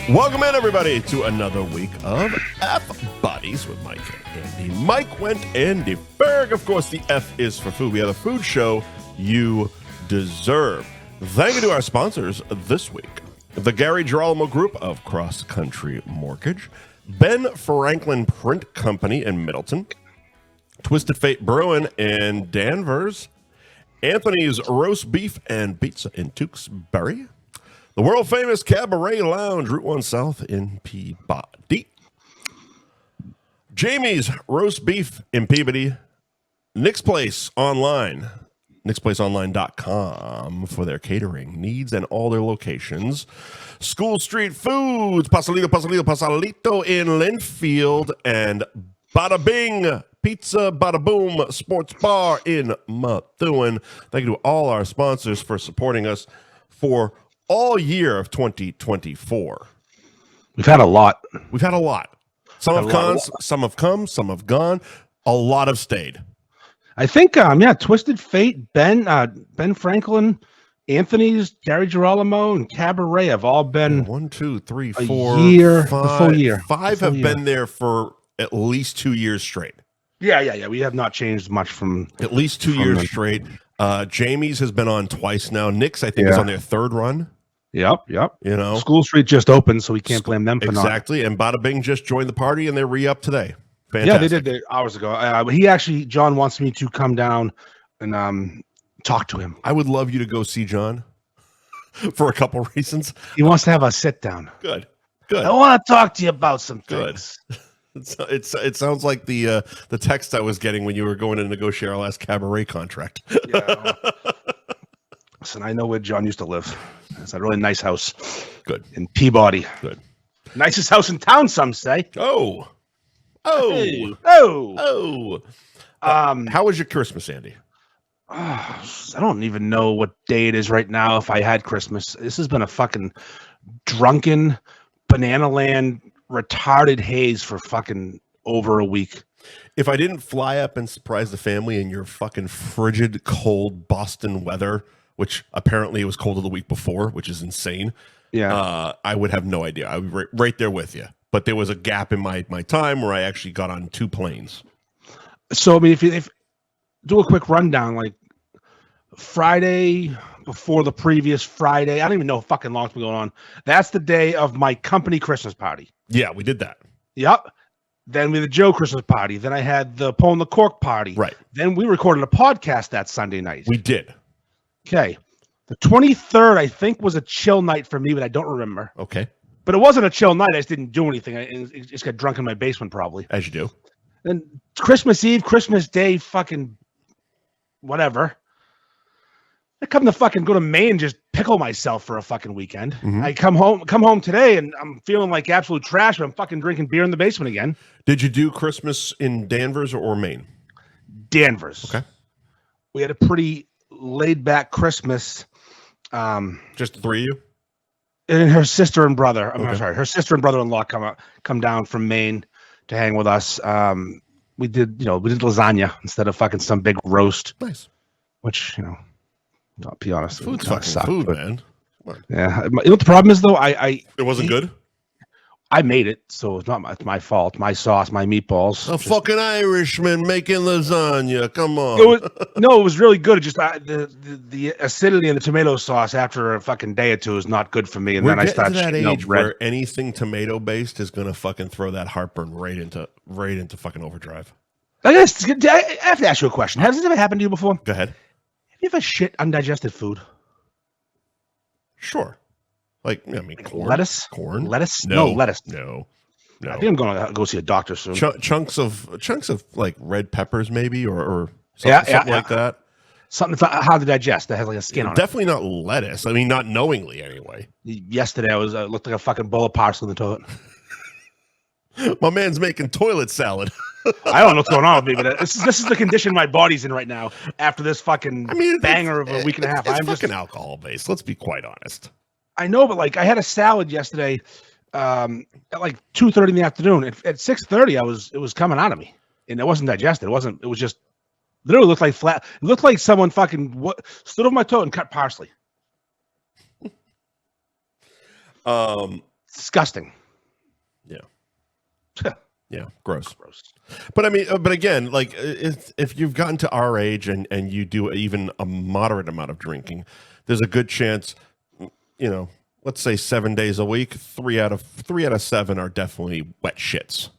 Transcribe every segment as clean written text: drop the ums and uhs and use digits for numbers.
Welcome in, everybody, to another week of F Buddies with Mike and Andy. Mike, Wendt, and Andy Ferg. Of course, the F is for food. We have a food show you deserve. Thank you to our sponsors this week. The Gary Girolamo Group of Cross Country Mortgage, Ben Franklin Print Company in Middleton, Twisted Fate Brewing in Danvers, Anthony's Roast Beef and Pizza in Tewksbury, the world-famous Cabaret Lounge, Route 1 South in Peabody, Jamie's Roast Beef in Peabody, Nick's Place Online, nicksplaceonline.com for their catering needs and all their locations, School Street Foods, Pasalito in Linfield, and Bada Bing Pizza Bada Boom Sports Bar in Methuen. Thank you to all our sponsors for supporting us for all year of 2024. We've had a lot. Some have come, some have gone. A lot have stayed. I think, Twisted Fate, Ben Franklin, Anthony's, Gary Girolamo, and Cabaret have all been 1, 2, 3, 4, the full year. Five have been there for at least 2 years straight. Yeah. We have not changed much from at least 2 years straight. Jamie's has been on twice now. Nick's, I think, is on their third run. Yep. You know, School Street just opened, so we can't blame them for exactly. And Bada Bing just joined the party, and they're re-up today. Fantastic. Yeah, they did hours ago. John wants me to come down and talk to him. I would love you to go see John for a couple reasons. He wants to have a sit down. Good. I want to talk to you about some things. It sounds like the text I was getting when you were going to negotiate our last Cabaret contract. Yeah. Listen, I know where John used to live. It's a really nice house. Good. In Peabody. Good. Nicest house in town, some say. Oh. How was your Christmas, Andy? I don't even know what day it is right now if I had Christmas. This has been a fucking drunken, banana land, retarded haze for fucking over a week. If I didn't fly up and surprise the family in your fucking frigid, cold Boston weather, which apparently it was colder the week before, which is insane. Yeah. I would have no idea. I would be right there with you. But there was a gap in my time where I actually got on 2 planes. So, I mean, if do a quick rundown, like Friday before the previous Friday, I don't even know how fucking long it's been going on. That's the day of my company Christmas party. Yeah, we did that. Yep. Then we had the Joe Christmas party. Then I had the Pulling the Cork party. Right. Then we recorded a podcast that Sunday night. We did. Okay. The 23rd, I think, was a chill night for me, but I don't remember. Okay. But it wasn't a chill night. I just didn't do anything. I just got drunk in my basement, probably. As you do. And Christmas Eve, Christmas Day, fucking whatever. I come to fucking go to Maine and just pickle myself for a fucking weekend. Mm-hmm. I come home today, and I'm feeling like absolute trash, but I'm fucking drinking beer in the basement again. Did you do Christmas in Danvers or Maine? Danvers. Okay. We had a pretty laid-back Christmas. Just the three of you? And her sister and brother. Her sister and brother-in-law come down from Maine to hang with us. We did lasagna instead of fucking some big roast. Nice. Which, I'll be honest. Food's fucking food, man. Come on. Yeah. You know what the problem is, though? It wasn't good? I made it, so it's my fault. My sauce, my meatballs. Fucking Irishman making lasagna. Come on. It was really good. It just the acidity in the tomato sauce after a fucking day or two is not good for me. And then I start to that age where anything tomato based is gonna fucking throw that heartburn right into fucking overdrive. I have to ask you a question. Has this ever happened to you before? Go ahead. Have you ever shit undigested food? Sure. Corn. Corn? Lettuce? No, lettuce. No. I think I'm going to go see a doctor soon. Chunks of like red peppers, maybe, or something like that. Something hard to digest that has like a skin on it. Definitely not lettuce. I mean, not knowingly, anyway. Yesterday, I looked like a fucking bowl of parsley in the toilet. My man's making toilet salad. I don't know what's going on with me, but this is the condition my body's in right now after this fucking banger of a week and a half. It's fucking alcohol based. Let's be quite honest. I know, but I had a salad yesterday at 2:30 in the afternoon. At 6:30, it was coming out of me, and it wasn't digested. It was just literally looked like flat. It looked like someone fucking stood over my toe and cut parsley. disgusting. Yeah. Yeah, gross. Gross. But I mean, but again, like if you've gotten to our age and you do even a moderate amount of drinking, there's a good chance, let's say 7 days a week, three out of 7 are definitely wet shits.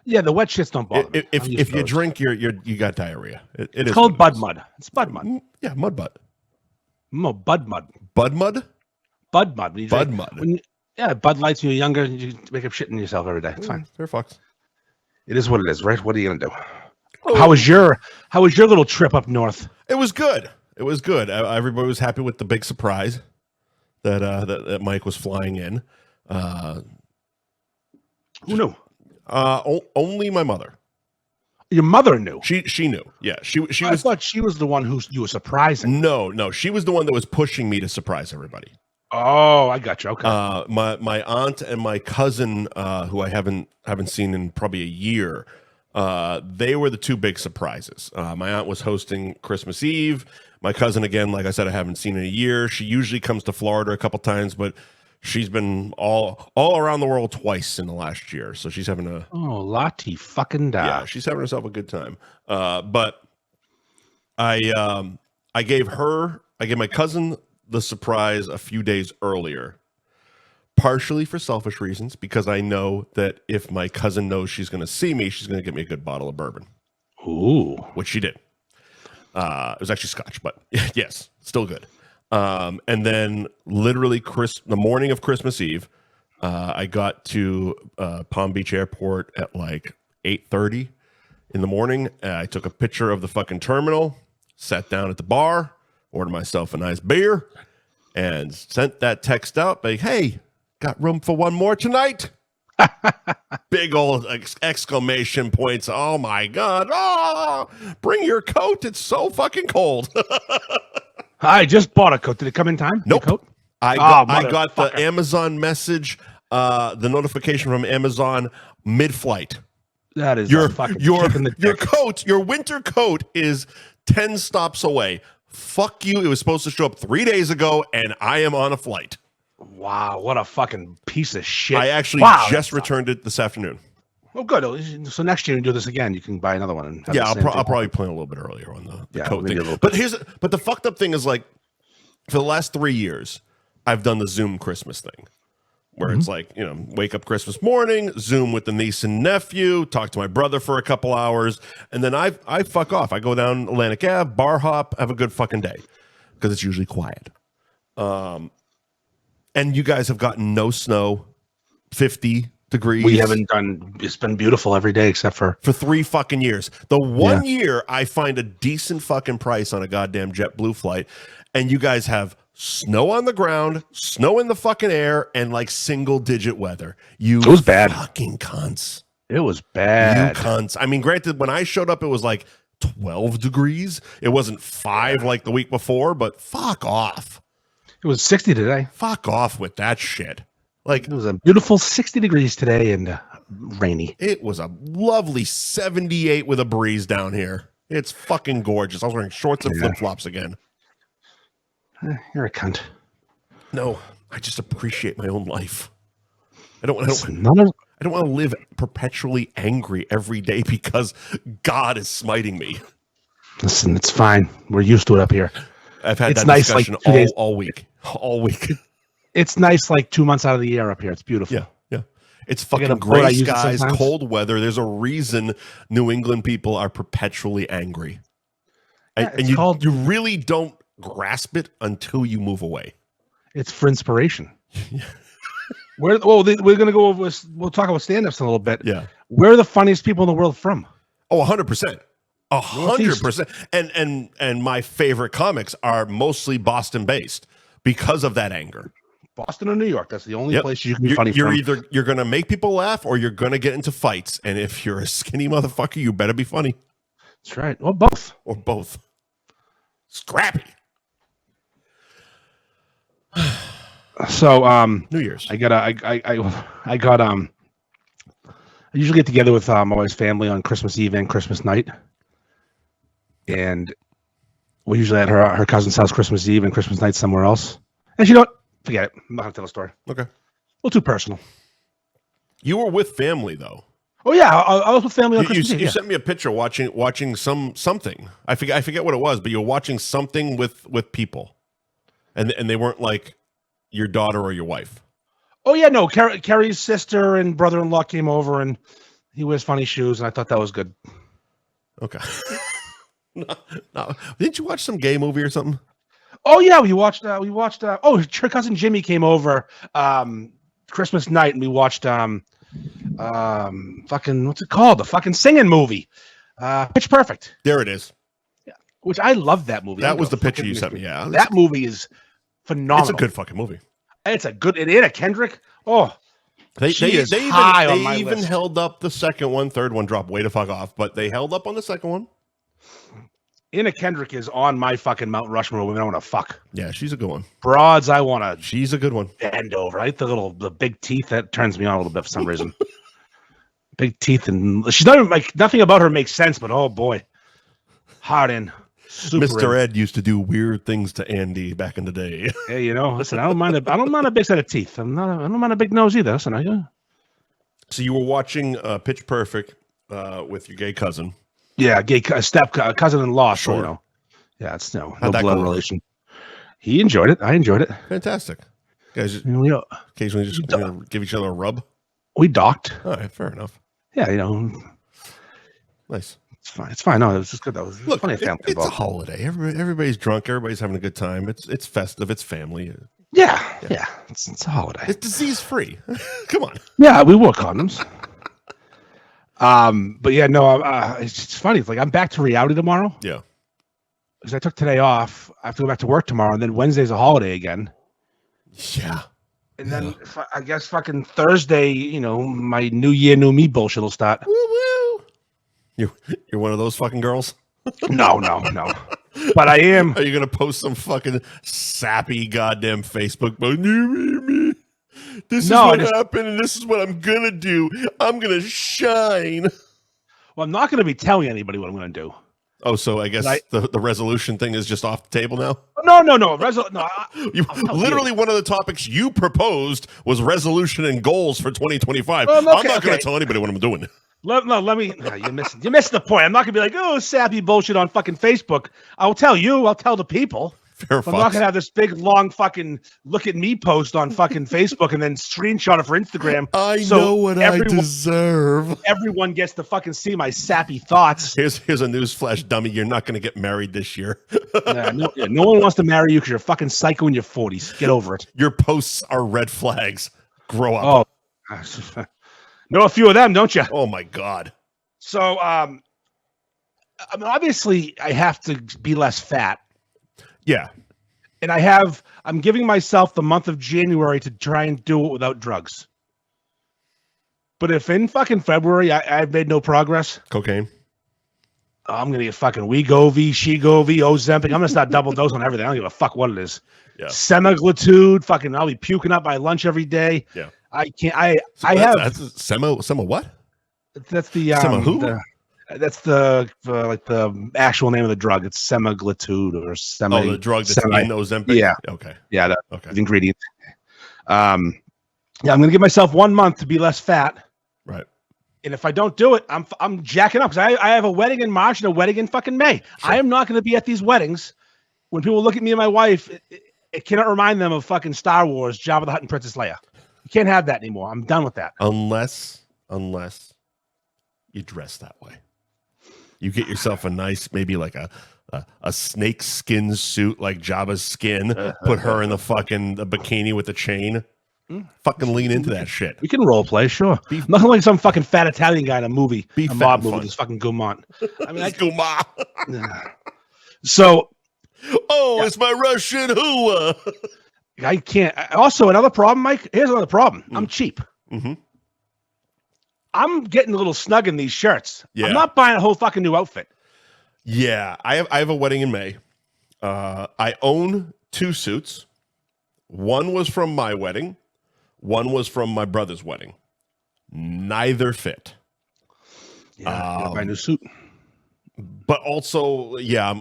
Yeah, the wet shits don't bother me. If you drink, you got diarrhea. It's called bud mud. It's bud mud. Yeah, mud butt. No, bud mud. Bud mud. Bud mud. Bud mud. Yeah, Bud Lights when you're younger, you make up shitting yourself every day. It's fine. Fair fucks. It is what it is, right? What are you gonna do? Oh. How was your little trip up north? It was good. It was good. Everybody was happy with the big surprise that Mike was flying in. Who knew? Only my mother. Your mother knew. She knew. Yeah, she I thought she was the one who you were surprising. No, she was the one that was pushing me to surprise everybody. Oh, I got you. Okay. My aunt and my cousin, who I haven't seen in probably a year, they were the two big surprises. My aunt was hosting Christmas Eve. My cousin, again, like I said, I haven't seen in a year. She usually comes to Florida a couple times, but she's been all around the world twice in the last year. So she's having a Lottie fucking da. Yeah, she's having herself a good time. But I gave my cousin the surprise a few days earlier, partially for selfish reasons, because I know that if my cousin knows she's going to see me, she's going to get me a good bottle of bourbon. Ooh. Which she did. It was actually Scotch, but yes, still good. And then literally the morning of Christmas Eve, I got to Palm Beach Airport at like 8:30 in the morning. I took a picture of the fucking terminal, sat down at the bar, ordered myself a nice beer, and sent that text out like, hey, got room for one more tonight? Big old exclamation points. Oh, my God. Oh, bring your coat. It's so fucking cold. I just bought a coat. Did it come in time? Nope. Coat? I got the Amazon message, the notification from Amazon mid-flight. That is your coat, your winter coat is 10 stops away. Fuck you. It was supposed to show up 3 days ago, and I am on a flight. Wow, what a fucking piece of shit. I actually just returned it this afternoon. Oh, good. So next year you do this again, you can buy another one. And I'll probably plan a little bit earlier on the coat thing. But the fucked up thing is, like, for the last 3 years, I've done the Zoom Christmas thing. Where it's like, wake up Christmas morning, Zoom with the niece and nephew, talk to my brother for a couple hours, and then I fuck off. I go down Atlantic Ave, bar hop, have a good fucking day, because it's usually quiet. And you guys have gotten no snow, 50 degrees. We haven't done, it's been beautiful every day except for 3 fucking years. The one year I find a decent fucking price on a goddamn JetBlue flight, and you guys have snow on the ground, snow in the fucking air, and like single-digit weather. It was bad. Fucking cunts. It was bad. You cunts. I mean, granted, when I showed up, it was like 12 degrees. It wasn't 5 like the week before, but fuck off. It was 60 today. Fuck off with that shit. Like, it was a beautiful 60 degrees today and rainy. It was a lovely 78 with a breeze down here. It's fucking gorgeous. I was wearing shorts and flip-flops again. You're a cunt. No, I just appreciate my own life. I don't want to live perpetually angry every day because God is smiting me. Listen, it's fine. We're used to it up here. I've had that discussion all week. All week. It's nice like 2 months out of the year up here. It's beautiful. Yeah. It's fucking gray skies, cold weather. There's a reason New England people are perpetually angry. And you really don't grasp it until you move away. It's for inspiration. We're going to go over. We'll talk about stand-ups in a little bit. Yeah. Where are the funniest people in the world from? Oh, 100%. 100%. And my favorite comics are mostly Boston-based because of that anger. Boston or New York. That's the only place you can be funny from. You're going to make people laugh or you're going to get into fights. And if you're a skinny motherfucker, you better be funny. That's right. Or both. Scrappy. So New Year's. I usually get together with my wife's family on Christmas Eve and Christmas night. And we usually at her cousin's house Christmas Eve and Christmas night somewhere else. And you know what? Forget it. I'm not gonna tell a story. Okay. little too personal. You were with family though. Oh yeah, I was with family on Christmas Eve. You sent me a picture watching something. I forget what it was, but you were watching something with people, and they weren't like your daughter or your wife. Oh yeah, no. Carrie's sister and brother-in-law came over, and he wears funny shoes, and I thought that was good. Okay. No. Didn't you watch some gay movie or something? Oh yeah, we watched. Oh, her cousin Jimmy came over Christmas night, and we watched fucking what's it called? The fucking singing movie, Pitch Perfect. There it is. Yeah, which I love that movie. That was the picture you sent me. Yeah, that movie is phenomenal. It's a good fucking movie. It's a good. Anna Kendrick. Oh, they even list. Held up the second one. Third one dropped way to fuck off, but they held up on the second one. Anna Kendrick is on my fucking Mount Rushmore. Women I want to fuck. Yeah, she's a good one. Broads, I want to. She's a good one. Bend over. I like the big teeth. That turns me on a little bit for some reason. Big teeth, and she's not even, like, nothing about her makes sense. But oh boy, hard in. Mr. Ed used to do weird things to Andy back in the day. Hey, listen, I don't mind a big set of teeth. I don't mind a big nose either. Listen, So you were watching Pitch Perfect with your gay cousin. Yeah, gay cousin-in-law. Sure. So, yeah, it's no How'd that blood go? relation. He enjoyed it. I enjoyed it. Fantastic. You guys occasionally just give each other a rub. We docked. All right, fair enough. Yeah, Nice. it's fine. It's fine. No, it was just good. That was funny. It's a holiday. Everybody's drunk. Everybody's having a good time. It's festive. It's family. Yeah. It's a holiday. It's disease free. Come on. Yeah, we wore condoms. But yeah, no, it's just funny. It's like I'm back to reality tomorrow. Yeah. Because I took today off. I have to go back to work tomorrow, and then Wednesday's a holiday again. Yeah. And then I guess fucking Thursday, my new year, new me bullshit will start. Woo woo. You're one of those fucking girls? No. But I am. Are you gonna post some fucking sappy goddamn Facebook? This is what happened, and this is what I'm gonna do. I'm gonna shine. Well, I'm not gonna be telling anybody what I'm gonna do. Oh, so I guess the resolution thing is just off the table now? No. Literally, one of the topics you proposed was resolution and goals for 2025. I'm not going to tell anybody what I'm doing. You missed the point. I'm not going to be like, oh, sappy bullshit on fucking Facebook. I'll tell the people. Fair I'm not gonna have this big long fucking look at me post on fucking Facebook and then screenshot it for Instagram. I know what I deserve. Everyone gets to fucking see my sappy thoughts. Here's a newsflash, dummy. You're not gonna get married this year. No one wants to marry you because you're a fucking psycho in your 40s. Get over it. Your posts are red flags. Grow up. Oh, know a few of them, don't you? Oh my god. So, obviously, I have to be less fat. Yeah. And I'm giving myself the month of January to try and do it without drugs. But if in fucking February I've made no progress. Cocaine. I'm going to get fucking Wegovy, Shegovy, Ozempic. I'm going to start double dose on everything. I don't give a fuck what it is. Yeah. Semaglutide, fucking I'll be puking up my lunch every day. Yeah. I can't, That's Sema what? That's the, Sema who? That's the actual name of the drug. It's semaglutide or the drug that's in Ozempic. Yeah. Okay. Yeah. The ingredient. I'm gonna give myself 1 month to be less fat. Right. And if I don't do it, I'm jacking up because I have a wedding in March and a wedding in fucking May. Sure. I am not going to be at these weddings. When people look at me and my wife, it cannot remind them of fucking Star Wars, Jabba the Hutt, and Princess Leia. You can't have that anymore. I'm done with that. Unless you dress that way. You get yourself a nice, maybe like a snake skin suit like Jabba's skin. Put her in the bikini with the chain. Fucking lean into that shit. We can role play, sure. Nothing like some fucking fat Italian guy in a movie, a mob movie. This fucking Gaumont. I mean, Gaumont. So, it's my Russian hua. I can't. Also, another problem, Mike. Here's another problem. I'm cheap. Mm-hmm. I'm getting a little snug in these shirts. Yeah. I'm not buying a whole fucking new outfit. Yeah, I have a wedding in May. I own 2 suits. One was from my wedding. One was from my brother's wedding. Neither fit. Yeah, buy a new suit. But also, yeah,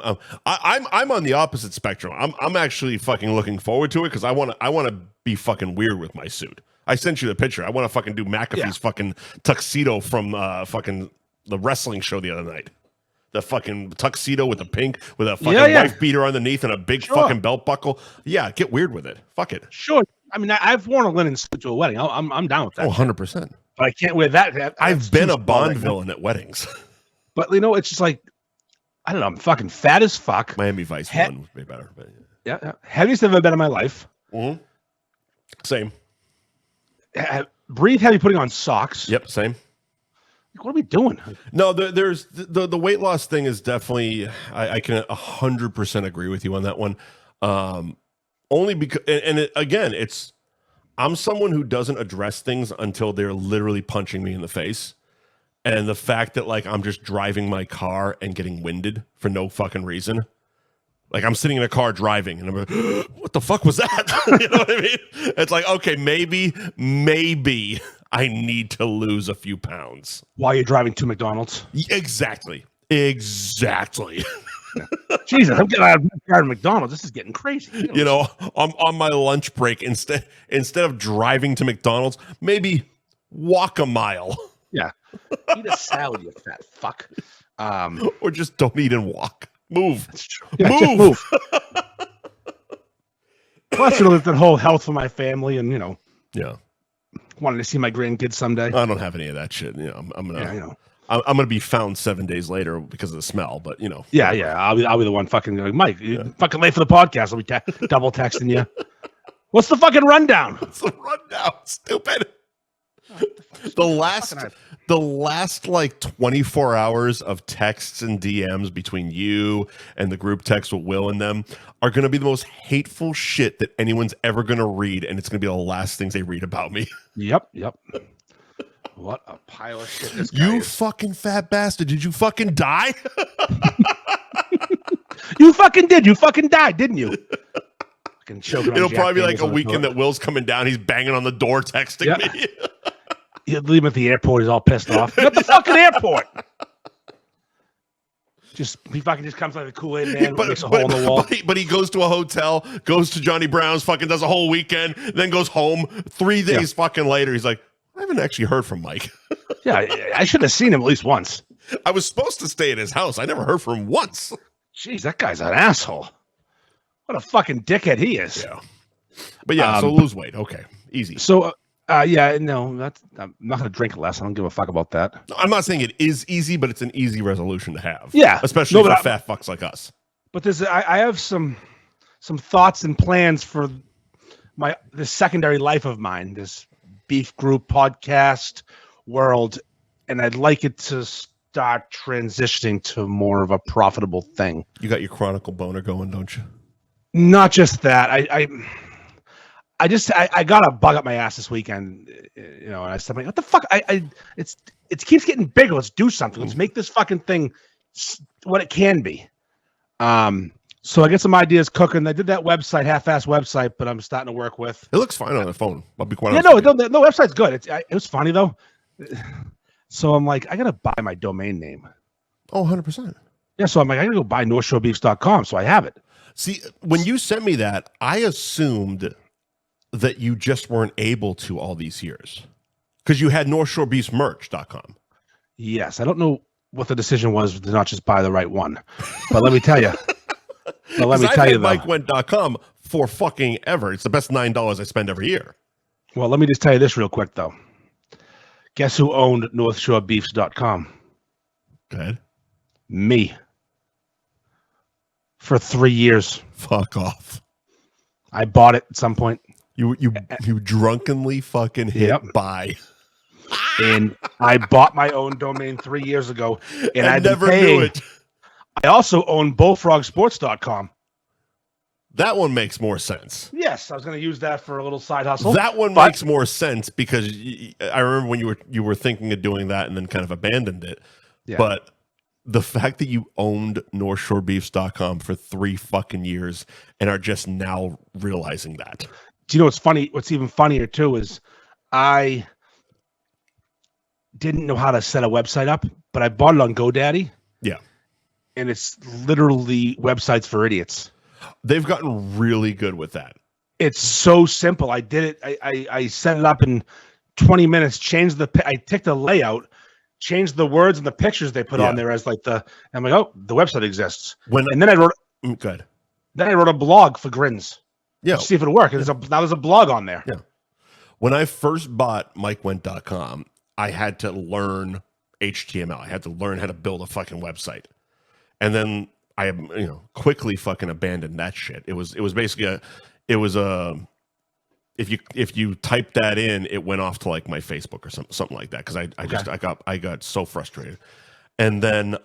I'm on the opposite spectrum. I'm actually fucking looking forward to it because I want to be fucking weird with my suit. I sent you the picture. I want to fucking do McAfee's fucking tuxedo from fucking the wrestling show the other night. The fucking tuxedo with the pink, with a fucking wife beater underneath and a big fucking belt buckle. Yeah, get weird with it. Fuck it. Sure. I mean, I've worn a linen suit to a wedding. I'm down with that. 100%. But I can't wear that. I've been a Bond villain at weddings. But, it's just like, I don't know. I'm fucking fat as fuck. Miami Vice one would be better. But yeah. Heaviest I've ever been in my life. Mm-hmm. Same. Breathe heavy putting on socks. Yep, same. What are we doing? No, there's the weight loss thing is definitely, I can 100% agree with you on that one. Only because, again, I'm someone who doesn't address things until they're literally punching me in the face. And the fact that like I'm just driving my car and getting winded for no fucking reason. Like I'm sitting in a car driving and I'm like, what the fuck was that? You know what I mean? It's like, okay, maybe I need to lose a few pounds. While you're driving to McDonald's? Exactly. Jesus, I'm getting out of McDonald's. This is getting crazy. On my lunch break, instead of driving to McDonald's, maybe walk a mile. Yeah. Eat a salad, you fat fuck. Or just don't eat and walk. Move. That's true. Yeah, move. Plus, that whole health for my family and, Yeah. Wanting to see my grandkids someday. I don't have any of that shit. I'm gonna be found 7 days later because of the smell. But Yeah. I'll be the one fucking going, Mike. You fucking late for the podcast. I'll be double texting you. What's the fucking rundown? What's the rundown? Stupid. The last like 24 hours of texts and DMs between you and the group text with Will and them are going to be the most hateful shit that anyone's ever going to read, and it's going to be the last things they read about me. Yep. What a pile of shit this guy is. Fucking fat bastard. Did you fucking die? You fucking did. You fucking died, didn't you? It'll probably be like a weekend that Will's coming down. He's banging on the door texting me. You leave him at the airport. He's all pissed off. At the fucking airport. He fucking just comes like the Kool-Aid man, makes a hole in the wall. But he goes to a hotel, goes to Johnny Brown's, fucking does a whole weekend, then goes home 3 days fucking later. He's like, I haven't actually heard from Mike. Yeah, I should have seen him at least once. I was supposed to stay at his house. I never heard from him once. Jeez, that guy's an asshole. What a fucking dickhead he is. Yeah. But so lose weight. Okay. Easy. So, I'm not going to drink less. I don't give a fuck about that. I'm not saying it is easy, but it's an easy resolution to have. Yeah. Especially for fat fucks like us. But I have some thoughts and plans for this secondary life of mine, this beef group podcast world, and I'd like it to start transitioning to more of a profitable thing. You got your Chronicle boner going, don't you? Not just that. I got a bug up my ass this weekend, and I said, what the fuck? It keeps getting bigger. Let's do something. Let's make this fucking thing what it can be. So I get some ideas cooking. I did that website, half-ass website, but I'm starting to work with. It looks fine on the phone. I'll be quite honest. The website's good. It was funny though. So I'm like, I gotta buy my domain name. Oh, 100%. Yeah. So I'm like, I gotta go buy NorthShoreBeefs.com. So I have it. See, when you sent me that, I assumed that you just weren't able to all these years because you had NorthShoreBeefsMerch.com. Yes. I don't know what the decision was to not just buy the right one, but let me tell you. MikeWent.com for fucking ever. It's the best $9 I spend every year. Well, let me just tell you this real quick, though. Guess who owned NorthShoreBeefs.com? Go ahead. Me. For 3 years. Fuck off. I bought it at some point. You drunkenly fucking hit buy. And I bought my own domain 3 years ago. And I never knew it. I also own bullfrogsports.com. That one makes more sense. Yes, I was going to use that for a little side hustle. That one makes more sense because I remember when you were thinking of doing that and then kind of abandoned it. Yeah. But the fact that you owned NorthShoreBeefs.com for 3 fucking years and are just now realizing that. Do you know what's funny? What's even funnier too is I didn't know how to set a website up, but I bought it on GoDaddy. Yeah. And it's literally websites for idiots. They've gotten really good with that. It's so simple. I did it. I set it up in 20 minutes. I took the layout, changed the words and the pictures they put on there as like I'm like, oh, the website exists. And then I wrote. Good. Then I wrote a blog for Grins. Yeah. To see if it'll work. Now there's a blog on there. Yeah. When I first bought MikeWendt.com, I had to learn HTML. I had to learn how to build a fucking website. And then I quickly fucking abandoned that shit. It was basically if you typed that in, it went off to like my Facebook or something like that, because I got so frustrated. And then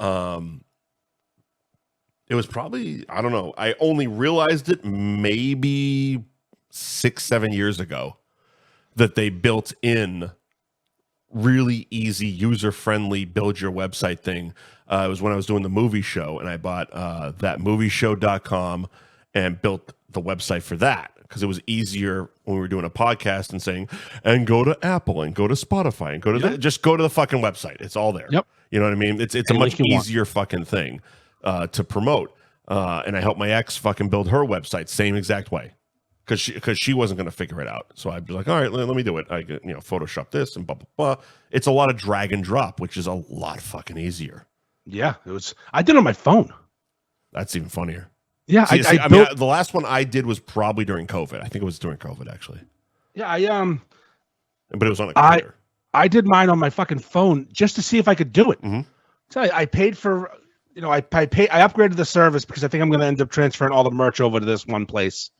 it was probably, I don't know, I only realized it maybe 6-7 years ago that they built in really easy, user-friendly build your website thing. It was when I was doing the movie show, and I bought thatmovieshow.com and built the website for that, because it was easier when we were doing a podcast and saying, and go to Apple and go to Spotify and go to just go to the fucking website. It's all there. Yep. You know what I mean? It's a much easier fucking thing to promote. And I helped my ex fucking build her website same exact way, because she wasn't going to figure it out. So I was like, all right, let me do it. I Photoshop this and blah, blah, blah. It's a lot of drag and drop, which is a lot fucking easier. Yeah, I did it on my phone. That's even funnier. Yeah, I mean, the last one I did was probably during COVID. I think it was during COVID, actually. Yeah, but it was on a computer. I did mine on my fucking phone just to see if I could do it. Mm-hmm. So I paid for, I upgraded the service because I think I'm going to end up transferring all the merch over to this one place.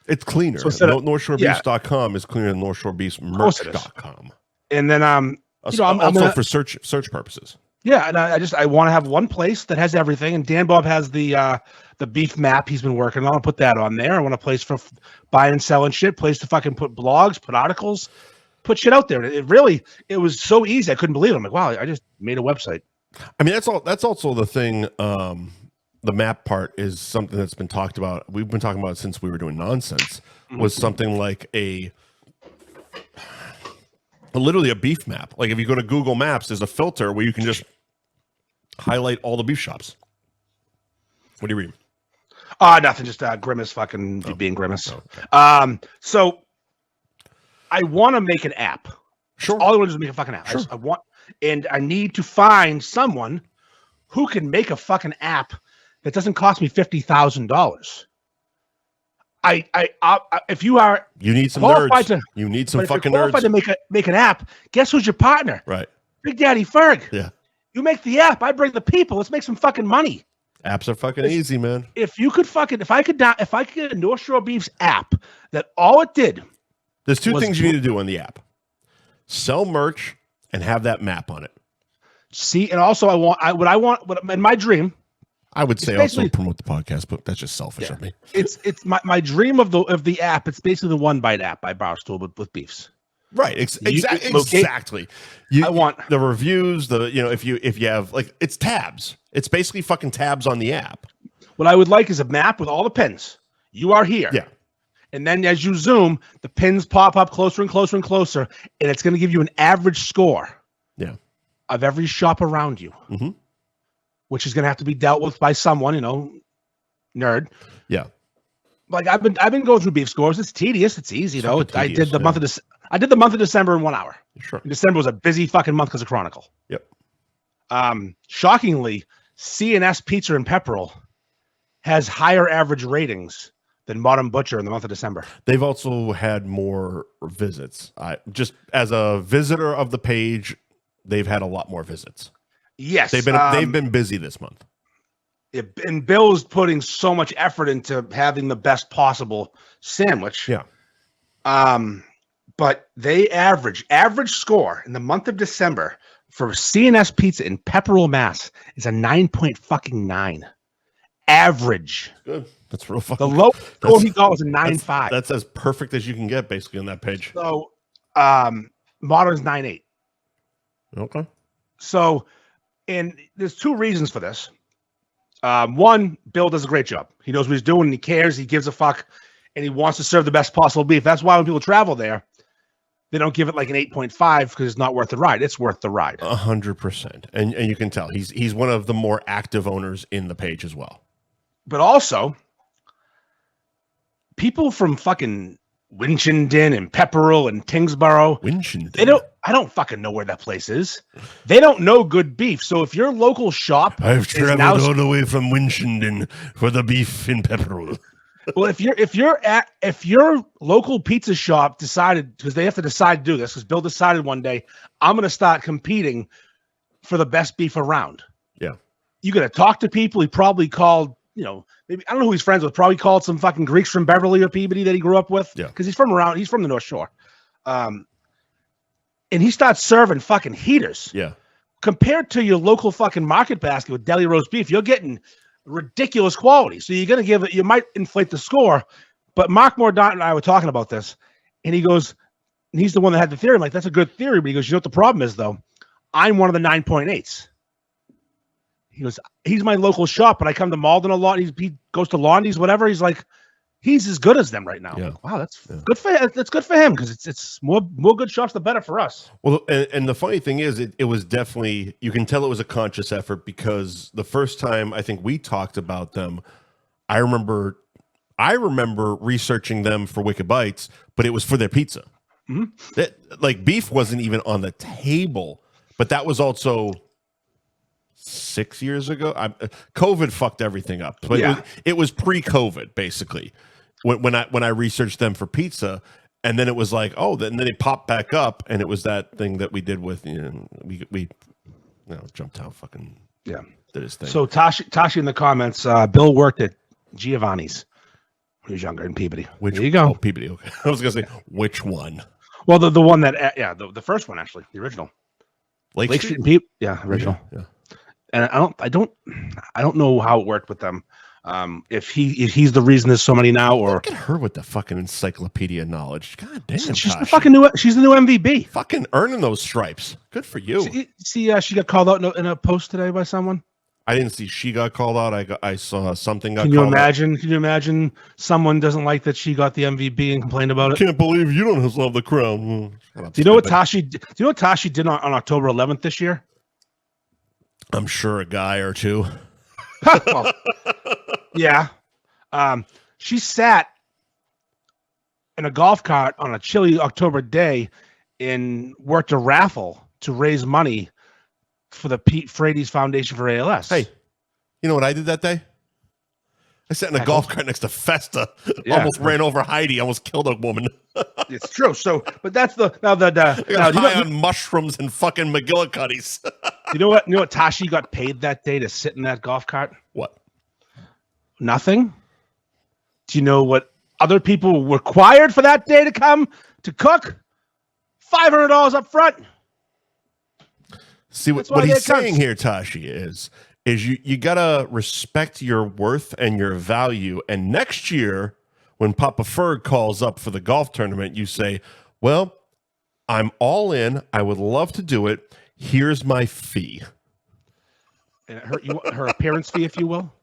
It's cleaner. So NorthShoreBeefs.com is cleaner than NorthShoreBeefsMerch.com. And then also for search purposes. Yeah, and I want to have one place that has everything. And Dan Bob has the beef map he's been working on. I'll put that on there. I want a place for buying and selling shit, place to fucking put blogs, put articles, put shit out there. It was so easy. I couldn't believe it. I'm like, wow, I just made a website. I mean, that's also the thing. The map part is something that's been talked about. We've been talking about it since we were doing Nonsense. Was something like literally a beef map. Like if you go to Google Maps, there's a filter where you can just highlight all the beef shops. What do you read? Nothing. Just Grimace fucking being Grimace. Okay. So I want to make an app. Sure. All I want to do is make a fucking app. Sure. I need to find someone who can make a fucking app that doesn't cost me $50,000. If you need some nerds. You need some fucking nerds to make an app. Guess who's your partner? Right. Big Daddy Ferg. Yeah. You make the app. I bring the people. Let's make some fucking money. Apps are fucking easy, man. If I could get a North Shore Beefs app that all it did. There's two things you need to do on the app: sell merch and have that map on it. See, and also in my dream. I would say also promote the podcast, but that's just selfish of me. It's my dream of the app. It's basically the One Bite app by Barstool with beefs. Right. Exactly. I want the reviews. If you have it's tabs. It's basically fucking tabs on the app. What I would like is a map with all the pins. You are here. Yeah. And then as you zoom, the pins pop up closer and closer and closer, and it's going to give you an average score. Yeah. Of every shop around you. Mm-hmm. Which is going to have to be dealt with by someone, nerd. Yeah. Like I've been going through beef scores. It's tedious. It's easy though. I did the month of December in 1 hour. Sure. And December was a busy fucking month because of Chronicle. Yep. Shockingly, C&S Pizza in Pepperell has higher average ratings than Modern Butcher in the month of December. They've also had more visits. Just as a visitor of the page, they've had a lot more visits. Yes, they've been busy this month. And Bill's putting so much effort into having the best possible sandwich. Yeah. But they average score in the month of December for C&S Pizza in Pepperell, Mass. is a 9.9. Average. Good. That's real fucking. The low score he got was a 9.5. That's as perfect as you can get, basically, on that page. So, Modern's 9.8. Okay. So. And there's two reasons for this. One, Bill does a great job. He knows what he's doing. He cares. He gives a fuck. And he wants to serve the best possible beef. That's why when people travel there, they don't give it like an 8.5 because it's not worth the ride. It's worth the ride. 100%. And you can tell he's one of the more active owners in the page as well. But also, people from fucking Winchendon and Pepperell and Tingsboro. Winchendon. I don't fucking know where that place is. They don't know good beef. So if your local shop, I've traveled all the way from Winchendon for the beef in Pepperell. Well, if your local pizza shop decided, because they have to decide to do this, because Bill decided one day, I'm going to start competing for the best beef around. Yeah, you got to talk to people. He probably called, maybe I don't know who he's friends with. Probably called some fucking Greeks from Beverly or Peabody that he grew up with. Yeah, because he's from the North Shore. And he starts serving fucking heaters. Yeah. Compared to your local fucking market basket with deli roast beef, you're getting ridiculous quality. So you're going to you might inflate the score. But Mark Mordaunt and I were talking about this. And he goes, and he's the one that had the theory. I'm like, that's a good theory. But he goes, you know what the problem is, though? I'm one of the 9.8s. He goes, he's my local shop, but I come to Malden a lot. He goes to Londy's, whatever. He's like, he's as good as them right now. Yeah. Like, wow, that's good for him. That's good for him because it's more good shops, the better for us. Well, and the funny thing is, it was definitely, you can tell it was a conscious effort because the first time I think we talked about them, I remember researching them for Wicked Bites, but it was for their pizza. Mm-hmm. That, like, beef wasn't even on the table, but that was also 6 years ago. COVID fucked everything up, but yeah. it was pre-COVID basically. When I researched them for pizza, and then it was like, oh, then they popped back up, and it was that thing that we did with we jumped out, fucking did his thing. So Tashi in the comments, Bill worked at Giovanni's when he was younger in Peabody. There you go. Oh, Peabody. Okay, I was gonna say which one. Well, the one that the first one actually, the original. Lake Street and Peabody. Yeah, original. Yeah. And I don't know how it worked with them. If he's the reason there's so many now, or look at her with the fucking encyclopedia knowledge. God damn, she's the fucking new. She's the new MVP. Fucking earning those stripes. Good for you. See, she got called out in a post today by someone. I didn't see she got called out. I saw something got called out. Can you imagine someone doesn't like that she got the MVP and complained about it? Can't believe you don't have the crown. Do you know what Tashi did on October 11th this year? I'm sure a guy or two. Well, yeah. She sat in a golf cart on a chilly October day and worked a raffle to raise money for the Pete Frady's Foundation for ALS. Hey, you know what I did that day? I sat in a golf cart next to Festa. Yeah. Almost ran over Heidi. Almost killed a woman. It's true. So, but that's the high on mushrooms and fucking McGillicuddies. You know what Tashi got paid that day to sit in that golf cart? What? Nothing. Do you know what other people were required for that day to come to cook? $500 up front. See what he's saying here, Tashi, is you gotta respect your worth and your value. And next year, when Papa Ferg calls up for the golf tournament, you say, well, I'm all in. I would love to do it. Here's my fee. And her appearance fee, if you will.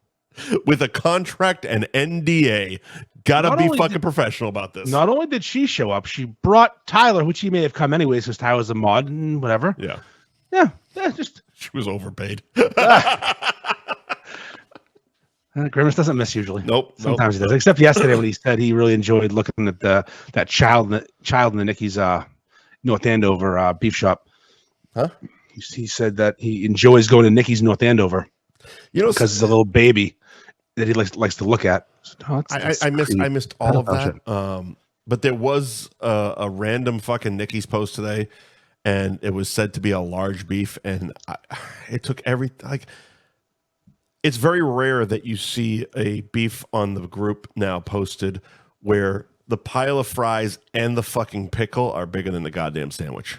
With a contract and NDA. Gotta be fucking professional about this. Not only did she show up, she brought Tyler, which he may have come anyways because Tyler's a mod and whatever. Yeah. Yeah, just she was overpaid. Grimace doesn't miss usually. Nope. Sometimes he does. Except yesterday when he said he really enjoyed looking at that child in the Nicky's North Andover beef shop. Huh? He said that he enjoys going to Nicky's North Andover. Because it's a little baby that he likes to look at. I missed all of that. But there was a random fucking Nicky's post today. And it was said to be a large beef, and it took it's very rare that you see a beef on the group now posted where the pile of fries and the fucking pickle are bigger than the goddamn sandwich.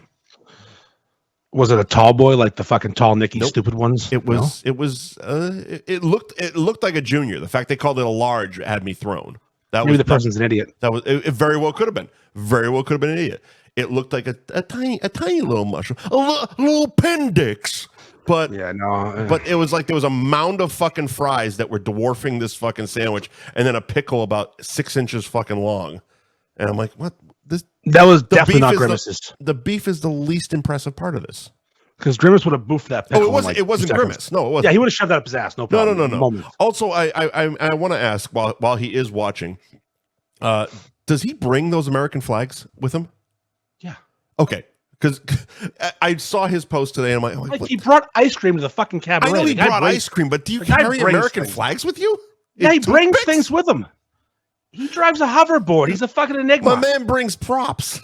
Was it a tall boy like the fucking tall Nicky stupid ones? It was. No? It looked like a junior. The fact they called it a large had me thrown. Maybe the person's an idiot. It very well could have been. Very well could have been an idiot. It looked like a tiny little mushroom, a little appendix. But but it was like there was a mound of fucking fries that were dwarfing this fucking sandwich, and then a pickle about 6 inches fucking long. And I'm like, what? That was definitely not Grimace's. The beef is the least impressive part of this. Because Grimace would have boofed that pickle. Oh, it wasn't Grimace. No, it wasn't. Yeah, he would have shoved that up his ass. No problem. No. Also, I want to ask while he is watching, Does he bring those American flags with him? Yeah. Okay. Because I saw his post today, and I'm like, he brought ice cream to the fucking cabaret. I know he brought ice cream, but do you carry American flags with you? Yeah, he brings things with him. He drives a hoverboard. He's a fucking enigma. My man brings props.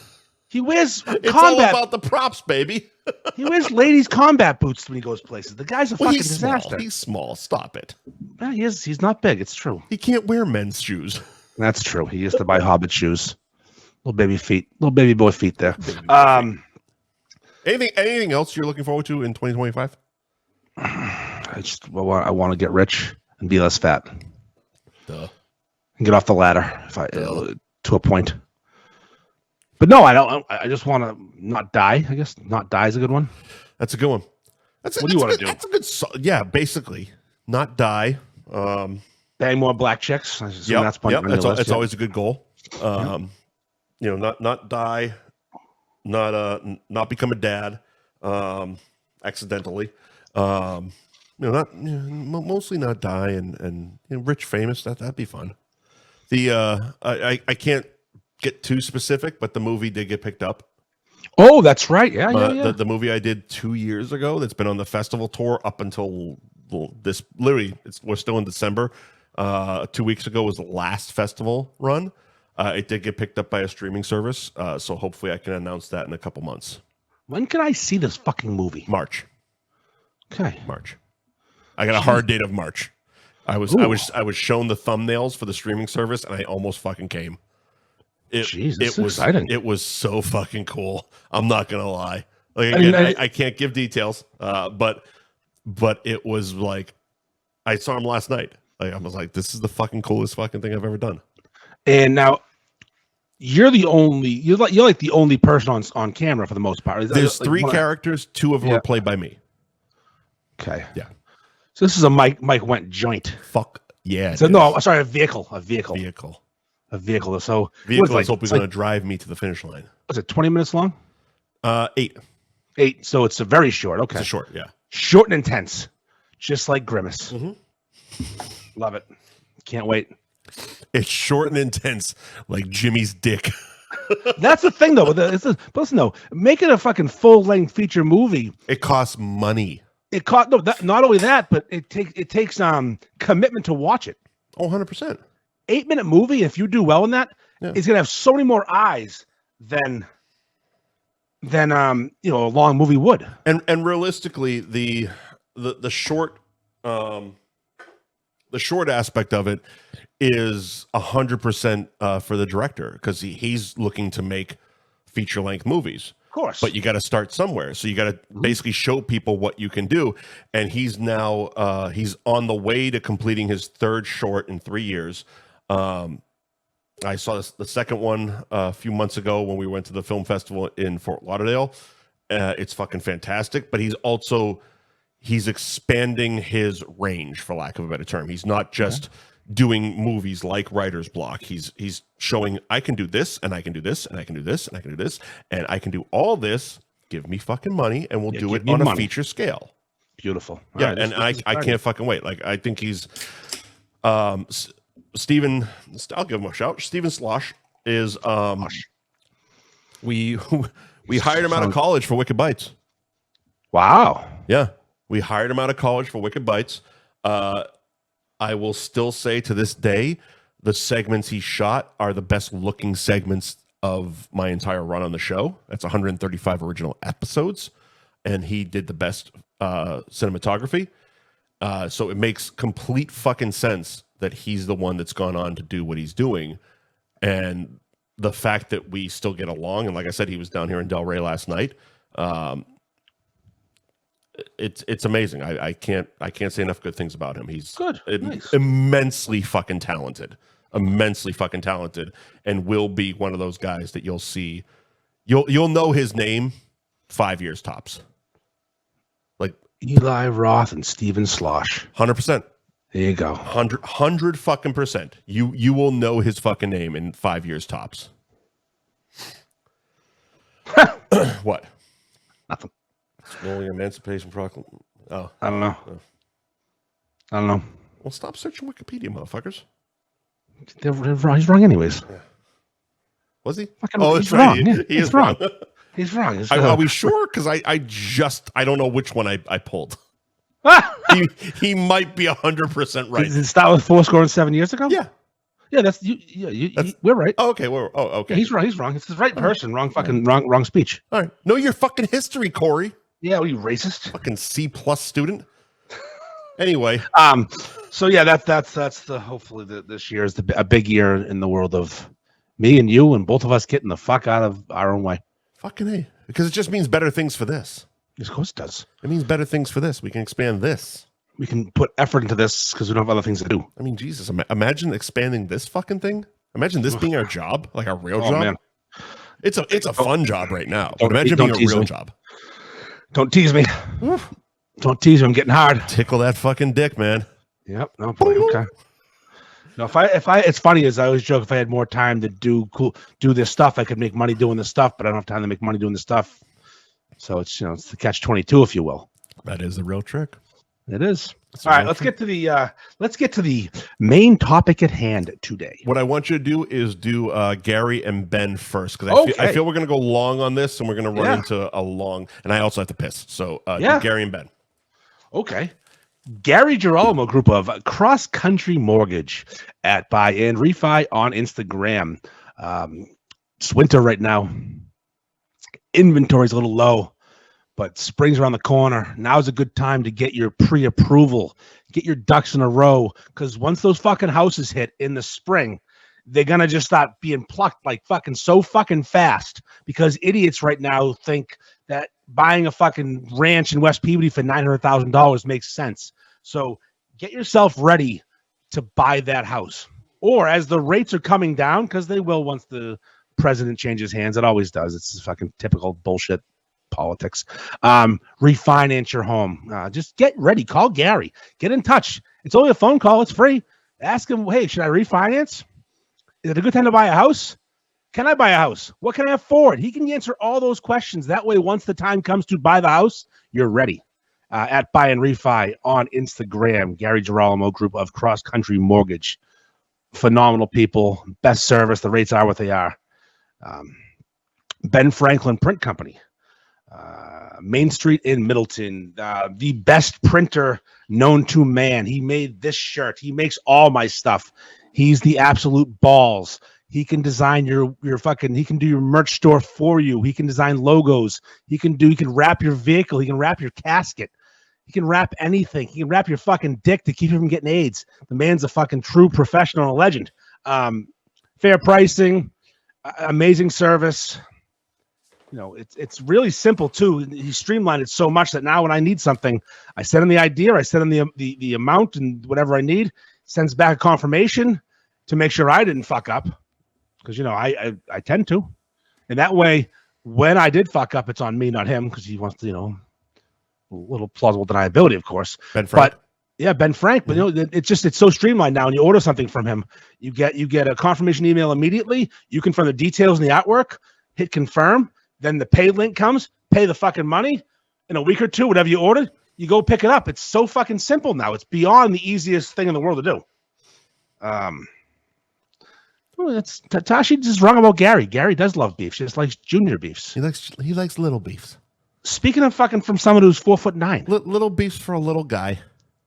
He wears It's all about the props, baby. He wears ladies' combat boots when he goes places. The guy's a fucking disaster. Small. He's small. Stop it. Yeah, he is. He's not big. It's true. He can't wear men's shoes. That's true. He used to buy Hobbit shoes. Little baby feet. Little baby boy feet there. Anything else you're looking forward to in 2025? I want to get rich and be less fat. Duh. And get off the ladder to a point. But no, I don't. I just want to not die. I guess not die is a good one. That's a good one. What do you want to do? That's a good. Yeah, basically, not die. Bang more black chicks. Yeah, that's always a good goal. Not die, not become a dad, accidentally. Mostly not die and rich, famous. That'd be fun. I can't get too specific, but the movie did get picked up. Oh, that's right. Yeah. The movie I did 2 years ago that's been on the festival tour up until this. Literally, we're still in December. 2 weeks ago was the last festival run. It did get picked up by a streaming service, so hopefully I can announce that in a couple months. When can I see this fucking movie? March. Okay. March. I got a hard date of March. I was shown the thumbnails for the streaming service, and I almost fucking came. It was exciting. It was so fucking cool. I'm not gonna lie. Like again, I can't give details, but it was like I saw him last night. Like I was like, this is the fucking coolest fucking thing I've ever done. And now you're like the only person on camera for the most part. There's three characters, two of them are played by me. Okay. Yeah. So this is a Mike Wendt joint. Fuck yeah. So no, sorry, a vehicle. So vehicle is hopefully going to drive me to the finish line. Was it 20 minutes long? 8. So it's a very short. Okay. It's a short, yeah. Short and intense, just like Grimace. Mm-hmm. Love it. Can't wait. It's short and intense, like Jimmy's dick. That's the thing, though. But listen, though, make it a fucking full-length feature movie. It costs money. Not only that, but it takes commitment to watch it. Oh, 100%. 8-minute movie. If you do well in that, it's gonna have so many more eyes than a long movie would. And realistically, the short aspect of it is 100% for the director because he's looking to make feature-length movies. Of course. But you got to start somewhere. So you got to basically show people what you can do. And he's now he's on the way to completing his third short in 3 years. I saw the second one a few months ago when we went to the film festival in Fort Lauderdale. It's fucking fantastic. But he's expanding his range, for lack of a better term. He's not just doing movies like Writer's Block. He's showing I can do this, and I can do this, and I can do this, and I can do this, and I can do all this. Give me fucking money, and we'll do it on a feature scale. Beautiful. Yeah, right, and I can't fucking wait. Like I think he's Steven. I'll give him a shout. Steven Slosh is we hired him out of college for Wicked Bites. Wow. Yeah, we hired him out of college for Wicked Bites. I will still say to this day, the segments he shot are the best looking segments of my entire run on the show. That's 135 original episodes, and he did the best cinematography. So it makes complete fucking sense that he's the one that's gone on to do what he's doing. And the fact that we still get along, and like I said, he was down here in Delray last night. It's amazing. I can't say enough good things about him. He's good, nice. Immensely fucking talented, and will be one of those guys that you'll see. You'll know his name 5 years tops. Like Eli Roth and Steven Slosh. 100%. There you go. 100 fucking percent. You will know his fucking name in 5 years tops. What? Nothing. Rolling Emancipation Proclamation. Oh, I don't know. I don't know. Well, stop searching Wikipedia, motherfuckers. He's wrong anyways. Was he? Fucking, Oh, he's that's right. wrong. He is wrong. He's wrong. Are we sure? Because I don't know which one I pulled. he might be 100% right. Did it start with 4 scoring 7 years ago? Yeah. Yeah, we're right. Oh, okay. Okay. Yeah, he's wrong. He's wrong. It's the right person. Wrong speech. All right. Know your fucking history, Corey. Yeah, what are you, racist? Fucking C+ student. Anyway. So yeah, that's the hopefully this year is a big year in the world of me and you and both of us getting the fuck out of our own way. Fucking A. Because it just means better things for this. Of course it does. It means better things for this. We can expand this. We can put effort into this because we don't have other things to do. I mean, Jesus, imagine expanding this fucking thing. Imagine this being our job, like our real job. Man. It's a fun job right now. But imagine being a real job. Don't tease me. Don't tease me. I'm getting hard. Tickle that fucking dick, man. Yep. No, boy, okay. No, if I, it's funny as I always joke. If I had more time to do this stuff, I could make money doing this stuff. But I don't have time to make money doing this stuff. So it's it's the catch-22, if you will. That is the real trick. It is. All right, let's get to the main topic at hand today. What I want you to do is do Gary and Ben first, because I feel we're going to go long on this, and we're going to run into a long. And I also have to piss. So do Gary and Ben. Okay. Gary Girolamo group of Cross Country Mortgage at Buy and Refi on Instagram. It's winter right now. Inventory's a little low, but spring's around the corner. Now's a good time to get your pre-approval, get your ducks in a row, because once those fucking houses hit in the spring, they're going to just start being plucked like fucking so fucking fast, because idiots right now think that buying a fucking ranch in West Peabody for $900,000 makes sense. So get yourself ready to buy that house. Or as the rates are coming down, because they will once the president changes hands, it always does. It's fucking typical bullshit politics. Refinance your home. Just get ready. Call Gary. Get in touch. It's only a phone call. It's free. Ask him, hey, should I refinance? Is it a good time to buy a house? Can I buy a house? What can I afford? He can answer all those questions. That way, once the time comes to buy the house, you're ready. At Buy and Refi on Instagram, Gary Girolamo group of Cross Country Mortgage. Phenomenal people. Best service. The rates are what they are. Ben Franklin Print Company. Main Street in Middleton. The best printer known to man. He made this shirt. He makes all my stuff. He's the absolute balls. He can design your fucking, he can do your merch store for you. He can design logos. He can wrap your vehicle. He can wrap your casket. He can wrap anything. He can wrap your fucking dick to keep you from getting AIDS. The man's a fucking true professional and a legend. Fair pricing, amazing service. It's really simple too. He streamlined it so much that now when I need something, I send him the idea, I send him the amount and whatever I need, sends back a confirmation to make sure I didn't fuck up. Because, I tend to. And that way, when I did fuck up, it's on me, not him, because he wants to, a little plausible deniability, of course. Ben Frank. Ben Frank. But, it's so streamlined now. When you order something from him, you get a confirmation email immediately. You confirm the details in the artwork, hit confirm. Then the pay link comes, pay the fucking money. In a week or two, whatever you ordered, you go pick it up. It's so fucking simple now. It's beyond the easiest thing in the world to do. That's Tashi just wrong about Gary. Gary does love beef. She just likes junior beefs. He likes little beefs. Speaking of fucking from someone who's 4'9", little beefs for a little guy,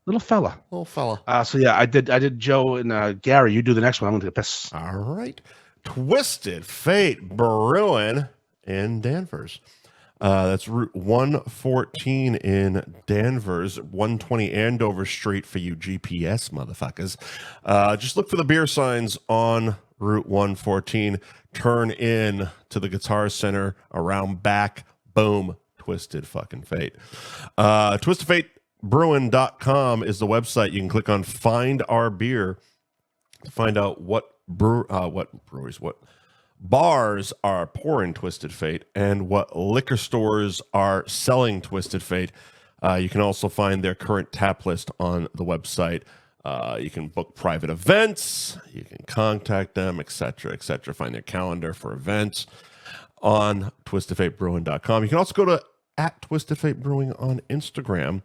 little fella. So yeah, I did Joe and Gary. You do the next one. I'm gonna take a piss. All right, Twisted Fate Brewing in Danvers. That's Route 114 in Danvers, 120 Andover Street for you GPS motherfuckers. Just look for the beer signs on Route 114. Turn in to the Guitar Center around back. Boom. Twisted fucking Fate. TwistedFateBrewing.com is the website. You can click on Find Our Beer to find out what bars are pouring Twisted Fate and what liquor stores are selling Twisted Fate. You can also find their current tap list on the website. You can book private events. You can contact them, etc., etc. Find their calendar for events on TwistedFateBrewing.com. You can also go to @TwistedFateBrewing on Instagram.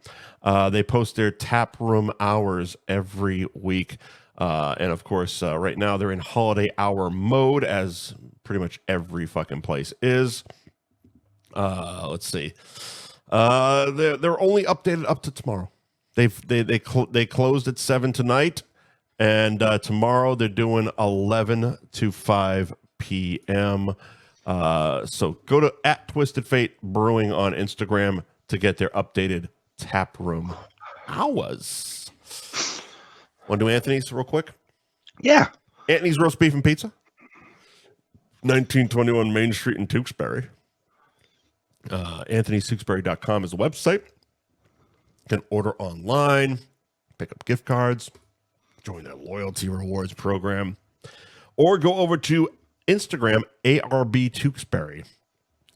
They post their tap room hours every week. And of course, right now they're in holiday hour mode as pretty much every fucking place is. Let's see. They're only updated up to tomorrow. They closed at 7 tonight, and tomorrow they're doing 11 to 5 p.m. So go to @TwistedFate Brewing on Instagram to get their updated tap room hours. Want to do Anthony's real quick? Yeah. Anthony's Roast Beef and Pizza, 1921 Main Street in Tewksbury. AnthonyTewksbury.com is the website. You can order online, pick up gift cards, join their loyalty rewards program, or go over to Instagram, ARB Tewksbury,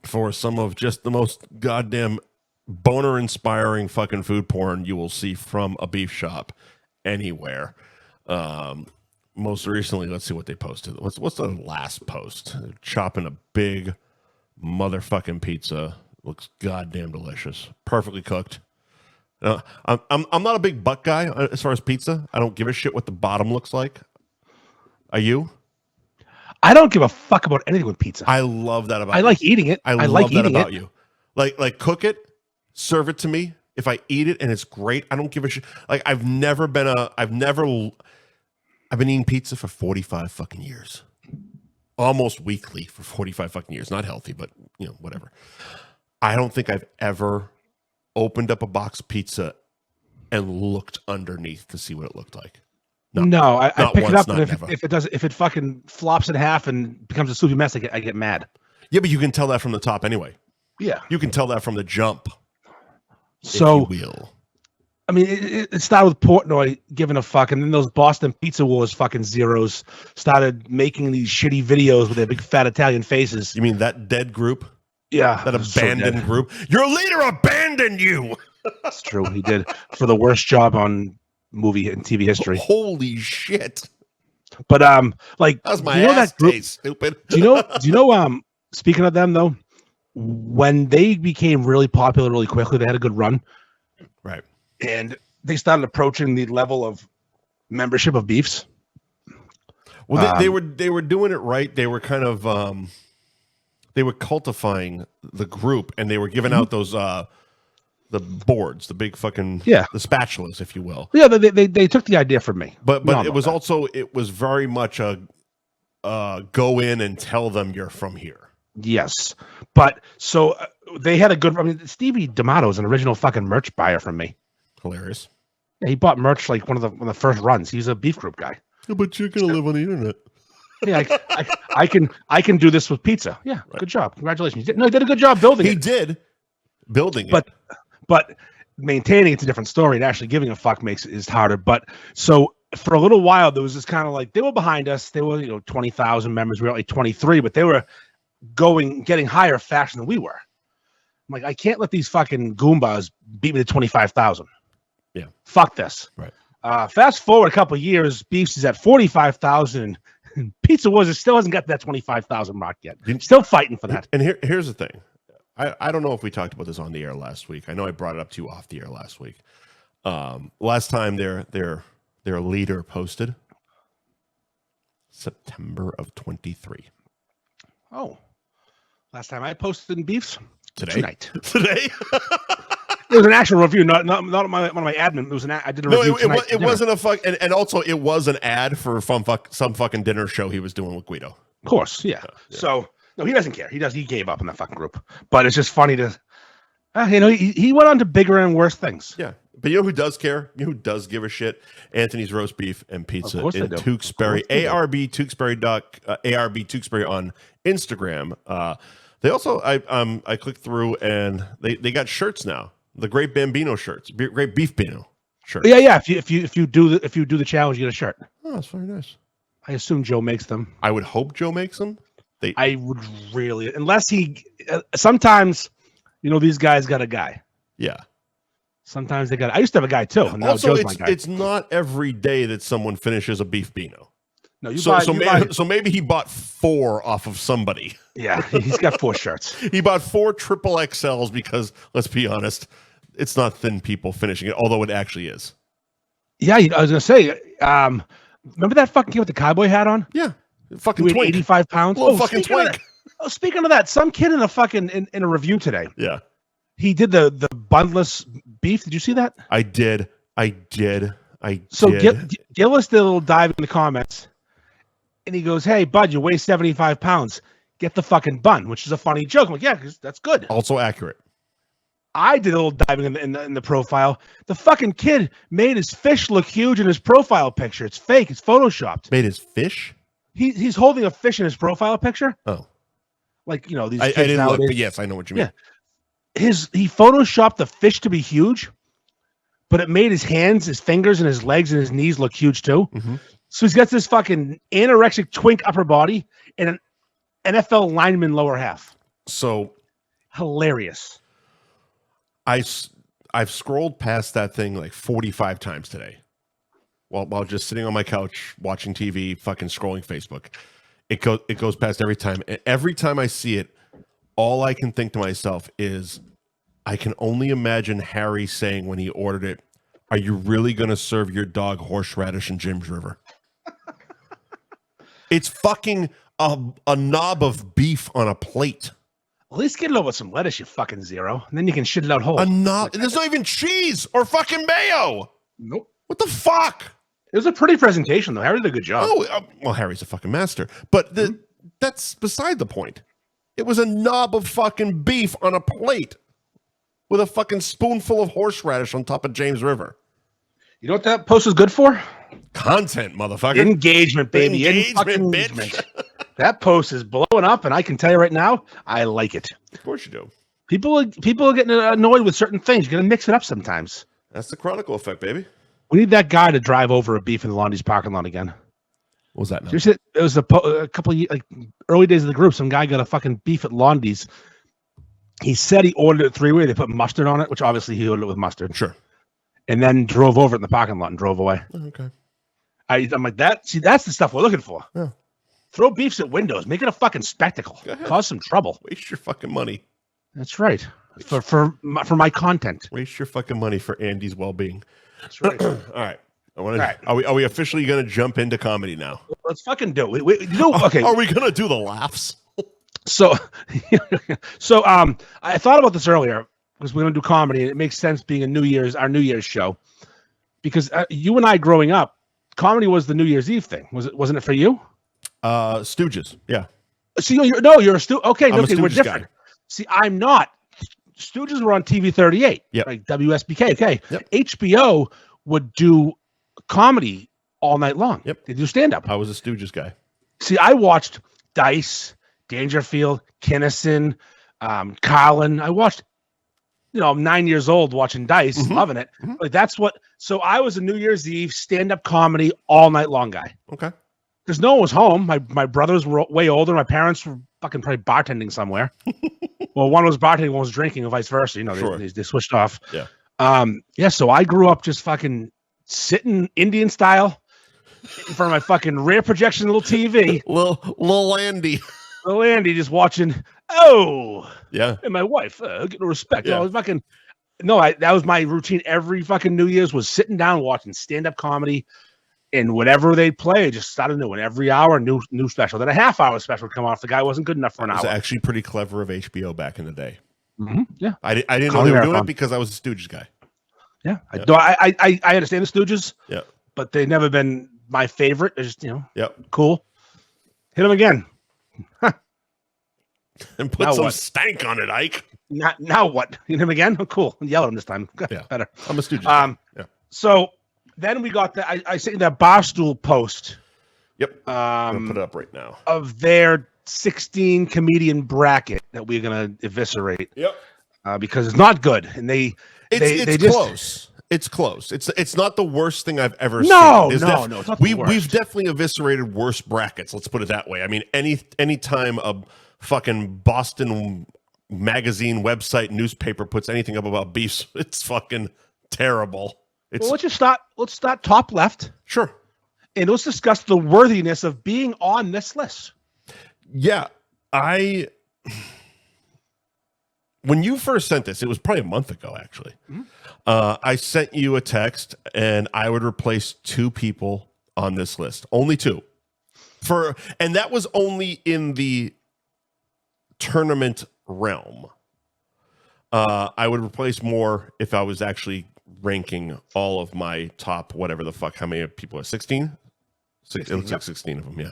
for some of just the most goddamn boner-inspiring fucking food porn you will see from a beef shop anywhere. Most recently, let's see what they posted. What's the last post? They're chopping a big motherfucking pizza. Looks goddamn delicious. Perfectly cooked. I'm not a big butt guy as far as pizza. I don't give a shit what the bottom looks like. Are you? I don't give a fuck about anything with pizza. I love that about I you. I like eating it. I love that about you. Like cook it, serve it to me. If I eat it and it's great, I don't give a shit. Like I've been eating pizza for 45 fucking years. Almost weekly for 45 fucking years. Not healthy, but you know, whatever. I don't think I've ever opened up a box of pizza and looked underneath to see what it looked like. No, I pick it up, and never. if it fucking flops in half and becomes a soupy mess, I get mad. Yeah, but you can tell that from the top anyway. Yeah, you can tell that from the jump. So, if you will. I mean, it started with Portnoy giving a fuck, and then those Boston Pizza Wars fucking zeros started making these shitty videos with their big fat Italian faces. You mean that dead group? Yeah, that abandoned group. Your leader abandoned you. That's true. He did for the worst job on movie and TV history. Holy shit! But like, that was my ass that group, taste, stupid. Do you know? Speaking of them though, when they became really popular really quickly, they had a good run, right? And they started approaching the level of membership of beefs. Well, they were doing it right. They were kind of they were cultifying the group, and they were giving out those the boards, the big fucking the spatulas, if you will. Yeah, they took the idea from me. But it was also very much a go in and tell them you're from here. Yes, but so they had a good. I mean, Stevie D'Amato is an original fucking merch buyer from me. Hilarious. Yeah, he bought merch like one of the first runs. He's a beef group guy. Yeah, but you're gonna live on the internet. Yeah, I can do this with pizza. Yeah, right. Good job. Congratulations. He did a good job building it. He did building it. But maintaining it's a different story, and actually giving a fuck is harder. But so for a little while there was this kind of like they were behind us. They were 20,000 members. We were like 23, but they were getting higher faster than we were. I'm like, I can't let these fucking Goombas beat me to 25,000. Yeah, fuck this. Right. Fast forward a couple of years, Beefs is at 45,000. Pizza Wars still hasn't got to that 25,000 mark yet. Still fighting for that. And here's the thing. I don't know if we talked about this on the air last week. I know I brought it up to you off the air last week. Last time their leader posted September of 23. Oh, last time I posted in Beefs tonight. It was an actual review, not one of my admin. It was I did a review. It wasn't a fuck, and also it was an ad for some fucking dinner show he was doing with Guido. Of course, yeah. So no, he doesn't care. He gave up on that fucking group. But it's just funny to, he went on to bigger and worse things. Yeah, but you know who does care? You know who does give a shit? Anthony's Roast Beef and Pizza in Tewksbury. ARB Tewksbury ARB Tewksbury on Instagram. They also I clicked through and they got shirts now. The Great Bambino shirts, Great Beef Bino shirt. Yeah. If you do the challenge, you get a shirt. Oh, that's very nice. I assume Joe makes them. I would hope Joe makes them. I would really, unless he. Sometimes, these guys got a guy. Yeah. Sometimes they got. I used to have a guy too. And now also, Joe's my guy. It's not every day that someone finishes a Beef Bino. No, so maybe he bought 4 off of somebody. Yeah, he's got 4 shirts. He bought 4 triple XLs because, let's be honest, it's not thin people finishing it, although it actually is. Yeah, I was gonna say, remember that fucking kid with the cowboy hat on? Yeah, Fucking twink. 85 pounds. Little fucking twink. Speaking of that, some kid in a fucking in a review today. Yeah. He did the bunless beef. Did you see that? I did. So Gillis did a little dive in the comments, and he goes, "Hey, bud, you weigh 75 pounds. Get the fucking bun," which is a funny joke. I'm like, yeah, because that's good. Also accurate. I did a little diving in the profile. The fucking kid made his fish look huge in his profile picture. It's fake. It's photoshopped. Made his fish? He's holding a fish in his profile picture. Oh. Like, you know, these I kids didn't nowadays. look, but yes, I know what you mean. Yeah. He photoshopped the fish to be huge, but it made his hands, his fingers, and his legs and his knees look huge too. Mm-hmm. So he's got this fucking anorexic twink upper body and an NFL lineman lower half. So hilarious. I've scrolled past that thing like 45 times today while just sitting on my couch watching TV, fucking scrolling Facebook. It goes past every time. And every time I see it, all I can think to myself is, I can only imagine Harry saying when he ordered it, "Are you really going to serve your dog horseradish and James River?" It's fucking a knob of beef on a plate. At least get it over with some lettuce, you fucking zero. And then you can shit it out whole. A knob. There's not even cheese or fucking mayo. Nope. What the fuck? It was a pretty presentation, though. Harry did a good job. Oh, well, Harry's a fucking master. But that's beside the point. It was a knob of fucking beef on a plate with a fucking spoonful of horseradish on top of James River. You know what that post is good for? Content, motherfucker. Engagement, baby. Engagement. That post is blowing up, and I can tell you right now, I like it. Of course you do. People are getting annoyed with certain things. You got to mix it up sometimes. That's the Chronicle effect, baby. We need that guy to drive over a beef in the Londy's parking lot again. What was that? It was a couple of like early days of the group. Some guy got a fucking beef at Londy's. He said he ordered it three-way. They put mustard on it, which obviously he ordered it with mustard. Sure. And then drove over it in the parking lot and drove away. Okay. I'm like, that's the stuff we're looking for. Yeah. Throw beefs at windows. Make it a fucking spectacle. Cause some trouble. Waste your fucking money. That's right. For my content. Waste your fucking money for Andy's well-being. That's right. All right. Are we officially going to jump into comedy now? Let's fucking do it. Okay. Are we going to do the laughs? So I thought about this earlier because we're going to do comedy, and it makes sense being our New Year's show. Because you and I growing up, comedy was the New Year's Eve thing. Wasn't it for you? Stooges. Yeah. See, you're a Stooges. Okay, we're different. Guy. See, I'm not. Stooges were on TV 38. Yeah. Like WSBK. Okay. Yep. HBO would do comedy all night long. Yep. They do stand-up. I was a Stooges guy. See, I watched Dice, Dangerfield, Kinnison, Carlin. I watched, I'm 9 years old watching Dice, loving it. Mm-hmm. Like that's what. So I was a New Year's Eve stand-up comedy all night long guy. Okay. Because no one was home. My brothers were way older. My parents were fucking probably bartending somewhere. Well, one was bartending, one was drinking, or vice versa. Sure. They switched off. Yeah. So I grew up just fucking sitting Indian style in front of my fucking rear projection little TV. Little Andy. Little Andy just watching. Oh. Yeah. And my wife, get no respect. Yeah. I was fucking. No, that was my routine. Every fucking New Year's was sitting down watching stand-up comedy. And whatever they play, just started new. And every hour, new special. Then a half-hour special would come off. The guy wasn't good enough for an hour. It was actually pretty clever of HBO back in the day. Mm-hmm. Yeah, I didn't know they were doing it because I was a Stooges guy. Yeah, I understand the Stooges. Yeah, but they've never been my favorite. They're just cool. Hit them again. And put some stank on it, Ike. Now what? Hit him again? Oh, cool. Yell at him this time. Yeah, better. I'm a Stooges guy. Yeah. So. Then we got I sent you that Barstool post. Yep. I'm gonna put it up right now. Of their 16 comedian bracket that we're gonna eviscerate. Yep. Because it's not good, and it's close. It's close. It's not the worst thing I've ever seen. No. It's not the worst. We've definitely eviscerated worse brackets. Let's put it that way. I mean, any time a fucking Boston magazine website newspaper puts anything up about beefs, it's fucking terrible. Well, let's start top left. Sure. And let's discuss the worthiness of being on this list. Yeah. When you first sent this, it was probably a month ago, actually. Mm-hmm. I sent you a text, and I would replace two people on this list. Only two. And that was only in the tournament realm. I would replace more if I was actually ranking all of my top, whatever the fuck, how many people are 16? It looks like 16 of them.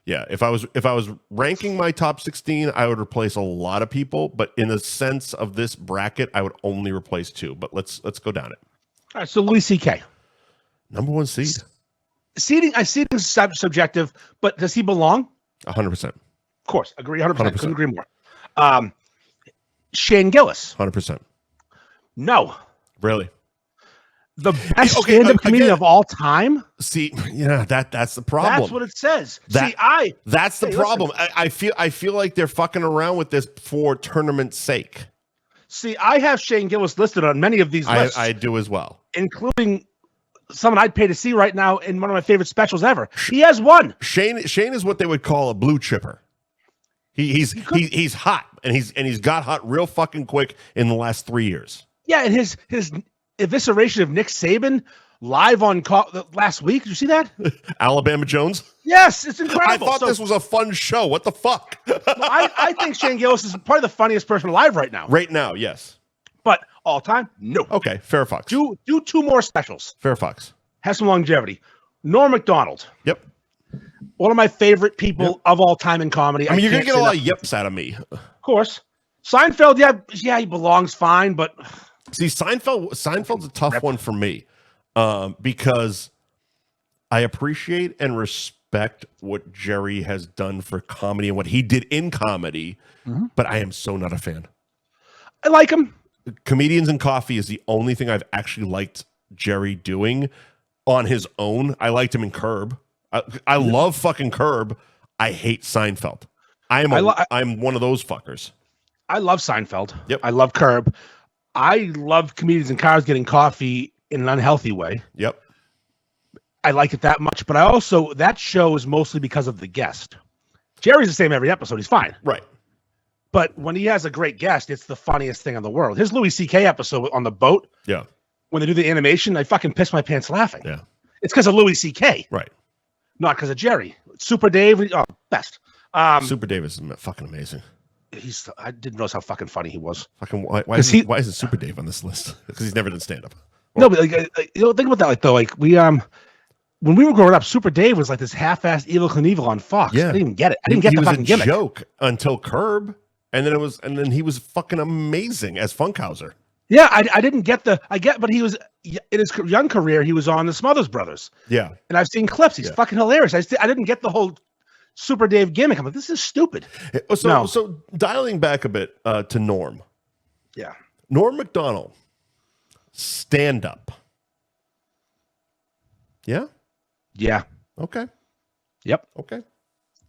Yeah. If I was ranking my top 16, I would replace a lot of people, but in the sense of this bracket, I would only replace 2. But let's go down it. All right, so Louis C.K. Number 1 seed. Seeding, I see this is subjective, but does he belong? 100%. Of course, agree 100%. Couldn't agree more. Shane Gillis. 100%. No. Really? The best stand-up comedian of all time? See, yeah, that's the problem. That's what it says. That's the problem. I feel like they're fucking around with this for tournament's sake. See, I have Shane Gillis listed on many of these lists. I do as well. Including someone I'd pay to see right now in one of my favorite specials ever. He has one. Shane is what they would call a blue chipper. He's hot, and he's got hot real fucking quick in the last 3 years. Yeah, and his evisceration of Nick Saban live on last week. Did you see that? Alabama Jones? Yes, it's incredible. I thought this was a fun show. What the fuck? I think Shane Gillis is probably the funniest person alive right now. Right now, yes. But all time, no. Okay, fair fucks. Do 2 more specials. Fair fucks. Have some longevity. Norm Macdonald. Yep. One of my favorite people of all time in comedy. I mean, you're going to get a lot of yips out of me. Of course. Seinfeld, yeah, he belongs fine, but... See, Seinfeld's a tough one for me because I appreciate and respect what Jerry has done for comedy and what he did in comedy, but I am so not a fan. I like him. Comedians and Coffee is the only thing I've actually liked Jerry doing on his own. I liked him in Curb. I love fucking Curb. I hate Seinfeld. I'm one of those fuckers. I love Seinfeld. Yep. I love Curb. I love Comedians and Cars Getting Coffee in an unhealthy way. Yep. I like it that much, but I also, that show is mostly because of the guest. Jerry's the same every episode. He's fine. Right. But when he has a great guest, it's the funniest thing in the world. His Louis C.K. episode on the boat. Yeah. When they do the animation, I fucking piss my pants laughing. Yeah. It's because of Louis C.K. Right. Not because of Jerry. Super Dave, best. Super Dave is fucking amazing. I didn't notice how fucking funny he was. Fucking why isn't Super Dave on this list? Because he's never done stand up. No, but think about that. We when we were growing up, Super Dave was like this half-assed Evil Knievel on Fox. Yeah. I didn't even get it. I didn't get the fucking gimmick. He was a joke until Curb, and then he was fucking amazing as Funkhauser. Yeah, I didn't get but he was in his young career. He was on the Smothers Brothers. Yeah, and I've seen clips. He's fucking hilarious. I didn't get the whole Super Dave gimmick. I'm like, this is stupid. So dialing back a bit to Norm. Yeah. Norm Macdonald, stand up. Yeah? Yeah. Okay. Yep. Okay.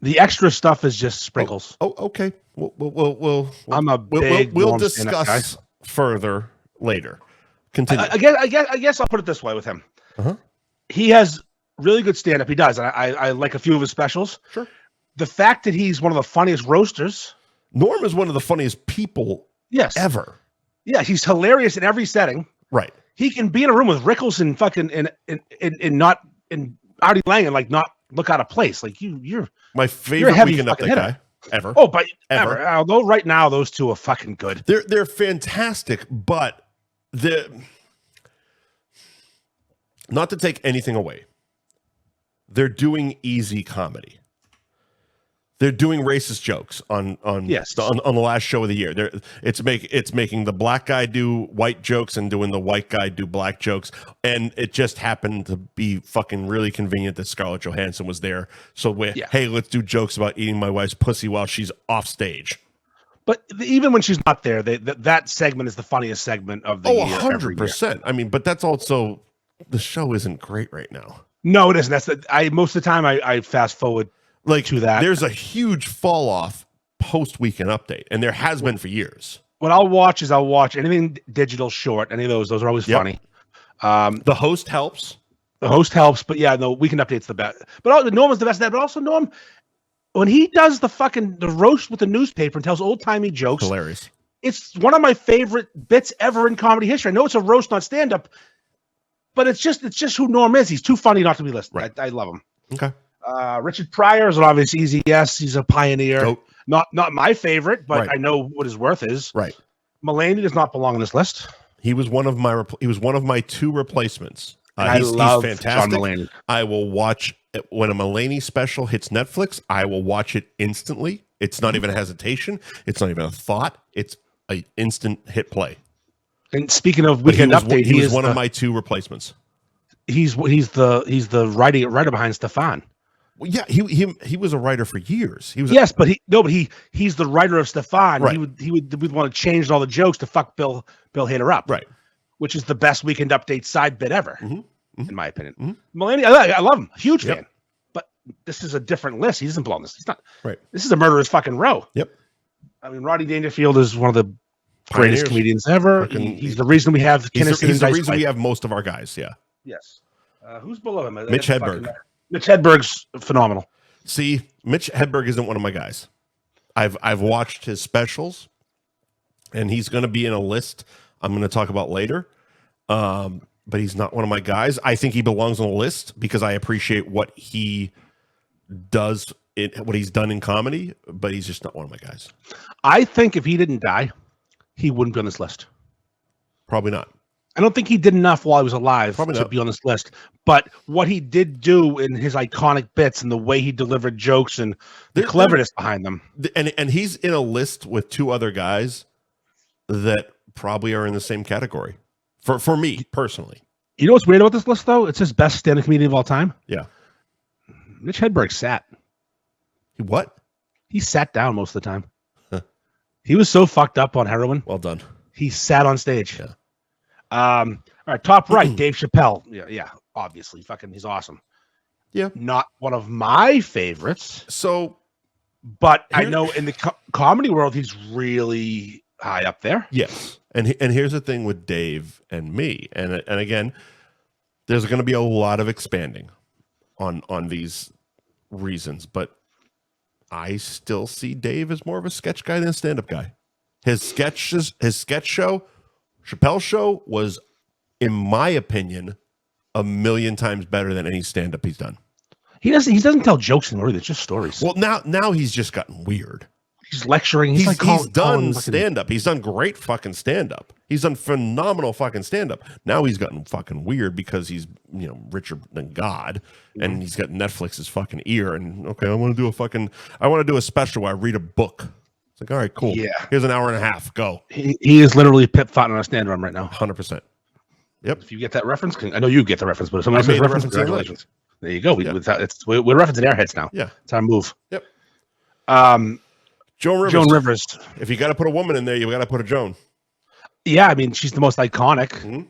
The extra stuff is just sprinkles. Oh okay. We'll discuss further later. Continue. I guess I'll put it this way with him. He has really good stand-up. He does. And I like a few of his specials. Sure. The fact that he's one of the funniest roasters. Norm is one of the funniest people ever. Yeah, he's hilarious in every setting. Right. He can be in a room with Rickles and fucking and Artie Lang and like not look out of place. Like you're my favorite Weekend Update guy ever. Oh, but ever. Although right now those two are fucking good. They're fantastic, but not to take anything away. They're doing easy comedy. They're doing racist jokes on the last show of the year. It's making the black guy do white jokes and doing the white guy do black jokes, and it just happened to be fucking really convenient that Scarlett Johansson was there. So hey, let's do jokes about eating my wife's pussy while she's off stage. But even when she's not there, that segment is the funniest segment of the year. 100%. I mean, but that's also the show isn't great right now. No, it isn't. Most of the time I fast forward. To that, there's a huge fall off post Weekend Update, and there has been for years. What I'll watch anything digital short. Any of those are always funny. The host helps. But Weekend Update's the best. But Norm is the best at that. But also Norm, when he does the roast with the newspaper and tells old timey jokes, hilarious. It's one of my favorite bits ever in comedy history. I know it's a roast, not stand up, but it's just who Norm is. He's too funny not to be listened. Right. I love him. Okay. Richard Pryor is an obvious easy yes. He's a pioneer. Goat. Not my favorite, but Right. I know what his worth is. Right. Mulaney does not belong on this list. He was one of my two replacements. I love he's John fantastic. Mulaney. I will watch when a Mulaney special hits Netflix. I will watch it instantly. It's not even a hesitation. It's not even a thought. It's an instant hit play. And speaking of Weekend Update, he was one of my two replacements. He's the writer behind Stefan. Well, yeah, he was a writer for years. He was but he's the writer of Stefan. Right. He would want to change all the jokes to fuck Bill Hader up. Right. Which is the best Weekend Update side bit ever, in my opinion. Mm-hmm. Mulaney, I love him, huge Yep. fan. But this is a different list. He doesn't belong in this. He's not. Right. This is a murderer's fucking row. Yep. I mean, Rodney Dangerfield is one of the greatest Pioneers. comedians ever. He's the reason we have Kinnison He's and the reason Dice we have most of our guys. Yeah. Yes. Who's below him? Mitch Hedberg. Mitch Hedberg's phenomenal. See, Mitch Hedberg isn't one of my guys. I've watched his specials, and he's going to be in a list I'm going to talk about later. But he's not one of my guys. I think he belongs on the list because I appreciate what he does, what he's done in comedy, but he's just not one of my guys. I think if he didn't die, he wouldn't be on this list. Probably not. I don't think he did enough while he was alive Probably to not. be on this list. But what he did do in his iconic bits and the way he delivered jokes and the cleverness behind them. And he's in a list with two other guys that probably are in the same category for me personally. You know what's weird about this list, though? It's his best stand-up comedian of all time. Yeah. Mitch Hedberg sat. What? He sat down most of the time. He was so fucked up on heroin. Well done. He sat on stage. Yeah. All right, top right, Dave Chappelle. Yeah, obviously, he's awesome. Yeah. Not one of my favorites. So, but I know in the comedy world, he's really high up there. Yes. And here's the thing with Dave and me. And again, there's going to be a lot of expanding on these reasons, but I still see Dave as more of a sketch guy than a stand-up guy. His sketch show, Chappelle's show, was, in my opinion, 1,000,000 times better than any stand-up he's done. He doesn't tell jokes anymore. It's just stories. Well, now he's just gotten weird. He's lecturing. He's done stand-up. He's done great fucking stand-up. He's done phenomenal fucking stand-up. Now he's gotten fucking weird because he's, richer than God, and he's got Netflix's fucking ear. And okay, I want to do a special where I read a book. It's like, all right, cool. Yeah. Here's an hour and a half. Go. He is literally pit-fighting on a stand run right now. 100%. Yep. If you get that reference, I know you get the reference, but if someone else I has made a the reference, reference congratulations. There you go. We're referencing Airheads now. Yeah. It's our move. Yep. Joan Rivers. If you got to put a woman in there, you got to put a Joan. Yeah, I mean, she's the most iconic.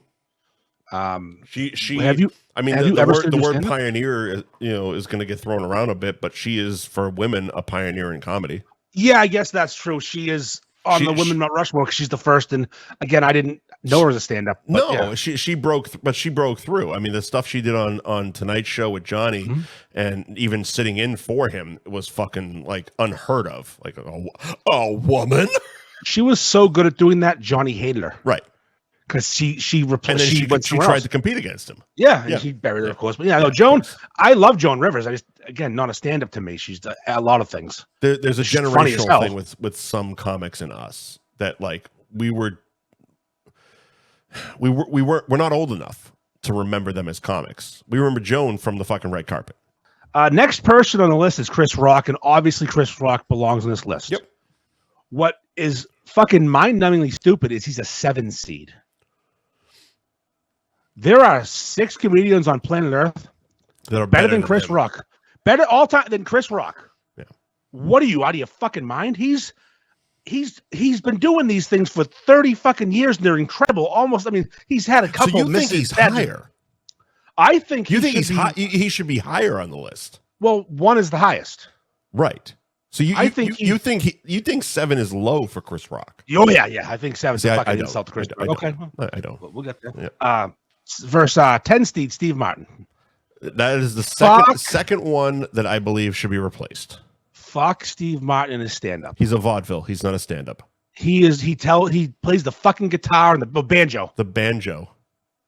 Mm-hmm. She. Have you The word pioneer, is going to get thrown around a bit, but she is for women a pioneer in comedy. Yeah, I guess that's true. She is on the Women Mount Rushmore because she's the first. And again, I didn't know her as a stand-up. No, yeah. she broke through. I mean, the stuff she did on Tonight's Show with Johnny, and even sitting in for him was fucking like unheard of. Like a woman. She was so good at doing that. Johnny hated her, right? Because she replaced. And then she tried to compete against him. Yeah, and she buried her, of course. But yeah, no, Joan. I love Joan Rivers. I just, again, not a stand-up to me. She's a lot of things. There's a She's funny as hell. generational thing with some comics and us that like we're not old enough to remember them as comics. We remember Joan from the fucking red carpet. Next person on the list is Chris Rock, and obviously Chris Rock belongs on this list. Yep. What is fucking mind-numbingly stupid is he's a 7 seed. There are 6 comedians on planet Earth that are better than Chris Rock. Better all time than Chris Rock. Yeah. What are you, out of your fucking mind? He's been doing these things for 30 fucking years, and they're incredible. Almost, I mean, he's had a couple. So you think he's higher? I think he should be higher on the list. Well, 1 is the highest. Right. So you think 7 is low for Chris Rock? Oh yeah. I think 7 is a fucking insult to Chris Rock. Okay, I don't. We'll get there. Yeah. Verse 10 seed Steve Martin. That is the second one that I believe should be replaced. Fuck Steve Martin in his stand-up. He's a vaudeville. He's not a stand-up. He plays the fucking guitar and the banjo. The banjo.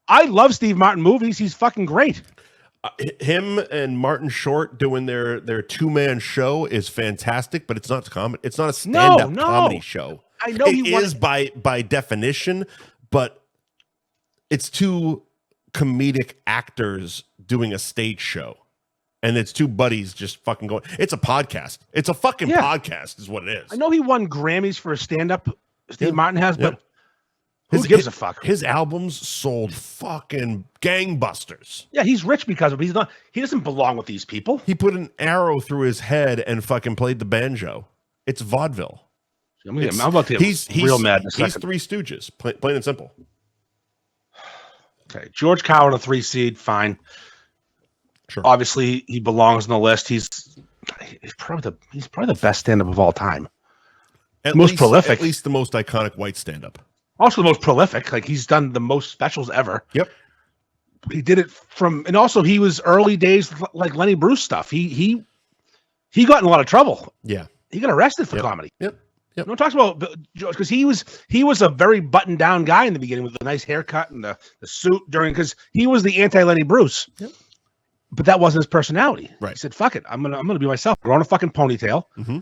I love Steve Martin movies. He's fucking great. him and Martin Short doing their 2-man show is fantastic, but it's not it's not a stand-up comedy show. I know it is by definition, but it's two comedic actors doing a stage show, and it's two buddies just fucking going. It's a podcast. It's a fucking podcast, is what it is. I know he won Grammys for a stand-up. Steve Martin has, but who gives a fuck? His albums sold fucking gangbusters. Yeah, he's rich because of it. He doesn't belong with these people. He put an arrow through his head and fucking played the banjo. It's vaudeville. I'm about to get real mad in a second. He's Three Stooges, plain and simple. Okay, George Cowan, a 3 seed, fine. Sure. Obviously, he belongs on the list. He's probably the best stand-up of all time. Most prolific. At least the most iconic white stand-up. Also the most prolific. Like, he's done the most specials ever. Yep. He did it and also he was early days like Lenny Bruce stuff. He got in a lot of trouble. Yeah. He got arrested for comedy. Yep. No one talks about George because he was a very buttoned down guy in the beginning with the nice haircut and the suit because he was the anti Lenny Bruce. Yep. But that wasn't his personality. Right. He said, "Fuck it, I'm gonna be myself. Growing a fucking ponytail." Mm-hmm.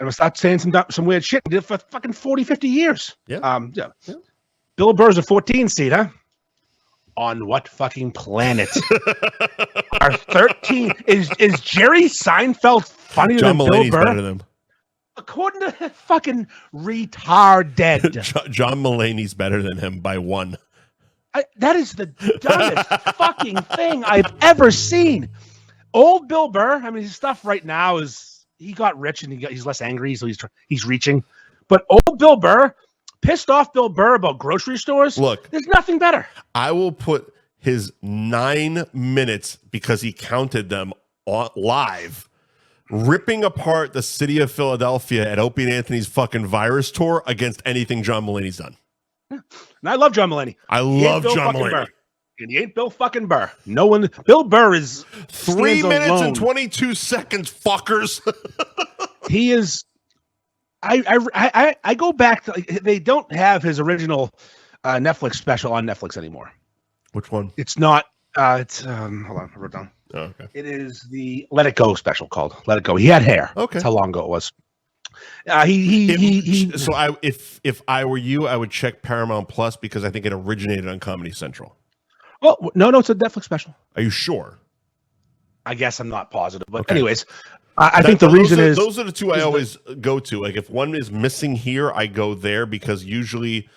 And I start saying some weird shit. He did it for fucking 40, 50 years. Yeah. Bill Burr's a 14 seed, huh? On what fucking planet are 13? Is Jerry Seinfeld funnier John than Mulaney's Bill Burr? better than him. According to that fucking retarded. John Mulaney's better than him by one. That is the dumbest fucking thing I've ever seen. Old Bill Burr, I mean, his stuff right now is he got rich and he's less angry, so he's reaching. But old Bill Burr, pissed off Bill Burr about grocery stores. Look, there's nothing better. I will put his 9 minutes because he counted them live, ripping apart the city of Philadelphia at Opie and Anthony's fucking virus tour against anything John Mulaney's done. Yeah. And I love John Mulaney. I love John Mulaney. Burr. And he ain't Bill fucking Burr. No one. Bill Burr is 3 minutes and 22 seconds, fuckers. He is. I go back to they don't have his original Netflix special on Netflix anymore. Which one? It's not. It's hold on. I wrote it down. Oh, okay. It is the Let It Go special called Let It Go. He had hair. Okay. That's how long ago it was. So if I were you, I would check Paramount Plus because I think it originated on Comedy Central. Well, no, it's a Netflix special. Are you sure? I guess I'm not positive, but anyways, I think the reason is those are the two I always go to. Like if one is missing here, I go there because usually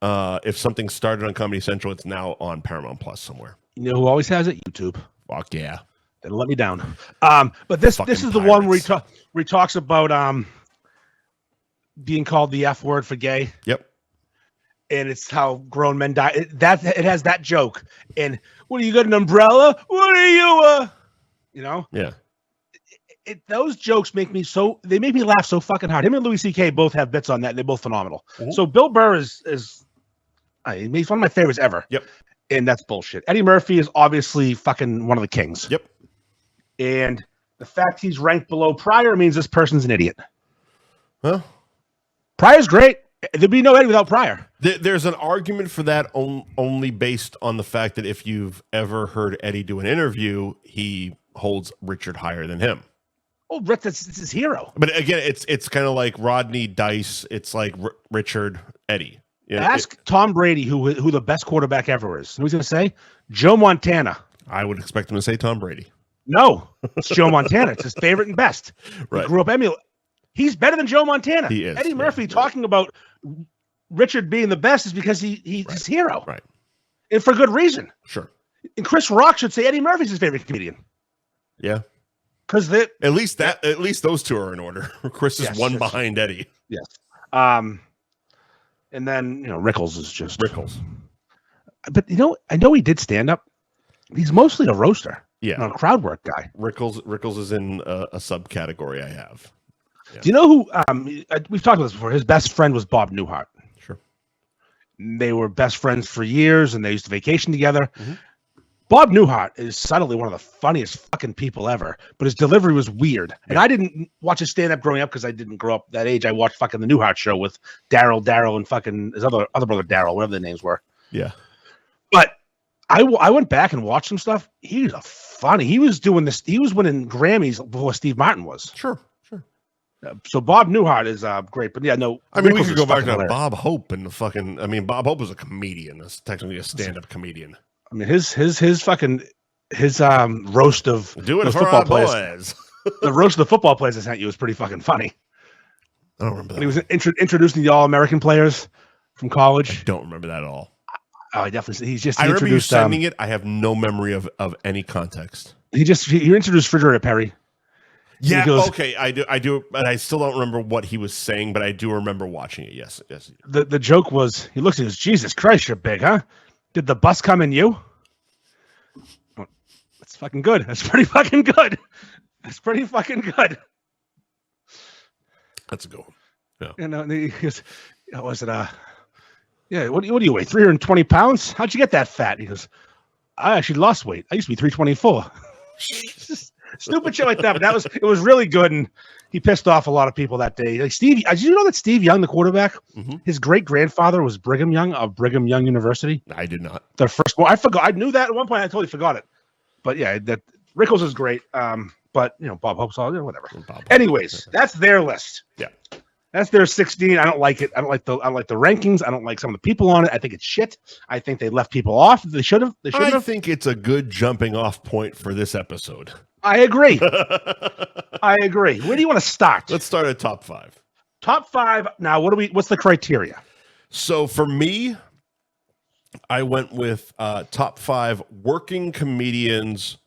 if something started on Comedy Central, it's now on Paramount Plus somewhere. You know who always has it? YouTube. Fuck yeah. They let me down. But this is the one where he talks about being called the F word for gay. Yep. And it's how grown men die. It has that joke. And what are you got, an umbrella? What are you? Yeah. Those jokes make me laugh so fucking hard. Him and Louis C.K. both have bits on that. They're both phenomenal. Mm-hmm. So Bill Burr he's one of my favorites ever. Yep. And that's bullshit. Eddie Murphy is obviously fucking one of the kings. Yep. And the fact he's ranked below Pryor means this person's an idiot. Well, Pryor's great. There'd be no Eddie without Pryor. There's an argument for that only based on the fact that if you've ever heard Eddie do an interview, he holds Richard higher than him. Oh, it's his hero. But again, it's kind of like Rodney Dice. It's like Richard Eddie. You know, Ask Tom Brady who the best quarterback ever is. Who's going to say? Joe Montana. I would expect him to say Tom Brady. No, it's Joe Montana. It's his favorite and best. Right. He grew up emulating. He's better than Joe Montana. He is. Eddie Murphy talking about Richard being the best is because he's his hero. Right. And for good reason. Sure. And Chris Rock should say Eddie Murphy's his favorite comedian. Yeah. Because at least those two are in order. Chris is one behind Eddie. Yes. And then Rickles is just Rickles. But I know he did stand up. He's mostly a roaster. Yeah. Not a crowd work guy. Rickles is in a subcategory I have. Yeah. Do you know who we've talked about this before? His best friend was Bob Newhart. Sure. They were best friends for years and they used to vacation together. Mm-hmm. Bob Newhart is subtly one of the funniest fucking people ever, but his delivery was weird. Yeah. And I didn't watch his stand-up growing up because I didn't grow up that age. I watched fucking the Newhart show with Daryl, and fucking his other brother Daryl, whatever the names were. Yeah. But I went back and watched some stuff. He was funny. He was doing this. He was winning Grammys before Steve Martin was. Sure. So Bob Newhart is great, but yeah, no. I mean, we Rickles could is go back fucking to hilarious. Bob Hope and the fucking. I mean, Bob Hope was a comedian. That's technically a stand-up comedian. I mean, his roast of Do it the for football our players. boys. The roast of the football players I sent you was pretty fucking funny. I don't remember that. When he was introducing the All-American players from college. Don't remember that at all. Oh, he definitely. He I remember you introduced sending it. I have no memory of any context. he introduced Refrigerator Perry. Yeah, He goes- okay, I do, but I still don't remember what he was saying, but I do remember watching it. Yes. The joke was, he looks and goes, Jesus Christ, you're big, huh? Did the bus come in you? Oh, that's fucking good. That's pretty fucking good. That's pretty fucking good. That's a good one. Yeah. And he goes, was it yeah, what do you weigh? 320 pounds? How'd you get that fat? He goes, I actually lost weight. I used to be 324. Stupid shit like that, but it was really good, and he pissed off a lot of people that day. Like Steve, did you know that Steve Young, the quarterback, his great grandfather was Brigham Young of Brigham Young University? I did not. The first one, I forgot. I knew that at one point. I totally forgot it. But yeah, that Rickles is great. But Bob Hope's all whatever. Anyways, that's their list. Yeah. That's their 16. I don't like it. I don't like the rankings. I don't like some of the people on it. I think it's shit. I think they left people off. They should have. I think it's a good jumping off point for this episode. I agree. I agree. Where do you want to start? Let's start at top 5. Top 5. Now, what's the criteria? So for me, I went with top 5 working comedians.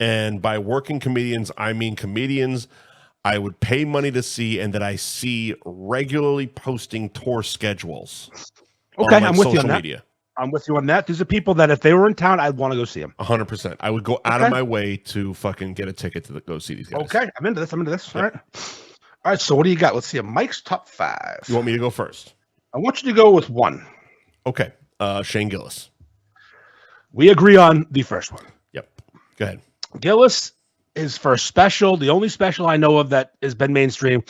And by working comedians, I mean comedians I would pay money to see and that I see regularly posting tour schedules. Okay, on I'm with you on that. Media. I'm with you on that. These are people that if they were in town, I'd want to go see them. 100%. I would go out of my way to fucking get a ticket to go see these guys. Okay, I'm into this. Yep. All right. So what do you got? Let's see. Mike's top 5. You want me to go first? I want you to go with 1. Okay. Shane Gillis. We agree on the first one. Yep. Go ahead. Gillis, his first special, the only special I know of that has been mainstream,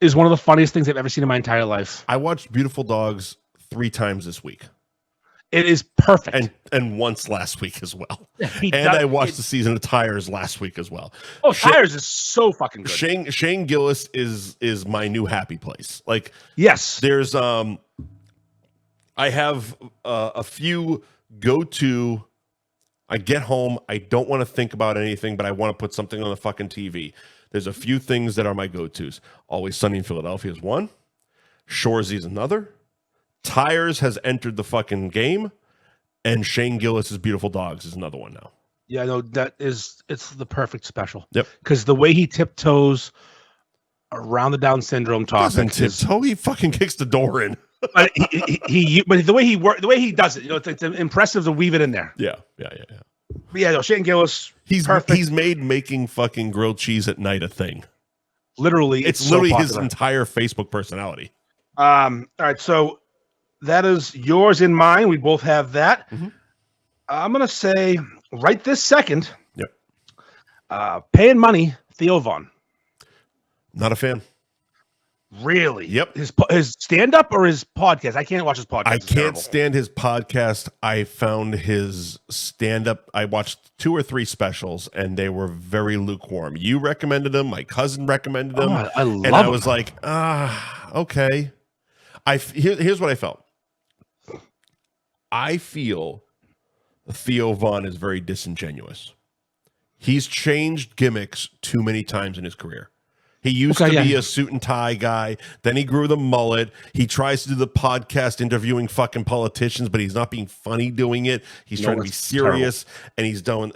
is one of the funniest things I've ever seen in my entire life. I watched Beautiful Dogs 3 times this week. It is perfect. And once last week as well. I watched the season of Tires last week as well. Oh, Tires is so fucking good. Shane Gillis is my new happy place. Like, yes. There's I have a few go-to. I get home, I don't want to think about anything, but I want to put something on the fucking TV. There's a few things that are my go-tos. Always Sunny in Philadelphia is one. Shoresy is another. Tires has entered the fucking game, and Shane Gillis' Beautiful Dogs is another one now. Yeah, no, it's the perfect special. Yep. Because the way he tiptoes around the Down syndrome topic, he fucking kicks the door in. But but the way he does it, it's impressive to weave it in there. Yeah. But yeah, no, Shane Gillis, he's made making fucking grilled cheese at night a thing. Literally, it's literally his entire Facebook personality. All right, so that is yours and mine. We both have that. Mm-hmm. I'm gonna say right this second. Yep. Paying money, Theo Von. Not a fan. Really? Yep. His stand-up or his podcast? I can't watch his podcast. I can't stand his podcast. I found his stand-up. I watched 2 or 3 specials, and they were very lukewarm. You recommended them. My cousin recommended them. I love and I them. was like, okay. Here's what I felt. I feel Theo Von is very disingenuous. He's changed gimmicks too many times in his career. He used to be a suit and tie guy. Then he grew the mullet. He tries to do the podcast interviewing fucking politicians, but he's not being funny doing it. He's trying to be serious, and he's doing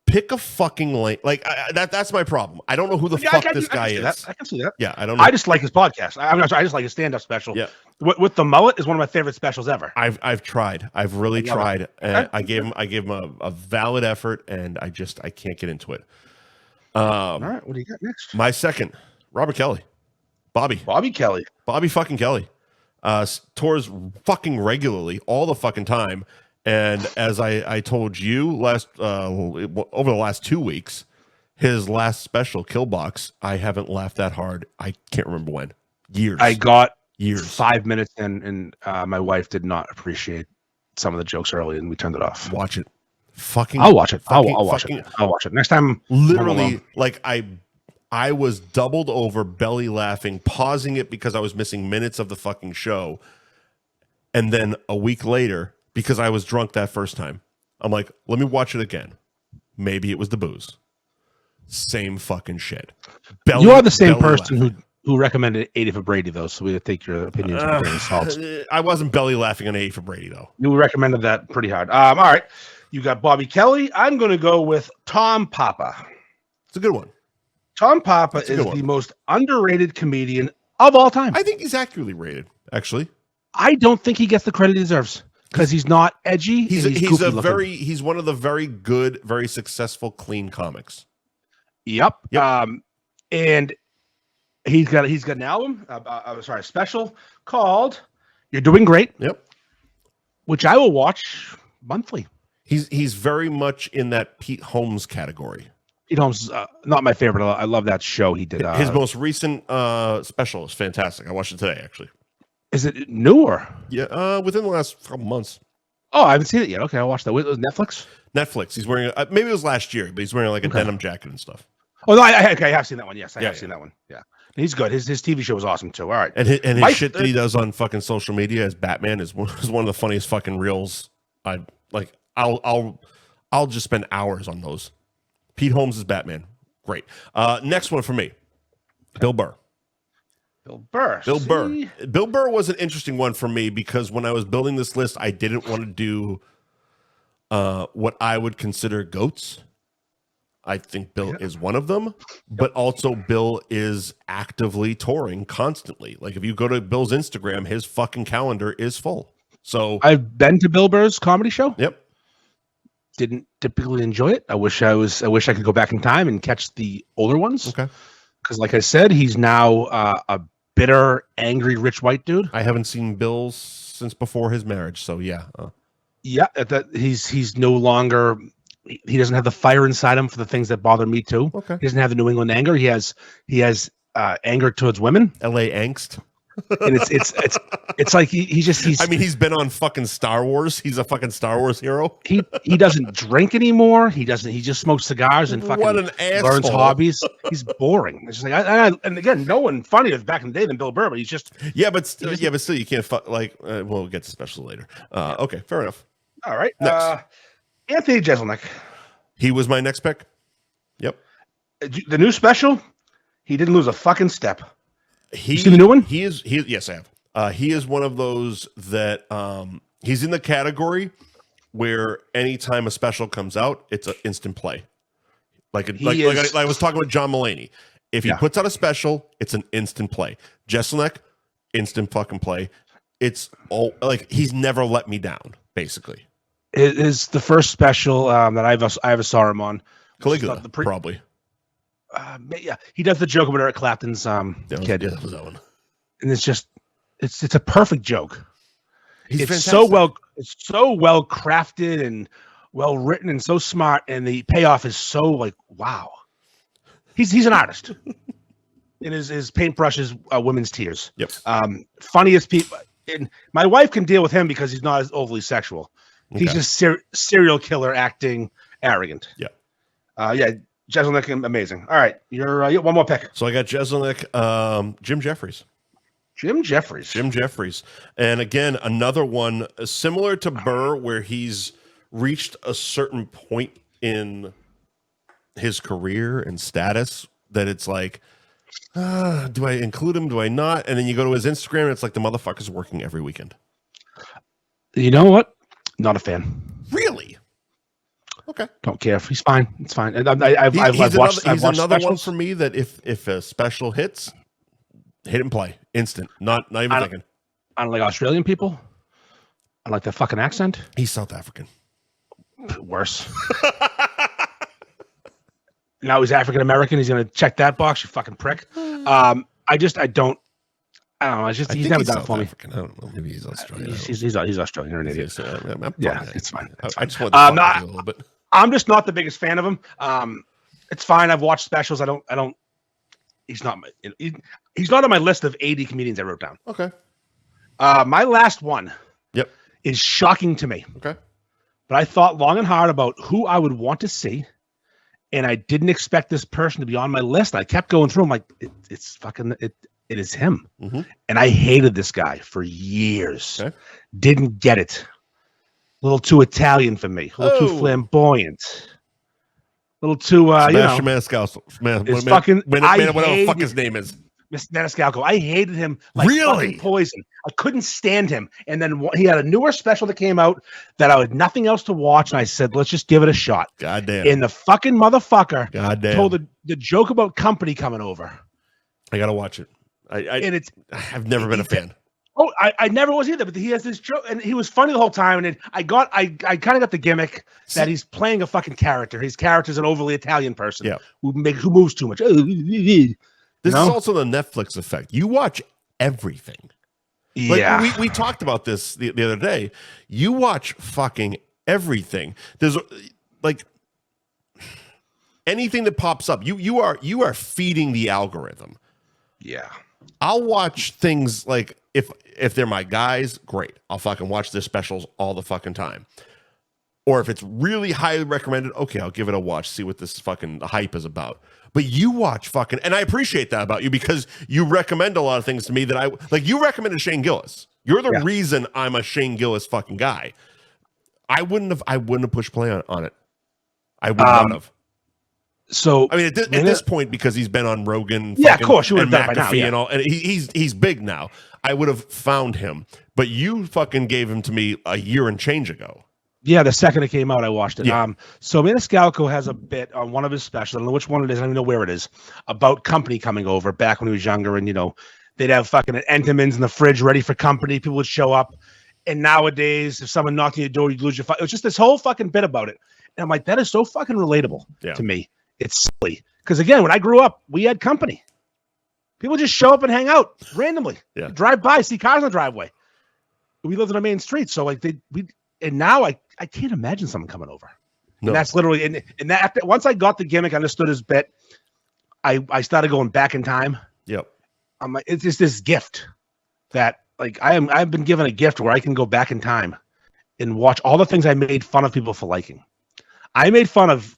pick a fucking lane. Like that's my problem. I don't know who the fuck this guy is. I can see that. Yeah, I don't know. I just like his podcast. I'm not sorry, I just like his stand-up special. Yeah. With the mullet is one of my favorite specials ever. I've tried. I've really tried. And I gave him a valid effort, and I can't get into it. All right, what do you got next? My second, Robert Kelly. Bobby Kelly. Bobby fucking Kelly. Tours fucking regularly all the fucking time. And as I told you over the last 2 weeks, his last special, Killbox, I haven't laughed that hard. I can't remember when. Years. I got years. 5 minutes in, and my wife did not appreciate some of the jokes early, and we turned it off. Watch it. Fucking. I'll watch it. I'll watch fucking, it. I'll watch it next time. Literally, like I was doubled over, belly laughing, pausing it because I was missing minutes of the fucking show, and then a week later, because I was drunk that first time, I'm like, let me watch it again. Maybe it was the booze. Same fucking shit. You are the same person who recommended 80 for Brady, though, so we take your opinions with a grain of salt. I wasn't belly laughing on 80 for Brady, though. You recommended that pretty hard. All right. You got Bobby Kelly. I'm going to go with Tom Papa. It's a good one. Tom Papa is the most underrated comedian of all time. I think he's accurately rated, actually. I don't think he gets the credit he deserves because he's not edgy. He's one of the very good, very successful, clean comics. Yep. And he's got an album, a special called "You're Doing Great." Yep. Which I will watch monthly. He's very much in that Pete Holmes category. Pete Holmes, not my favorite. I love that show he did. His most recent special is fantastic. I watched it today, actually. Is it new or? Yeah, within the last couple months. Oh, I haven't seen it yet. Okay, I'll watch that. Was it Netflix? Netflix. He's wearing maybe it was last year, but he's wearing like a denim jacket and stuff. Oh no, I have seen that one. Yes, I have seen that one. Yeah, he's good. His TV show was awesome too. All right, and his shit that he does on fucking social media as Batman is one of the funniest fucking reels. I like. I'll just spend hours on those. Pete Holmes is Batman. Great. Next one for me. Bill Burr. Bill Burr was an interesting one for me because when I was building this list, I didn't want to do what I would consider goats. I think Bill is one of them, but also Bill is actively touring constantly. Like if you go to Bill's Instagram, his fucking calendar is full. So I've been to Bill Burr's comedy show. Yep. Didn't typically enjoy it. I wish I could go back in time and catch the older ones. Okay. Because like I said, he's now a bitter, angry, rich white dude. I haven't seen Bill since before his marriage, so yeah. He's no longer. He doesn't have the fire inside him for the things that bother me too. Okay. He doesn't have the New England anger. He has anger towards women. LA angst. And it's like he's. I mean, he's been on fucking Star Wars. He's a fucking Star Wars hero. He doesn't drink anymore. He just smokes cigars and fucking learns hobbies. He's boring. It's just like and again, no one funnier back in the day than Bill Burr, but he's just but still you can't we'll get to special later. Okay, fair enough. All right, next. Anthony Jeselnik. He was my next pick. Yep. The new special. He didn't lose a fucking step. You seen the new one? Yes, I have. He is one of those that he's in the category where anytime a special comes out, it's an instant play. Like I was talking with John Mulaney. If he puts out a special, it's an instant play. Jeselnik, instant fucking play. It's all like he's never let me down. Basically, it is the first special that I ever saw him on. Caligula, probably. He does the joke about Eric Clapton's kid. That was that one. And it's a perfect joke. It's fantastic. so well crafted and well written and so smart, and the payoff is so like wow. He's an artist. And his paintbrush is women's tears. Yep. Funniest people. And my wife can deal with him because he's not as overly sexual. Okay. He's just serial killer acting arrogant. Yeah. Jeselnik, amazing. All right, you're one more pick. So I got Jeselnik, Jim Jeffries. Jim Jeffries. And again, another one similar to Burr where he's reached a certain point in his career and status that it's like, do I include him? Do I not? And then you go to his Instagram and it's like the motherfucker's working every weekend. You know what? Not a fan. Really? Okay. Don't care. He's fine. It's fine. I've watched another specials. one for me that if a special hits, hit and play. Instant. Not even thinking. I don't like Australian people. I like their fucking accent. He's South African. Worse. Now he's African American. He's gonna check that box. You fucking prick. I don't know. It's just he's never done it for me. I don't know. Maybe he's Australian. He's Australian. You're an idiot. It's fine. I just want to fuck you a little bit. I'm just not the biggest fan of him. It's fine. I've watched specials. I don't. He's not on my list of 80 comedians I wrote down. Okay. My last one. Yep. is shocking to me. Okay. But I thought long and hard about who I would want to see, and I didn't expect this person to be on my list. I kept going through. I'm like, it is him. Mm-hmm. And I hated this guy for years. Okay. Didn't get it. A little too Italian for me. A little too flamboyant. A little too, Sebastian Maniscalco. Whatever the fuck his name is. Mr. Maniscalco. I hated him like fucking poison. I couldn't stand him. And then he had a newer special that came out that I had nothing else to watch. And I said, let's just give it a shot. Goddamn. And the fucking motherfucker told the joke about company coming over. I got to watch it. I've never been a fan. Oh, I never was either, but he has this joke, and he was funny the whole time. And I kind of got the gimmick that he's playing a fucking character. His character's an overly Italian person who moves too much. This is also the Netflix effect. You watch everything. Yeah. Like, we talked about this the other day. You watch fucking everything. There's like anything that pops up. You are feeding the algorithm. Yeah. I'll watch things like if they're my guys, great. I'll fucking watch their specials all the fucking time. Or if it's really highly recommended, okay, I'll give it a watch, see what this fucking hype is about. But you watch fucking, and I appreciate that about you because you recommend a lot of things to me that I like. You recommended Shane Gillis. You're the reason I'm a Shane Gillis fucking guy. I wouldn't have pushed play on it. I would not have. So I mean, at this point, because he's been on Rogan, of course, you would have done McAfee by now, and all, and he's big now. I would have found him, but you fucking gave him to me a year and change ago. Yeah, the second it came out, I watched it. Yeah. So Maniscalco has a bit on one of his specials. I don't know which one it is. I don't even know where it is. About company coming over back when he was younger, and they'd have fucking Entenmann's in the fridge ready for company. People would show up, and nowadays, if someone knocked on your door, you'd lose your. It was just this whole fucking bit about it, and I'm like, that is so fucking relatable to me. It's silly because again, when I grew up, we had company. People just show up and hang out randomly. Yeah. Drive by, see cars in the driveway. We lived on a main street, so like and now I can't imagine someone coming over. No. And that's literally and that once I got the gimmick, understood his bit, I started going back in time. Yep. I'm like, it's just this gift that like I've been given a gift where I can go back in time and watch all the things I made fun of people for liking. I made fun of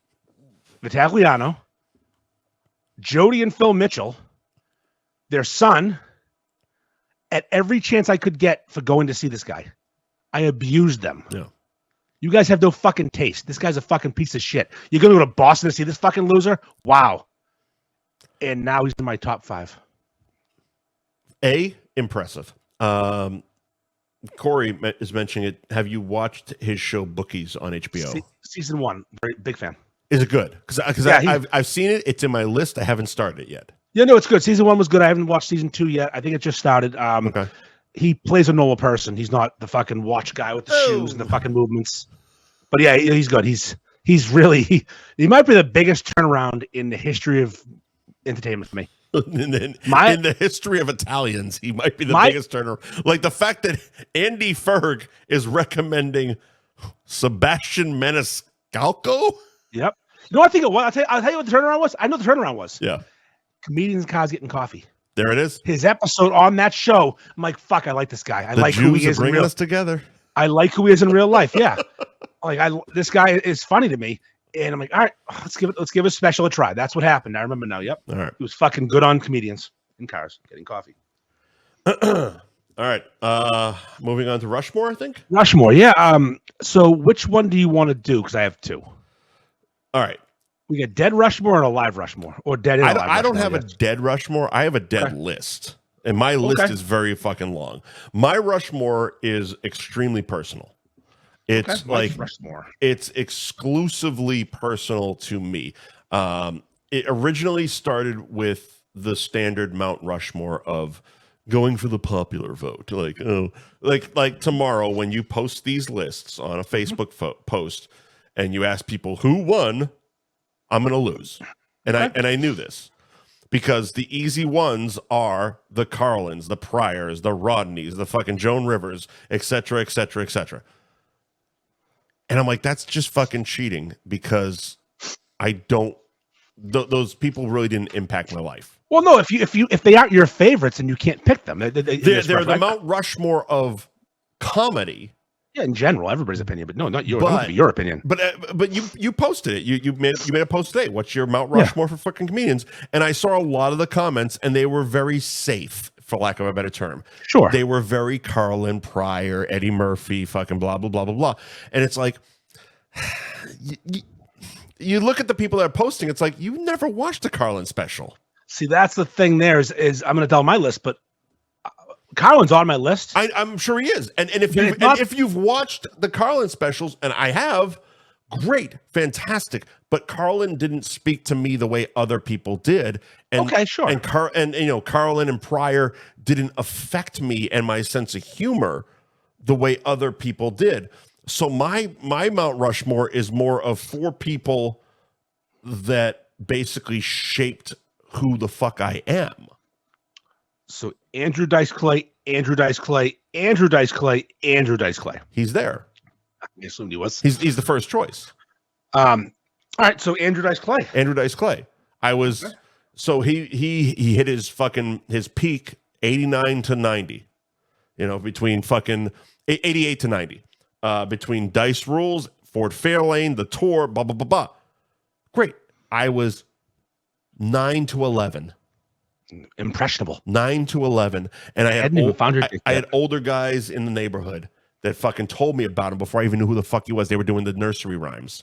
Vitagliano, Jody and Phil Mitchell, their son, at every chance I could get for going to see this guy. I abused them. Yeah. You guys have no fucking taste. This guy's a fucking piece of shit. You're going to go to Boston to see this fucking loser? Wow. And now he's in my top 5. Impressive. Corey is mentioning it. Have you watched his show Bookies on HBO? Season 1. Very big fan. Is it good? Because I've seen it. It's in my list. I haven't started it yet. Yeah, no, it's good. Season 1 was good. I haven't watched season 2 yet. I think it just started. Okay. He plays a normal person. He's not the fucking watch guy with the shoes and the fucking movements. But yeah, he's good. He's really he might be the biggest turnaround in the history of entertainment for me. in the history of Italians, he might be the biggest turnaround. Like the fact that Andy Ferg is recommending Sebastian Maniscalco. Yep. You know what I think it was? I'll tell you what the turnaround was. I know the turnaround was. Yeah. Comedians in cars getting coffee. There it is. His episode on that show. I'm like, fuck, I like this guy. I like who he is. Bringing us together. I like who he is in real life. Yeah. This guy is funny to me. And I'm like, all right, let's give a special a try. That's what happened. I remember now. Yep. All right. He was fucking good on comedians in cars getting coffee. All right. Moving on to Rushmore, I think. Rushmore, yeah. So which one do you want to do? Because I have 2. All right. We got Dead Rushmore and a Live Rushmore, or Dead. I don't have a Dead Rushmore. I have a Dead list, and my list is very fucking long. My Rushmore is extremely personal. It's like Rushmore. It's exclusively personal to me. It originally started with the standard Mount Rushmore of going for the popular vote. Like tomorrow when you post these lists on a Facebook post and you ask people who won, I'm going to lose. And I knew this because the easy ones are the Carlins, the Pryors, the Rodneys, the fucking Joan Rivers, et cetera, et cetera, et cetera. And I'm like, that's just fucking cheating because I don't. Those people really didn't impact my life. Well, no, if they aren't your favorites and you can't pick them, they're the Mount Rushmore of comedy Yeah, in general, everybody's opinion, but no, not yours. It be your opinion. But you posted it. You made a post today. What's your Mount Rushmore for fucking comedians? And I saw a lot of the comments, and they were very safe, for lack of a better term. Sure, they were very Carlin, Pryor, Eddie Murphy, fucking blah blah blah blah blah. And it's like, you look at the people that are posting. It's like you never watched the Carlin special. See, that's the thing. There is I'm going to tell my list, but Carlin's on my list. I'm sure he is. And if you've watched the Carlin specials, and I have, great, fantastic. But Carlin didn't speak to me the way other people did. And, okay, sure. And Carlin and Pryor didn't affect me and my sense of humor the way other people did. So my Mount Rushmore is more of 4 people that basically shaped who the fuck I am. So Andrew Dice Clay, Andrew Dice Clay, Andrew Dice Clay, Andrew Dice Clay. He's there. I assumed he was. He's the first choice. All right, so Andrew Dice Clay. Andrew Dice Clay. So he hit his peak 89 to 90. Between fucking 88 to 90. Between Dice Rules, Ford Fairlane, The Tour, blah blah blah blah. Great. I was 9 to 11. Impressionable. 9 to 11, and I had older guys in the neighborhood that fucking told me about him before I even knew who the fuck he was. They were doing the nursery rhymes.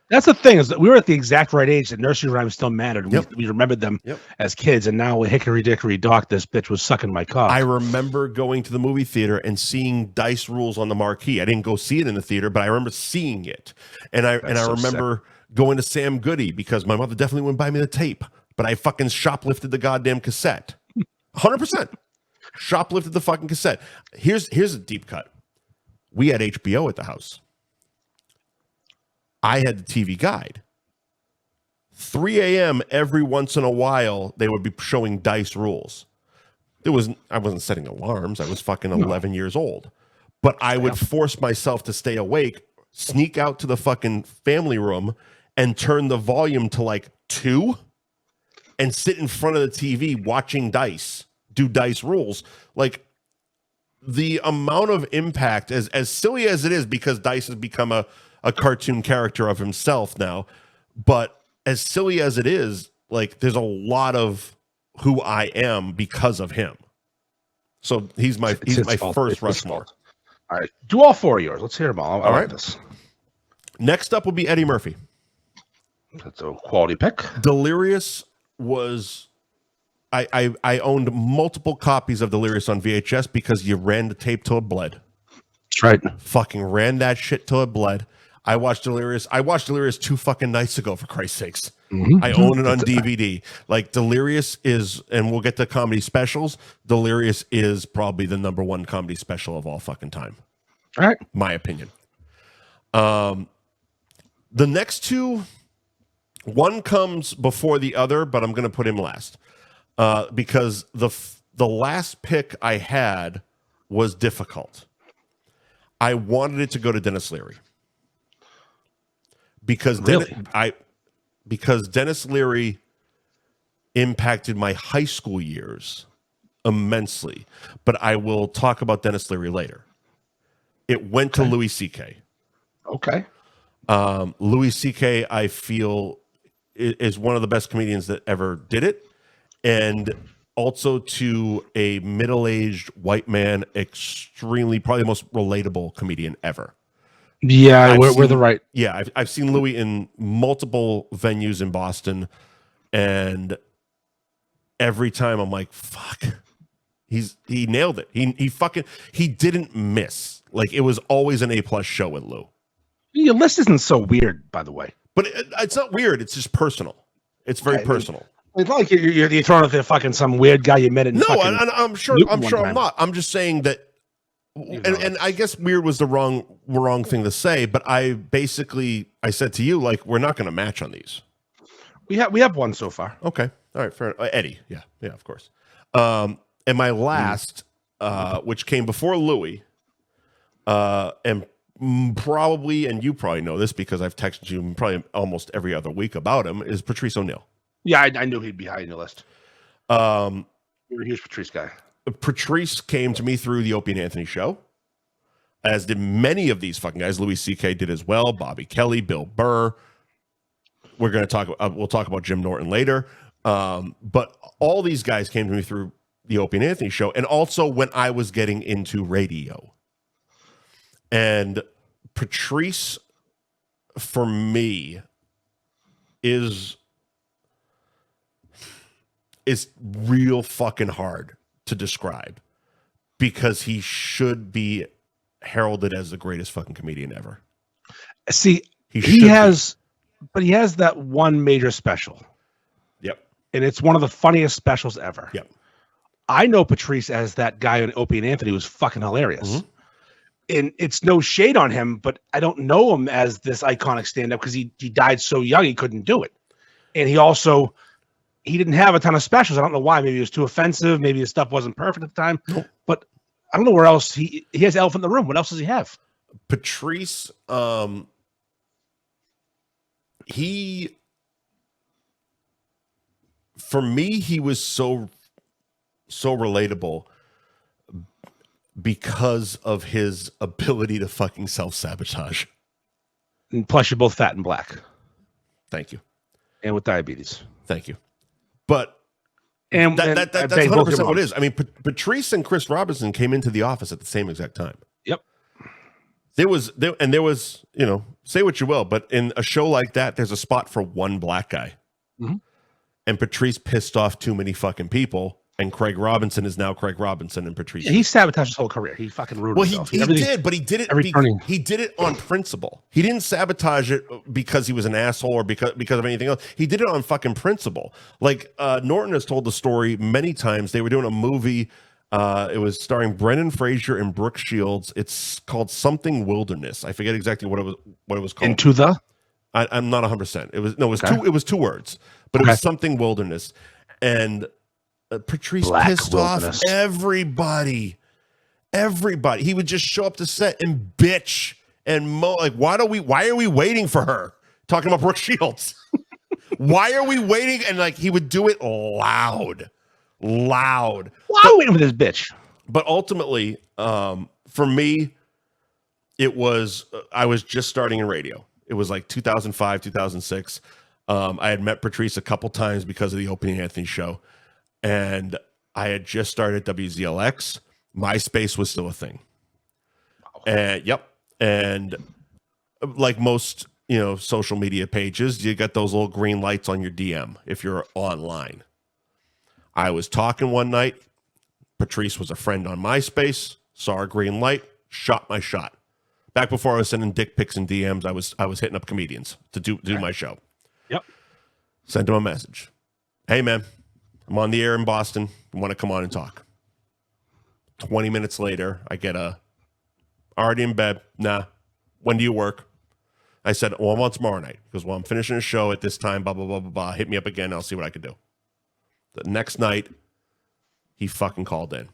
That's the thing, is that we were at the exact right age that nursery rhymes still mattered. Yep. We remembered them as kids, and now hickory dickory dock, this bitch was sucking my cock. I remember going to the movie theater and seeing Dice Rules on the marquee. I didn't go see it in the theater, but I remember seeing it, and I remember going to Sam Goody because my mother definitely wouldn't buy me the tape. But I fucking shoplifted the goddamn cassette. 100%. Shoplifted the fucking cassette. Here's a deep cut. We had HBO at the house. I had the TV guide. 3 a.m. every once in a while, they would be showing Dice Rules. I wasn't setting alarms. I was fucking 11 years old. But I would force myself to stay awake, sneak out to the fucking family room, and turn the volume to like 2. And sit in front of the TV watching Dice do Dice Rules. Like, the amount of impact, as silly as it is, because Dice has become a cartoon character of himself now, but as silly as it is, like, there's a lot of who I am because of him. So he's my first Rushmore. All right, do all 4 of yours. Let's hear them all. All right. This. Next up will be Eddie Murphy. That's a quality pick. Delirious was I owned multiple copies of Delirious on VHS because you ran the tape till it bled. That's right. Fucking ran that shit till it bled. I watched Delirious 2 fucking nights ago, for Christ's sakes. Mm-hmm. I own it on DVD. Like, Delirious is, and we'll get to comedy specials, Delirious is probably the number 1 comedy special of all fucking time. All right. My opinion. The next 2, one comes before the other, but I'm going to put him last because the last pick I had was difficult. I wanted it to go to Dennis Leary because Dennis Leary impacted my high school years immensely. But I will talk about Dennis Leary later. It went to Louis C.K. Okay. Louis C.K. I feel is one of the best comedians that ever did it, and also to a middle-aged white man, extremely, probably the most relatable comedian ever. Yeah, we're the right. Yeah, I've seen Louis in multiple venues in Boston, and every time I'm like, fuck, he nailed it. He didn't miss. Like, it was always an A+ show with Lou. Your list isn't so weird, by the way. But it's not weird. It's just personal. It's very personal. It's not like you're throwing out there fucking some weird guy you met in. No, I'm sure I'm not. I'm just saying that, and I guess weird was the wrong thing to say. But I said to you, like, we're not going to match on these. We have one so far. Okay, all right, fair. Eddie, yeah, of course. And my last, which came before Louis, and probably, and you probably know this because I've texted you probably almost every other week about him, is Patrice O'Neal. Yeah, I knew he'd be high in your list. You're a huge Patrice guy. Patrice came to me through the Opie and Anthony show. as did many of these fucking guys. Louis C.K. did as well. Bobby Kelly, Bill Burr. We're going to talk. We'll talk about Jim Norton later. But all these guys came to me through the Opie and Anthony show, and also when I was getting into radio. And Patrice, for me, is real fucking hard to describe because he should be heralded as the greatest fucking comedian ever. See, he has that one major special. Yep. And it's one of the funniest specials ever. Yep. I know Patrice as that guy in Opie and Anthony who was fucking hilarious. Mm-hmm. And it's no shade on him, but I don't know him as this iconic stand-up because he died so young he couldn't do it. And he didn't have a ton of specials. I don't know why. Maybe it was too offensive. Maybe his stuff wasn't perfect at the time. Nope. But I don't know where else he has Elephant in the Room. What else does he have? Patrice, for me, he was so relatable because of his ability to fucking self-sabotage. And plus, you're both fat and black. Thank you. And with diabetes. Thank you. But that's 100% what it is. I mean, Patrice and Chris Robinson came into the office at the same exact time. Yep. There was, you know, say what you will, but in a show like that, there's a spot for one black guy. Mm-hmm. And Patrice pissed off too many fucking people. And Craig Robinson is now Craig Robinson and Patrice. Yeah, he sabotaged his whole career. He fucking ruined himself. He did, but he did it. He did it on principle. He didn't sabotage it because he was an asshole or because of anything else. He did it on fucking principle. Like Norton has told the story many times. They were doing a movie. It was starring Brendan Fraser and Brooke Shields. It's called Something Wilderness. I forget exactly what it was called. Into the. I'm not 100%. It was two words, but it was Something Wilderness, and. Patrice Black pissed wilderness. off everybody. He would just show up to set and bitch and like, why are we waiting for her? Talking about Brooke Shields. Why are we waiting? And like, he would do it loud. Why are we waiting for this bitch? But ultimately, for me, it was, I was just starting in radio. It was like 2005, 2006. I had met Patrice a couple times because of the Opie and Anthony show. And I had just started WZLX. MySpace was still a thing. Wow. And like most, you know, social media pages, you got those little green lights on your DM if you're online. I was talking one night. Patrice was a friend on MySpace, saw a green light, shot my shot. Back before I was sending dick pics and DMs, I was hitting up comedians to do my show. Yep. Sent him a message. Hey, man. I'm on the air in Boston. You want to come on and talk? 20 minutes later, I get already in bed. Nah. When do you work? I said, well, I'm on tomorrow night. He goes, well, I'm finishing a show at this time, blah, blah, blah, blah, blah. Hit me up again. I'll see what I can do. The next night, he fucking called in.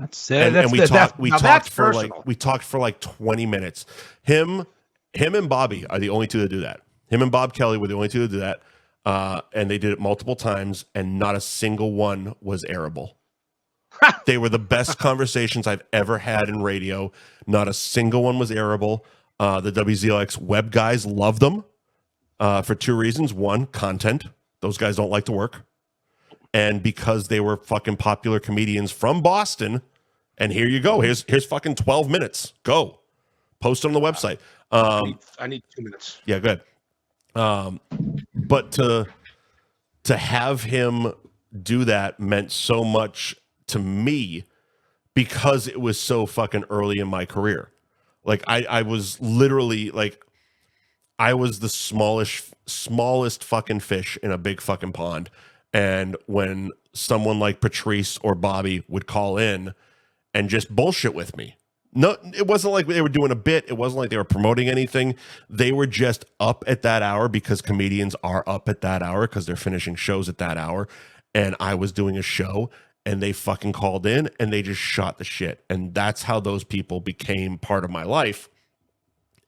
That's it. And we talked for like 20 minutes. Him and Bobby are the only two that do that. Him and Bob Kelly were the only two that do that. And they did it multiple times, and not a single one was airable. They were the best conversations I've ever had in radio. Not a single one was airable. The WZLX web guys loved them for two reasons. One, content. Those guys don't like to work. And because they were fucking popular comedians from Boston. And here you go. Here's fucking 12 minutes. Go. Post it on the website. I need 2 minutes. Yeah, good. But to have him do that meant so much to me because it was so fucking early in my career. Like I was literally like, I was the smallest fucking fish in a big fucking pond. And when someone like Patrice or Bobby would call in and just bullshit with me, no, it wasn't like they were doing a bit. It wasn't like they were promoting anything. They were just up at that hour because comedians are up at that hour because they're finishing shows at that hour. And I was doing a show and they fucking called in and they just shot the shit. And that's how those people became part of my life.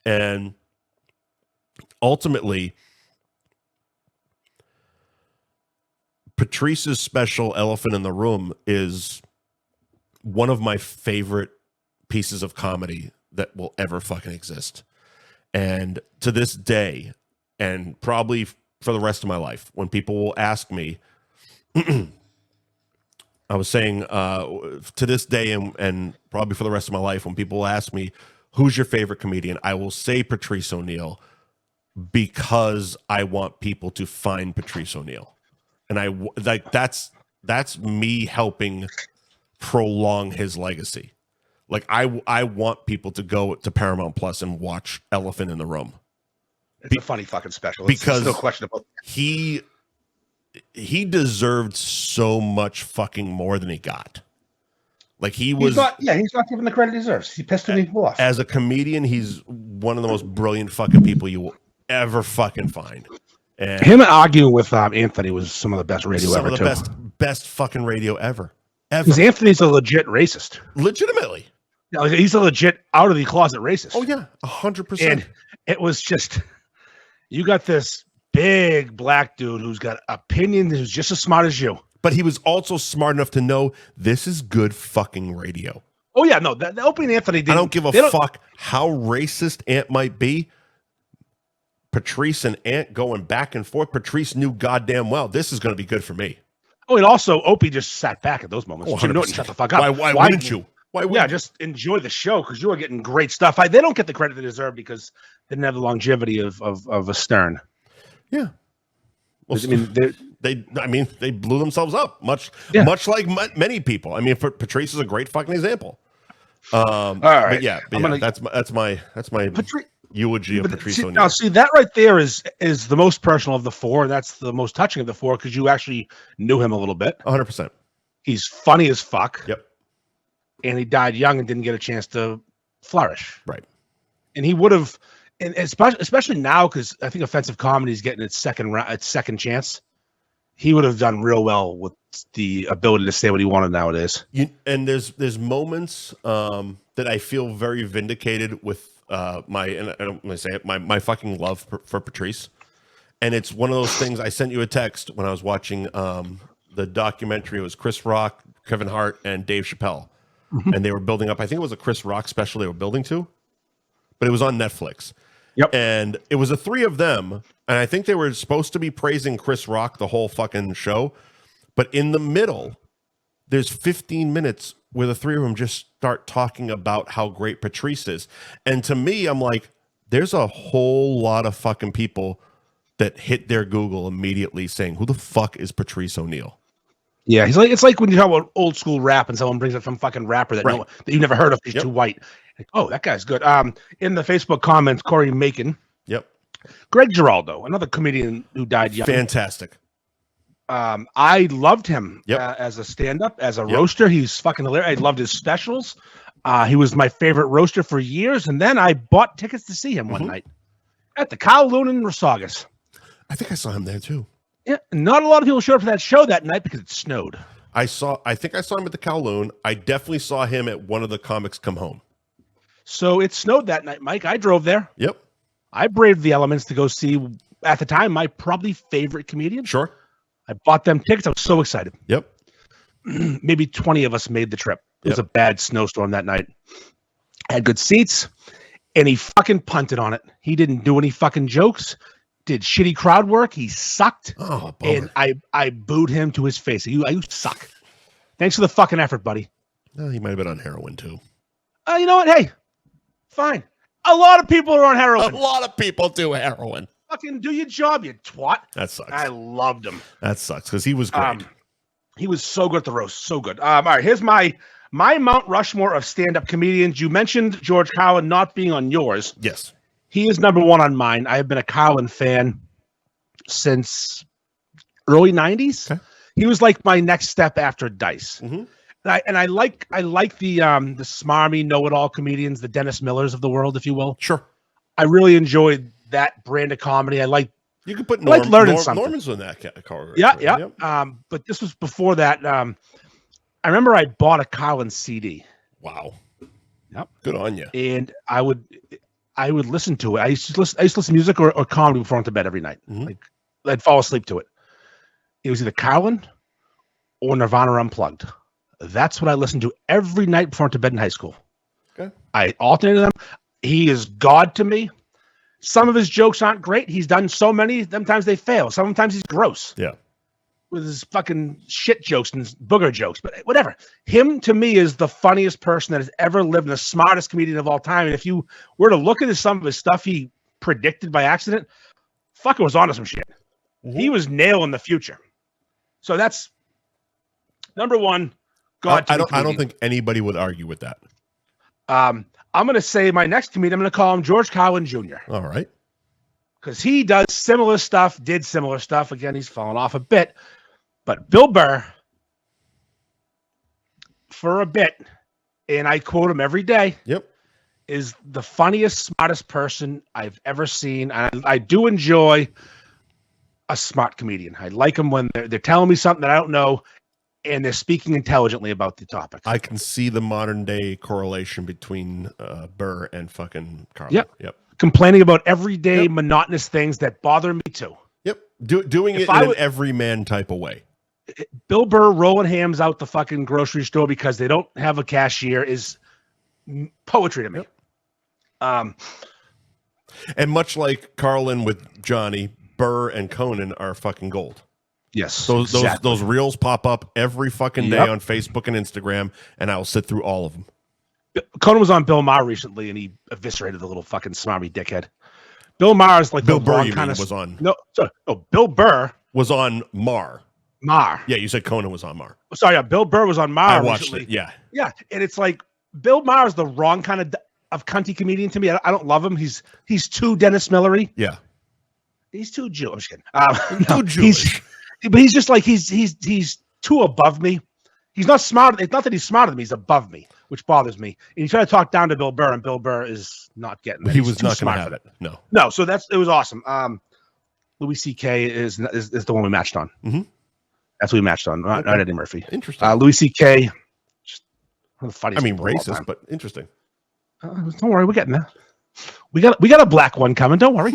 And ultimately, Patrice's special Elephant in the Room is one of my favorite pieces of comedy that will ever fucking exist. And to this day, and probably for the rest of my life, when people will ask me, I was saying to this day and probably for the rest of my life, when people will ask me, who's your favorite comedian? I will say Patrice O'Neal because I want people to find Patrice O'Neal. And that's me helping prolong his legacy. Like I want people to go to Paramount Plus and watch Elephant in the Room. It's a funny fucking special. Because no question about that. He deserved so much fucking more than he got. Like he's not given the credit he deserves. He pissed people off. As a comedian, he's one of the most brilliant fucking people you will ever fucking find. And him arguing with Anthony was some of the best radio ever. Some of the best fucking radio ever. Because Anthony's a legit racist. Legitimately. Yeah, he's a legit out of the closet racist. Oh yeah, 100%. And it was just, you got this big black dude who's got opinion, who's just as smart as you. But he was also smart enough to know this is good fucking radio. Oh yeah, no, the opening Anthony did. I don't give a fuck how racist Ant might be. Patrice and Ant going back and forth. Patrice knew goddamn well this is going to be good for me. Oh, and also Opie just sat back at those moments. Jim Norton, shut the fuck up. Why wouldn't you? Yeah, just enjoy the show because you are getting great stuff. They don't get the credit they deserve because they didn't have the longevity of a Stern. Yeah. Well, I mean, they blew themselves up, much like many people. I mean, Patrice is a great fucking example. All right, that's my eulogy of Patrice O'Neal. Now, see that right there is the most personal of the four, and that's the most touching of the four because you actually knew him a little bit. 100%. He's funny as fuck. Yep. And he died young and didn't get a chance to flourish. Right. And he would have, and especially now because I think offensive comedy is getting its second chance. He would have done real well with the ability to say what he wanted nowadays. And there's moments that I feel very vindicated with my fucking love for Patrice. And it's one of those things. I sent you a text when I was watching the documentary. It was Chris Rock, Kevin Hart, and Dave Chappelle. Mm-hmm. And they were building up. I think it was a Chris Rock special they were building to, but it was on Netflix. Yep. And it was the three of them. And I think they were supposed to be praising Chris Rock the whole fucking show. But in the middle, there's 15 minutes where the three of them just start talking about how great Patrice is. And to me, I'm like, there's a whole lot of fucking people that hit their Google immediately saying, who the fuck is Patrice O'Neal? Yeah, it's like when you talk about old school rap and someone brings up some fucking rapper that you've never heard of. He's too white. Like, oh, that guy's good. In the Facebook comments, Corey Macon. Yep. Greg Giraldo, another comedian who died young. Fantastic. I loved him as a stand-up, as a roaster. He's fucking hilarious. I loved his specials. He was my favorite roaster for years. And then I bought tickets to see him one night at the Kowloon in Saugus. I think I saw him there too. Yeah, not a lot of people showed up for that show that night because it snowed. I think I saw him at the Kowloon. I definitely saw him at one of the Comics Come Home. So it snowed that night, Mike. I drove there. Yep. I braved the elements to go see, at the time, my probably favorite comedian. Sure. I bought them tickets. I was so excited. Yep. Maybe 20 of us made the trip. It was a bad snowstorm that night. Had good seats, and he fucking punted on it. He didn't do any fucking jokes. Did shitty crowd work. He sucked. Oh, bummer. And I booed him to his face. You suck. Thanks for the fucking effort, buddy. Well, he might have been on heroin too. You know what? Hey, fine. A lot of people are on heroin. A lot of people do heroin. Fucking do your job, you twat. That sucks. I loved him. That sucks because he was great. He was so good at the roast. So good. All right, here's my Mount Rushmore of stand-up comedians. You mentioned George Carlin not being on yours. Yes. He is number one on mine. I have been a Carlin fan since early 90s. Okay. He was like my next step after Dice. Mm-hmm. And I like the smarmy know-it-all comedians, the Dennis Millers of the world, if you will. Sure. I really enjoyed that brand of comedy. You can put learning something. Norman's in that category. Yeah. Yep. But this was before that. I remember I bought a Carlin CD. Wow. Yep. Good on you. And I would listen to it. I used to listen to music or comedy before I went to bed every night. Mm-hmm. Like I'd fall asleep to it. It was either Carlin or Nirvana Unplugged. That's what I listened to every night before I went to bed in high school. Okay. I alternated them. He is God to me. Some of his jokes aren't great. He's done so many. Sometimes they fail. Sometimes he's gross. Yeah. With his fucking shit jokes and booger jokes, but whatever. Him to me is the funniest person that has ever lived and the smartest comedian of all time. And if you were to look at some of his stuff he predicted by accident, fucker was onto some shit. Mm-hmm. He was nailing the future. So that's number one. God, I don't think anybody would argue with that. I'm going to say my next comedian, I'm going to call him George Carlin Jr. All right. Because he does similar stuff, did similar stuff. Again, he's fallen off a bit. But Bill Burr, for a bit, and I quote him every day, is the funniest, smartest person I've ever seen. I do enjoy a smart comedian. I like them when they're telling me something that I don't know, and they're speaking intelligently about the topic. I can see the modern day correlation between Burr and fucking Carlin. Yep. Complaining about everyday monotonous things that bother me too. Yep. Doing it in an everyman type of way. Bill Burr rolling hams out the fucking grocery store because they don't have a cashier is poetry to me. Yep. And much like Carlin with Johnny, Burr and Conan are fucking gold. Yes. Those reels pop up every fucking day on Facebook and Instagram, and I'll sit through all of them. Conan was on Bill Maher recently, and he eviscerated the little fucking smarmy dickhead. Bill Maher is like Bill Burr was on. No, Bill Burr was on Maher. Maher. Yeah, you said Conan was on Maher. Sorry, yeah, Bill Burr was on Maher. I watched recently. it. Yeah, yeah, and it's like Bill Maher is the wrong kind of cunty comedian to me. I don't love him. He's too Dennis Millery. Yeah, he's too Jewish. Too Jewish. But he's just like he's too above me. He's not smart. It's not that he's smarter than me. He's above me, which bothers me. And you try to talk down to Bill Burr, and Bill Burr is not getting it. He was not going to have it. No. So it was awesome. Louis C.K. is the one we matched on. Mm-hmm. That's what we matched on. Not Eddie Murphy. Interesting. Louis C.K. Just one of the funniest. I mean, racist, but interesting. Don't worry, we're getting there. We got a black one coming. Don't worry.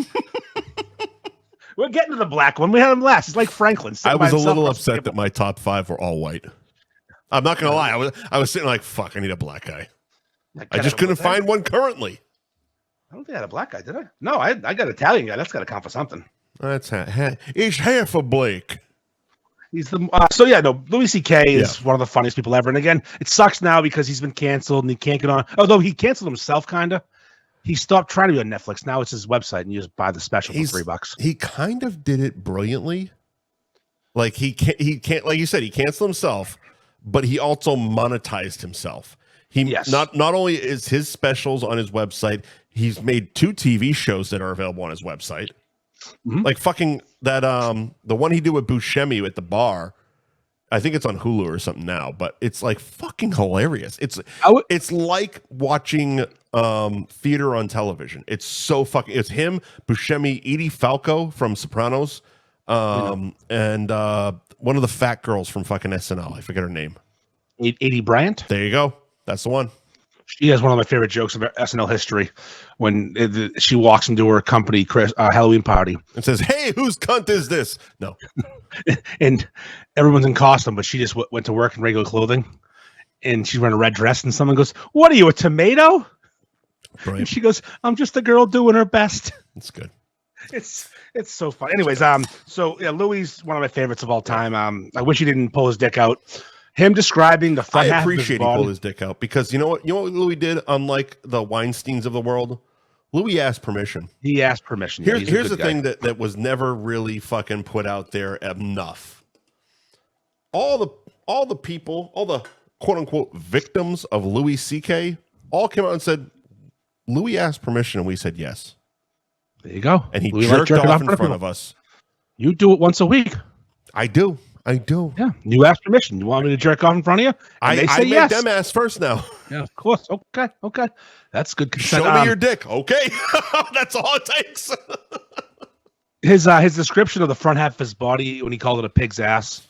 We're getting to the black one. We had him last. It's like Franklin. I was a little upset that my top 5 were all white. I'm not gonna lie. I was sitting like, fuck, I need a black guy. I just couldn't find one currently. I don't think I had a black guy, did I? No, I got an Italian guy. That's got to count for something. That's he's half a Blake. He's the Louis C.K. is one of the funniest people ever. And again, it sucks now because he's been canceled and he can't get on. Although he canceled himself, kind of. He stopped trying to be on Netflix. Now it's his website, and you just buy the special for $3. He kind of did it brilliantly. Like he can't, like you said, he canceled himself, but he also monetized himself. Not only is his specials on his website, he's made 2 TV shows that are available on his website. Mm-hmm. Like fucking that the one he did with Buscemi at the bar. I think it's on Hulu or something now, but it's like fucking hilarious. It's like watching theater on television. It's so fucking. It's him, Buscemi, Edie Falco from Sopranos, and one of the fat girls from fucking SNL. I forget her name. Edie Bryant. There you go. That's the one. She has one of my favorite jokes of SNL history when she walks into her company Halloween party and says, "Hey, whose cunt is this?" No, and everyone's in costume, but she just went to work in regular clothing, and she's wearing a red dress, and someone goes, "What are you, a tomato?" Right. And she goes, "I'm just a girl doing her best." That's good. It's so fun. Anyways, Louis is one of my favorites of all time. I wish he didn't pull his dick out. Him describing the front half of his appreciate he pulled his dick out because you know what Louis did. Unlike the Weinsteins of the world, Louis asked permission. He asked permission. Here's the thing that was never really fucking put out there enough. All the people, all the quote unquote victims of Louis C.K. all came out and said, Louis asked permission, and we said yes. There you go. And he jerked off in front of us. You do it once a week. I do. Yeah. You ask permission. You want me to jerk off in front of you? And they say yes. Make them ask first now. Yeah, of course. Okay. That's good consent. Show me your dick. Okay. That's all it takes. His description of the front half of his body when he called it a pig's ass.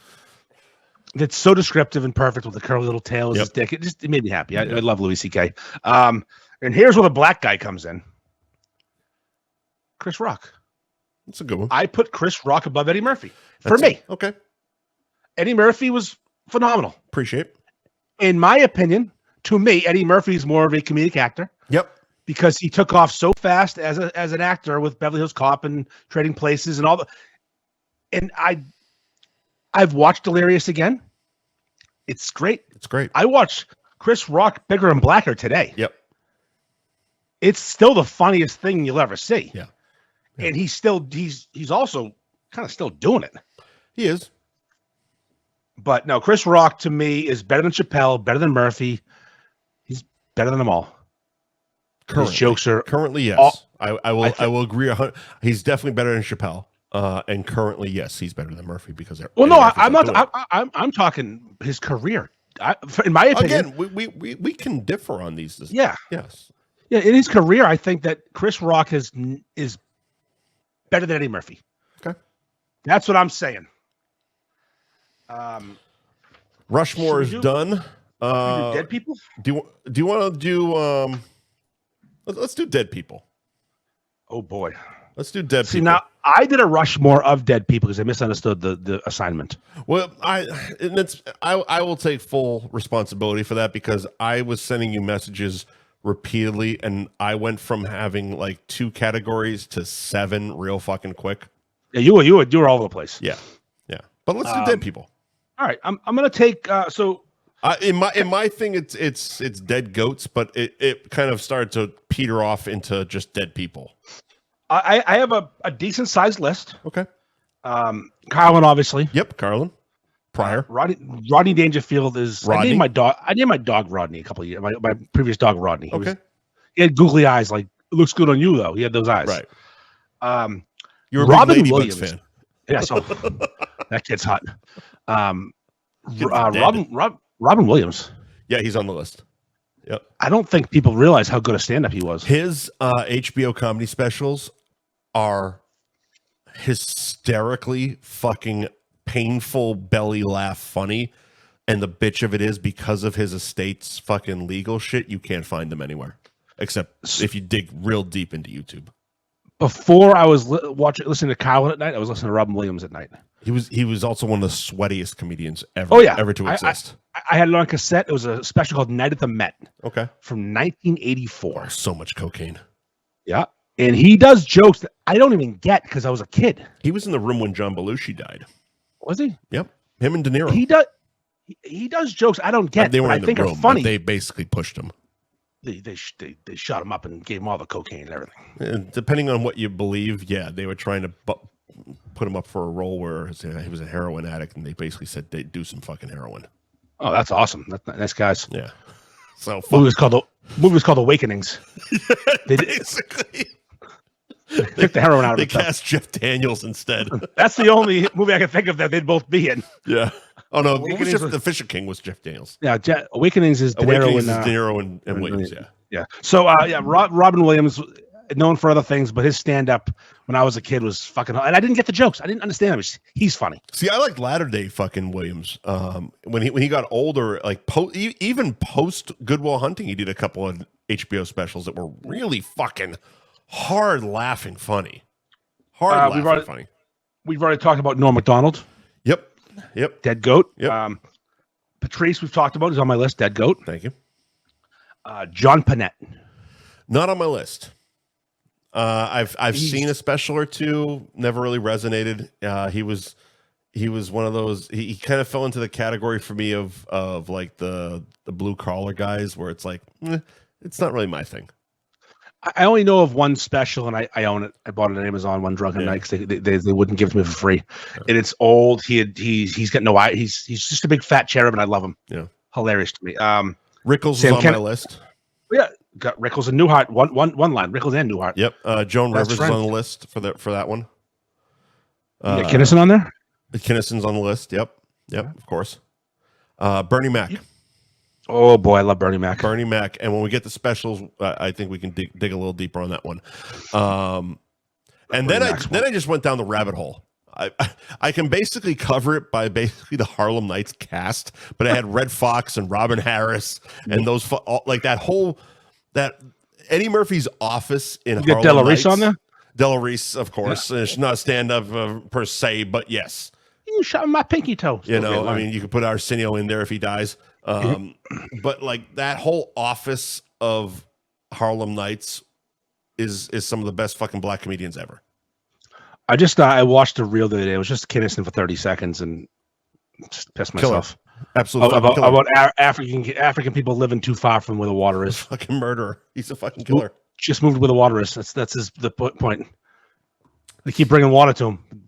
It's so descriptive and perfect with the curly little tail as his dick. It made me happy. I love Louis C.K. And here's where the black guy comes in. Chris Rock. That's a good one. I put Chris Rock above Eddie Murphy. For me. Okay. Eddie Murphy was phenomenal. Appreciate it. In my opinion, to me, Eddie Murphy's more of a comedic actor. Yep. Because he took off so fast as an actor with Beverly Hills Cop and Trading Places and all the. And I've watched Delirious again. It's great. It's great. I watched Chris Rock Bigger and Blacker today. Yep. It's still the funniest thing you'll ever see. Yeah. And he's also kind of still doing it. He is. But no, Chris Rock to me is better than Chappelle, better than Murphy. He's better than them all. His jokes are currently yes. I will agree. He's definitely better than Chappelle. And currently, yes, he's better than Murphy because. Well, no, I'm not. I'm talking his career. In my opinion, again, we can differ on these. Yeah. Yes. Yeah, in his career, I think that Chris Rock is better than Eddie Murphy. Okay, that's what I'm saying. Rushmore is done. Dead people. Do you want to do? Let's do dead people. Oh boy, let's do dead people. See, now I did a Rushmore of dead people because I misunderstood the assignment. Well, I will take full responsibility for that because I was sending you messages repeatedly, and I went from having like 2 categories to 7 real fucking quick. Yeah, you were all over the place. Yeah. But let's do dead people. All right, I'm gonna take in my thing it's dead goats, but it kind of started to peter off into just dead people. I have a decent sized list. Okay. Carlin, obviously. Yep, Carlin. Pryor. Rodney Dangerfield is. Rodney? I named my dog Rodney a couple of years. My previous dog Rodney. He had googly eyes. Like, it looks good on you though. He had those eyes. Right. You're a Robin big Williams fan. Yeah, so that kid's hot. Robin Williams. Yeah, he's on the list. Yep. I don't think people realize how good a stand-up he was. His HBO comedy specials are hysterically fucking painful belly laugh funny, and the bitch of it is because of his estate's fucking legal shit, you can't find them anywhere except if you dig real deep into YouTube. Before I was listening to Carlin at night, I was listening to Robin Williams at night. He was also one of the sweatiest comedians ever. Oh, yeah. Ever to exist. I had it on cassette. It was a special called Night at the Met. Okay. From 1984. Oh, so much cocaine. Yeah. And he does jokes that I don't even get because I was a kid. He was in the room when John Belushi died. Was he? Yep. Him and De Niro. He does jokes I don't get. They were I in think the room, are funny. They basically pushed him. They shot him up and gave him all the cocaine and everything. And depending on what you believe, yeah, they were trying to put him up for a role where he was a heroin addict, and they basically said they'd do some fucking heroin. Oh, that's awesome. That's nice guys. Yeah. So movie was called Awakenings. They basically took the heroin out of it. They cast Jeff Daniels instead. That's the only movie I can think of that they'd both be in. Yeah. Oh no, the Fisher King was Jeff Daniels. Yeah, Awakenings is De Niro and Williams. Yeah. Yeah. So Robin Williams, known for other things, but his stand-up when I was a kid was fucking. And I didn't get the jokes. I didn't understand him. He's funny. See, I liked latter day fucking Williams. When he got older, like even post Good Will Hunting, he did a couple of HBO specials that were really fucking hard laughing funny. Funny. We've already talked about Norm Macdonald. Yep. Dead Goat. Yep. Patrice, we've talked about, is on my list. Dead Goat. Thank you. John Panette. Not on my list. I've seen a special or two. Never really resonated. He was one of those. He kind of fell into the category for me of like the blue collar guys, where it's like it's not really my thing. I only know of one special, and I own it. I bought it on Amazon one drunken night because they wouldn't give it to me for free. Yeah. And it's old. He's got no eye. He's just a big fat cherub, and I love him. Yeah, hilarious to me. Rickles is on my list. Yeah, got Rickles and Newhart. One line. Rickles and Newhart. Yep. Joan Rivers is on the list for that one. Kinnison on there. Kinnison's on the list. Yep. Of course. Bernie Mac. Yep. Oh boy, I love Bernie Mac. Bernie Mac, and when we get the specials, I think we can dig a little deeper on that one. And then I just went down the rabbit hole. I can basically cover it by basically the Harlem Nights cast, but I had Red Fox and Robin Harris and those like that Eddie Murphy's office in Harlem Nights. Della Reese on there. Della Reese, of course. Yeah. She's not a stand-up per se, but yes. You shot my pinky toe. You know, I mean, you could put Arsenio in there if he dies. But like that whole office of Harlem Nights is some of the best fucking black comedians ever. I watched a reel the other day. It was just Kinnison for 30 seconds and just pissed myself. Absolutely. About African people living too far from where the water is. Fucking murderer. He's a fucking killer. Just moved where the water is. That's the point. They keep bringing water to him.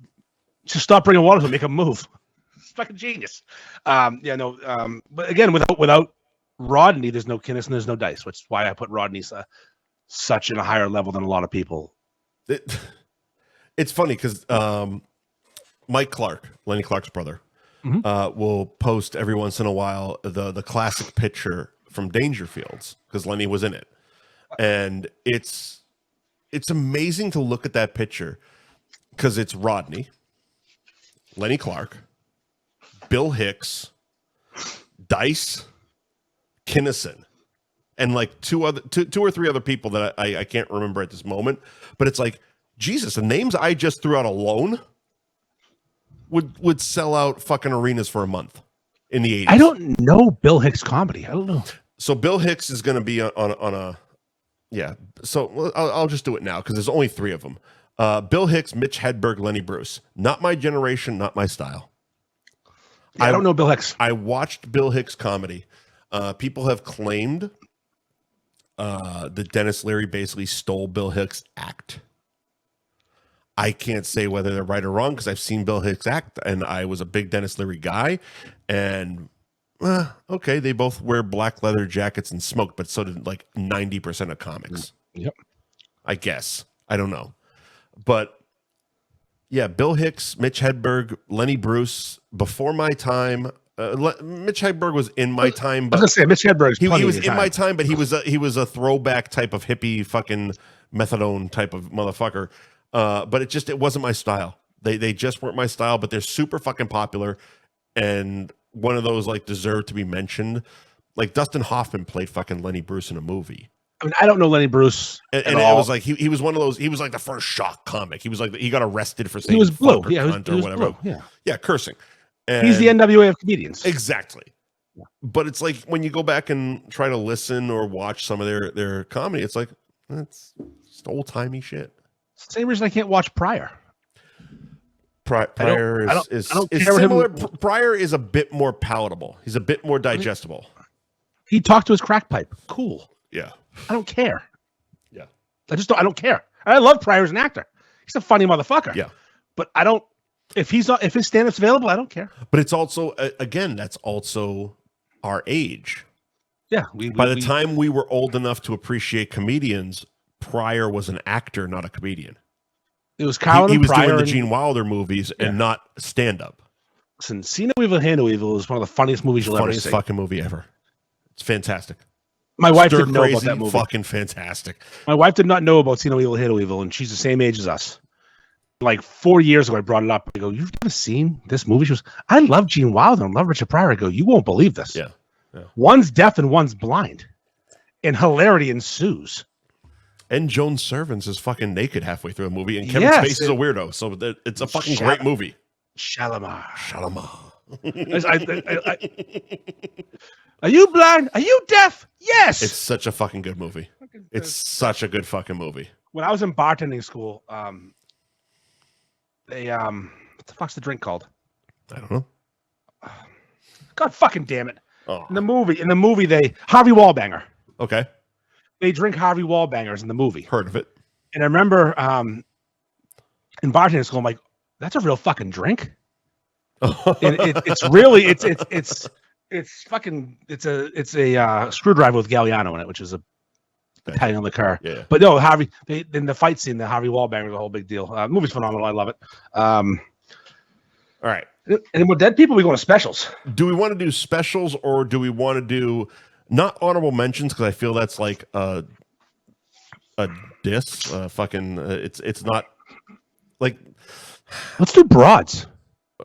Just stop bringing water to him. Make him move. It's fucking genius. But again, without Rodney, there's no Kinnison, there's no Dice, which is why I put Rodney such in a higher level than a lot of people. It's funny because Mike Clark, Lenny Clark's brother, will post every once in a while the classic picture from Dangerfields because Lenny was in it, and it's amazing to look at that picture because it's Rodney, Lenny Clark, Bill Hicks, Dice, Kinnison, and like two or three other people that I can't remember at this moment, but it's like, Jesus, the names I just threw out alone would sell out fucking arenas for a month in the 80s. I don't know Bill Hicks comedy. I don't know. So Bill Hicks is going to be on a yeah. So I'll just do it now because there's only three of them. Bill Hicks, Mitch Hedberg, Lenny Bruce. Not my generation, not my style. I don't know Bill Hicks. I watched Bill Hicks comedy. People have claimed that Dennis Leary basically stole Bill Hicks' act. I can't say whether they're right or wrong because I've seen Bill Hicks act, and I was a big Dennis Leary guy. And okay, they both wear black leather jackets and smoke, but so did like 90% of comics. Yep, I guess I don't know, but yeah, Bill Hicks, Mitch Hedberg, Lenny Bruce. Before my time, Mitch Hedberg was in my time. But I was gonna say Mitch Hedberg. He was in my time, but he was a throwback type of hippie fucking methadone type of motherfucker. But it wasn't my style. They just weren't my style, but they're super fucking popular. And one of those like deserve to be mentioned. Like Dustin Hoffman played fucking Lenny Bruce in a movie. I mean, I don't know Lenny Bruce. And it was like he was one of those, he was like the first shock comic. He was like he got arrested for saying he was blue. Fuck or Yeah, cunt or whatever. Blue. Yeah, cursing. And he's the NWA of comedians. Exactly. Yeah. But it's like when you go back and try to listen or watch some of their comedy, it's like it's just old timey shit. Same reason I can't watch Pryor. Pryor is similar. Pryor is a bit more palatable. He's a bit more digestible. He talked to his crack pipe. Cool. Yeah. I don't care. Yeah. I don't care. I love Pryor as an actor. He's a funny motherfucker. Yeah. But I don't, if his stand-up's available, I don't care. But it's also, again, that's also our age. Yeah. By the time we were old enough to appreciate comedians, Pryor was an actor, not a comedian. It was Carlin he was Pryor doing the Gene Wilder movies and not stand-up. Listen, See No Evil, Hear No Evil is one of the funniest movies you'll ever see. Funniest fucking movie ever. It's fantastic. My wife didn't know about that movie. Fucking fantastic. My wife did not know about See No Evil, Hear No Evil, and she's the same age as us. Like 4 years ago, I brought it up. I go, "You've never seen this movie?" She goes, "I love Gene Wilder and love Richard Pryor." I go, "You won't believe this. Yeah. One's deaf and one's blind, and hilarity ensues." And Joan Servants is fucking naked halfway through a movie, and Kevin Spacey is a weirdo, so it's a fucking great movie. Shalimar. Are you blind? Are you deaf? Yes. It's such a fucking good movie. It's such a good fucking movie. When I was in bartending school, they what the fuck's the drink called? I don't know. God fucking damn it. Oh. In the movie, they Harvey Wallbanger. Okay. They drink Harvey Wallbangers in the movie. Heard of it. And I remember in bartending school, I'm like, that's a real fucking drink. And it's a screwdriver with Galliano in it, which is a Italian liqueur. Yeah. But no, in the fight scene, the Harvey Wallbanger is a whole big deal. The movie's phenomenal. I love it. All right. And with dead people, we go to specials. Do we want to do specials or do we want to do not honorable mentions? Because I feel that's like a diss. It's not like. Let's do broads.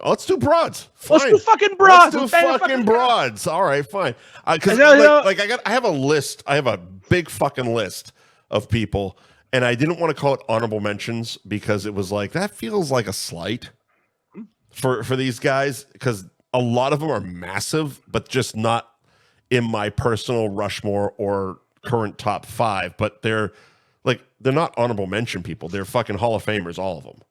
Let's do broads. Fine. Let's do fucking broads. Let's do fucking broads. All right, fine. Because I have a list. I have a big fucking list of people, and I didn't want to call it honorable mentions because it was like that feels like a slight for these guys because a lot of them are massive, but just not in my personal Rushmore or current top 5, but they're not honorable mention people. They're fucking Hall of Famers, all of them.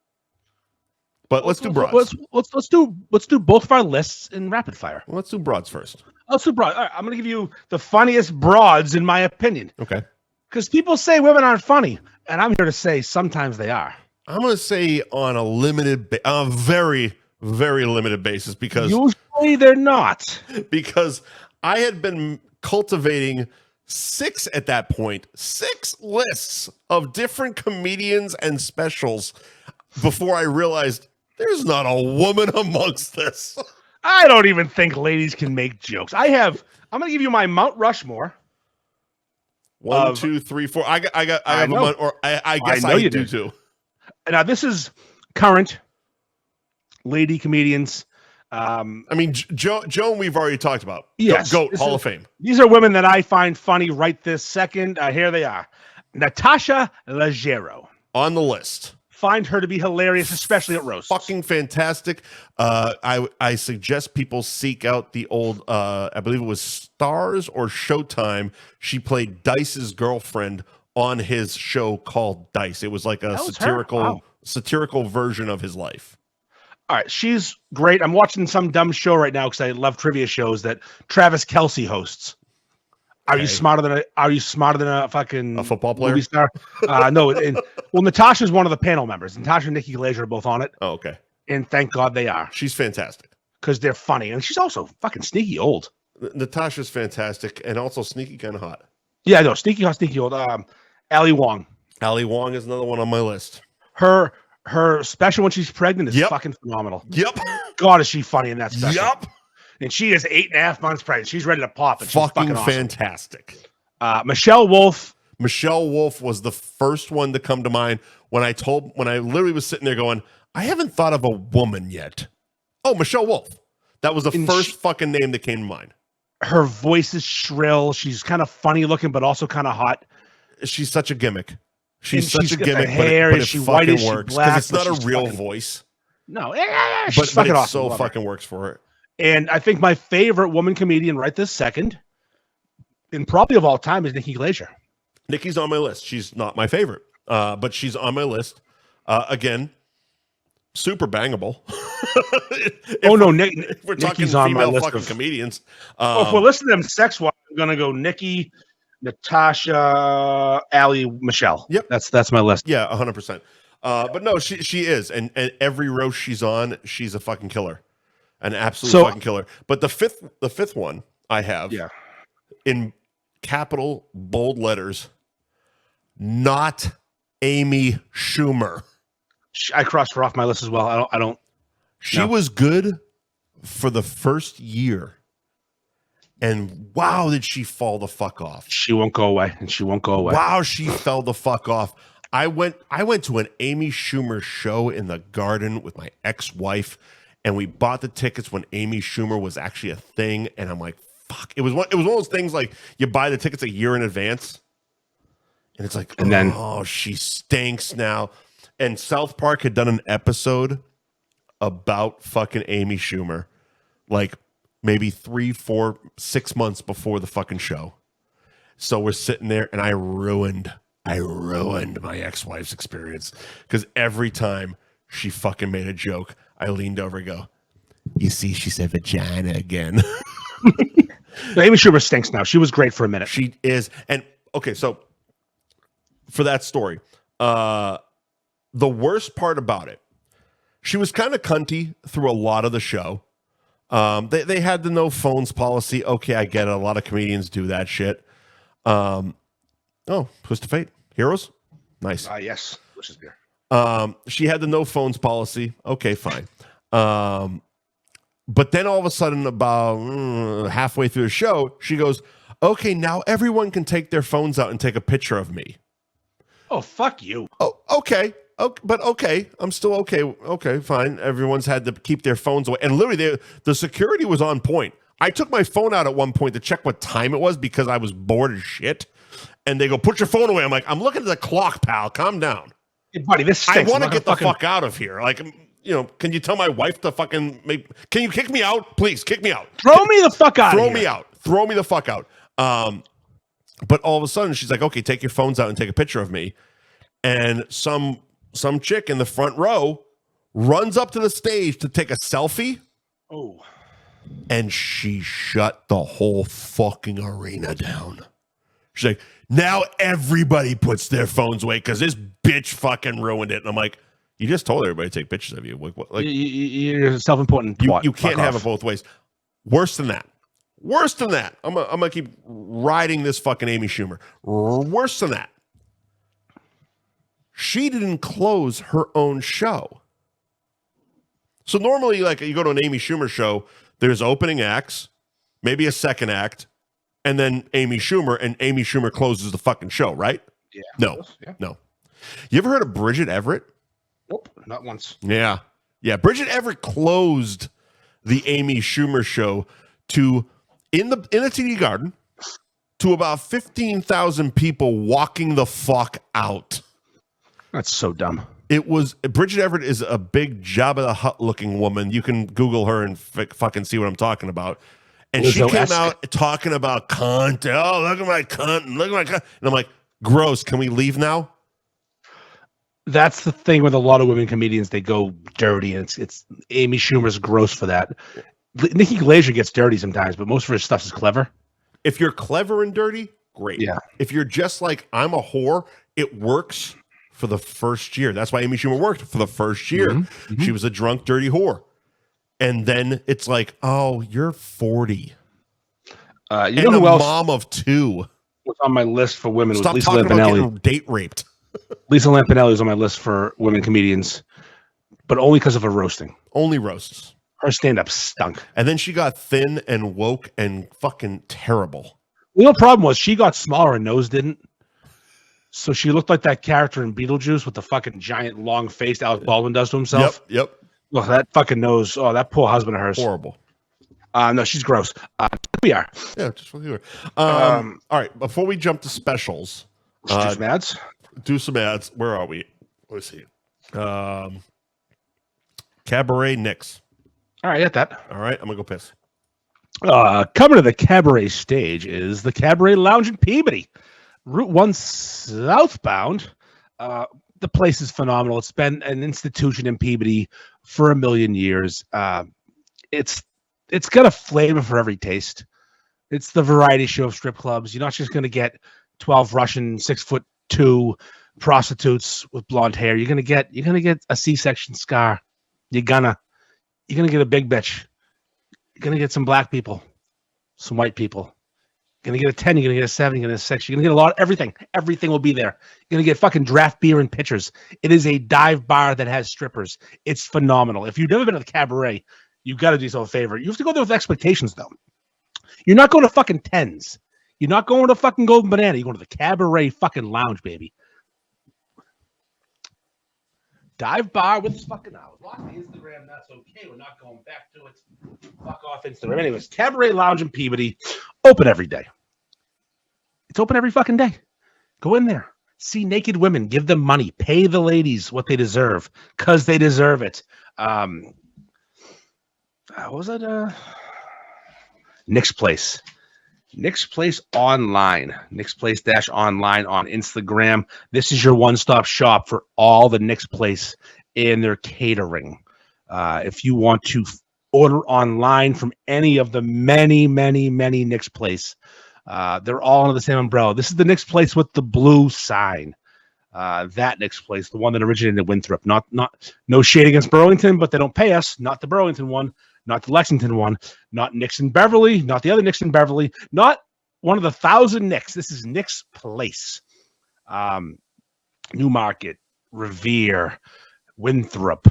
But let's do broads. Let's do both of our lists in rapid fire. Well, let's do broads first. Let's do broads. All right, I'm going to give you the funniest broads in my opinion. Okay. Because people say women aren't funny, and I'm here to say sometimes they are. I'm going to say on a very, very limited basis because usually they're not. Because I had been cultivating 6 at that point, 6 lists of different comedians and specials before I realized there's not a woman amongst this. I don't even think ladies can make jokes. I'm going to give you my Mount Rushmore. 1, 2, 3, 4. I have a month, or I guess I do too. Now this is current lady comedians. I mean, Joan, we've already talked about. Yes, Goat, Hall of Fame. These are women that I find funny right this second. Here they are. Natasha Leggero. On the list. Find her to be hilarious, especially at roasts. Fucking fantastic. I suggest people seek out the old, I believe it was Stars or Showtime. She played Dice's girlfriend on his show called Dice. It was like a satirical version of his life. All right, she's great. I'm watching some dumb show right now because I love trivia shows that Travis Kelce hosts. Are you smarter than a fucking football player? Movie star? No. Well, Natasha's one of the panel members. Natasha and Nikki Glaser are both on it. Oh, okay. And thank God they are. She's fantastic because they're funny, and she's also fucking sneaky old. Natasha's fantastic and also sneaky kind of hot. Yeah, no, sneaky hot, sneaky old. Ali Wong. Ali Wong is another one on my list. Her special when she's pregnant is fucking phenomenal. Yep. God, is she funny in that special? Yep. And she is 8.5 months pregnant. She's ready to pop. And fucking awesome. fantastic. Michelle Wolf. Michelle Wolf was the first one to come to mind when I literally was sitting there going, I haven't thought of a woman yet. Oh, Michelle Wolf. That was the first fucking name that came to mind. Her voice is shrill. She's kind of funny looking, but also kind of hot. She's such a gimmick. She's such a gimmick, hair, but it she fucking white, works because it's not a real voice. No, but it awesome. so fucking works for her. And I think my favorite woman comedian right this second, and probably of all time, is Nikki Glaser. Nikki's on my list. She's not my favorite, but she's on my list. Again, super bangable. If we're talking Nikki's on female my list fucking of comedians. If we're listening to them sex-wise, I'm going to go Nikki, Natasha, Ali, Michelle. Yep. That's my list. Yeah, 100%. But no, she is. And every roast she's on, she's a fucking killer. An absolute fucking killer. But the fifth one I have in capital bold letters, not Amy Schumer. I crossed her off my list as well. I don't. She was good for the first year. And wow, did she fall the fuck off. She won't go away. And she won't go away. Wow, she fell the fuck off. I went to an Amy Schumer show in the Garden with my ex-wife. And we bought the tickets when Amy Schumer was actually a thing. And I'm like, fuck. It was one of those things like you buy the tickets a year in advance. And it's like, she stinks now. And South Park had done an episode about fucking Amy Schumer. Like maybe 3, 4, 6 months before the fucking show. So we're sitting there and I ruined my ex-wife's experience. Because every time she fucking made a joke, I leaned over and go, you see, she said vagina again. Amy Schumer stinks now. She was great for a minute. She is. And okay, so for that story, the worst part about it, she was kind of cunty through a lot of the show. They had the no phones policy. Okay, I get it. A lot of comedians do that shit. Twist of Fate. Heroes? Nice. Yes. Delicious beer. She had the no phones policy. Okay, fine. But then all of a sudden, about halfway through the show, she goes, okay, now everyone can take their phones out and take a picture of me. Oh, fuck you. Oh, okay. But okay, I'm still okay. Okay, fine. Everyone's had to keep their phones away. And literally, the security was on point. I took my phone out at one point to check what time it was because I was bored as shit. And they go, put your phone away. I'm like, I'm looking at the clock, pal. Calm down. Hey, buddy, this stinks. I want to get the fuck out of here. Like, can you tell my wife to fucking can you kick me out? Please, kick me out. Throw me the fuck out. Throw me out. throw me the fuck out. But all of a sudden, she's like, okay, take your phones out and take a picture of me. And some chick in the front row runs up to the stage to take a selfie. Oh. And she shut the whole fucking arena down. She's like, now everybody puts their phones away because this bitch fucking ruined it. And I'm like, you just told everybody to take pictures of you. Like, you're self-important. You can't have it both ways. Worse than that. I'm gonna keep riding this fucking Amy Schumer. Worse than that. She didn't close her own show. So normally, like, you go to an Amy Schumer show, there's opening acts, maybe a second act, and then Amy Schumer closes the fucking show, right? Yeah. No. You ever heard of Bridget Everett? Nope, not once. Yeah. Bridget Everett closed the Amy Schumer show in the TD Garden to about 15,000 people walking the fuck out. That's so dumb. Bridget Everett is a big Jabba the Hutt looking woman. You can Google her and fucking see what I'm talking about. And she came out talking about cunt. Oh, look at my cunt. And I'm like, gross. Can we leave now? That's the thing with a lot of women comedians. They go dirty, and it's Amy Schumer's gross for that. Nikki Glaser gets dirty sometimes, but most of her stuff is clever. If you're clever and dirty, great. Yeah. If you're just like, I'm a whore, it works for the first year. That's why Amy Schumer worked for the first year. Mm-hmm. She was a drunk, dirty whore. And then it's like, oh, you're 40. You know who else? Mom of 2. Was on my list for women. Stop was Lisa talking Lampanelli. about getting date raped. Lisa Lampanelli is on my list for women comedians, but only because of her roasting. Only roasts. Her stand-up stunk. And then she got thin and woke and fucking terrible. The real problem was she got smaller and nose didn't. So she looked like that character in Beetlejuice with the fucking giant long face Alec Baldwin does to himself. Yep. Look, that fucking nose. Oh, that poor husband of hers. Horrible. No, she's gross. We are. Yeah, just what you were. All right, before we jump to specials. Do some ads? Do some ads. Where are we? Let's see. Cabaret Nix. All right, get that. All right, I'm going to go piss. Coming to the Cabaret stage is the Cabaret Lounge in Peabody. Route 1 southbound. The place is phenomenal. It's been an institution in Peabody for 1 million years. It's got a flavor for every taste. It's the variety show of strip clubs. You're not just going to get 12 Russian 6'2" prostitutes with blonde hair. You're gonna get a C-section scar. You're gonna get a big bitch. You're gonna get some black people, some white people. You're gonna get a 10. You're gonna get a 7. You're gonna get a 6. You're gonna get a lot. Everything will be there. You're gonna get fucking draft beer and pitchers. It is a dive bar that has strippers. It's phenomenal. If you've never been to the Cabaret, you've got to do yourself a favor. You have to go there with expectations, though. You're not going to fucking 10s. You're not going to fucking Golden Banana. You're going to the Cabaret fucking Lounge, baby. Dive bar with fucking hours. Lock the Instagram. That's okay. We're not going back to it. Fuck off Instagram. Anyways, Cabaret Lounge in Peabody. Open every day. It's open every fucking day. Go in there. See naked women. Give them money. Pay the ladies what they deserve. Because they deserve it. What was it? Nick's Place. Nick's Place online. Nick's Place -online on Instagram. This is your one-stop shop for all the Nick's Place and their catering. If you want to order online from any of the many Nick's Place, they're all under the same umbrella. This is the Nick's Place with the blue sign. That Nick's Place, the one that originated in Winthrop. Not no shade against Burlington, but they don't pay us. Not the Burlington one. Not the Lexington one, not Nixon Beverly, not the other Nixon Beverly, not one of the 1,000 Nicks. This is Nick's Place. Newmarket, Revere, Winthrop.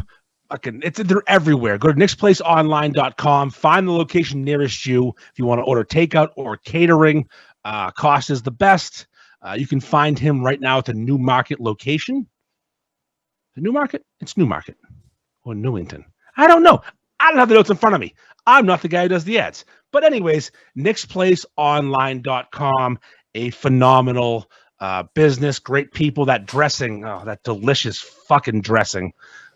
They're everywhere. Go to nicksplaceonline.com. Find the location nearest you if you want to order takeout or catering. Cost is the best. You can find him right now at the Newmarket location. The Newmarket? It's Newmarket or Newington. I don't know. I don't have the notes in front of me. I'm not the guy who does the ads. But anyways, nicksplaceonline.com, a phenomenal business, great people, that dressing, that delicious fucking dressing.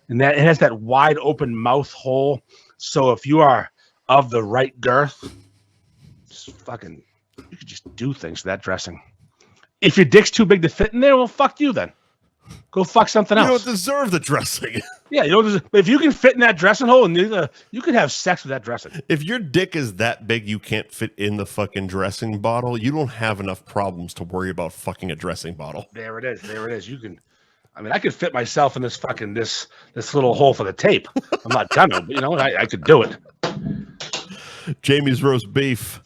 And that it has that wide open mouth hole. So if you are of the right girth, You could just do things to that dressing. If your dick's too big to fit in there, well, fuck you then. Go fuck something else. You don't deserve the dressing. Yeah, you don't. If you can fit in that dressing hole, and you could have sex with that dressing. If your dick is that big, you can't fit in the fucking dressing bottle. You don't have enough problems to worry about fucking a dressing bottle. There it is. You can. I mean, I could fit myself in this fucking this little hole for the tape. I'm not gonna, but I could do it. Jamie's Roast Beef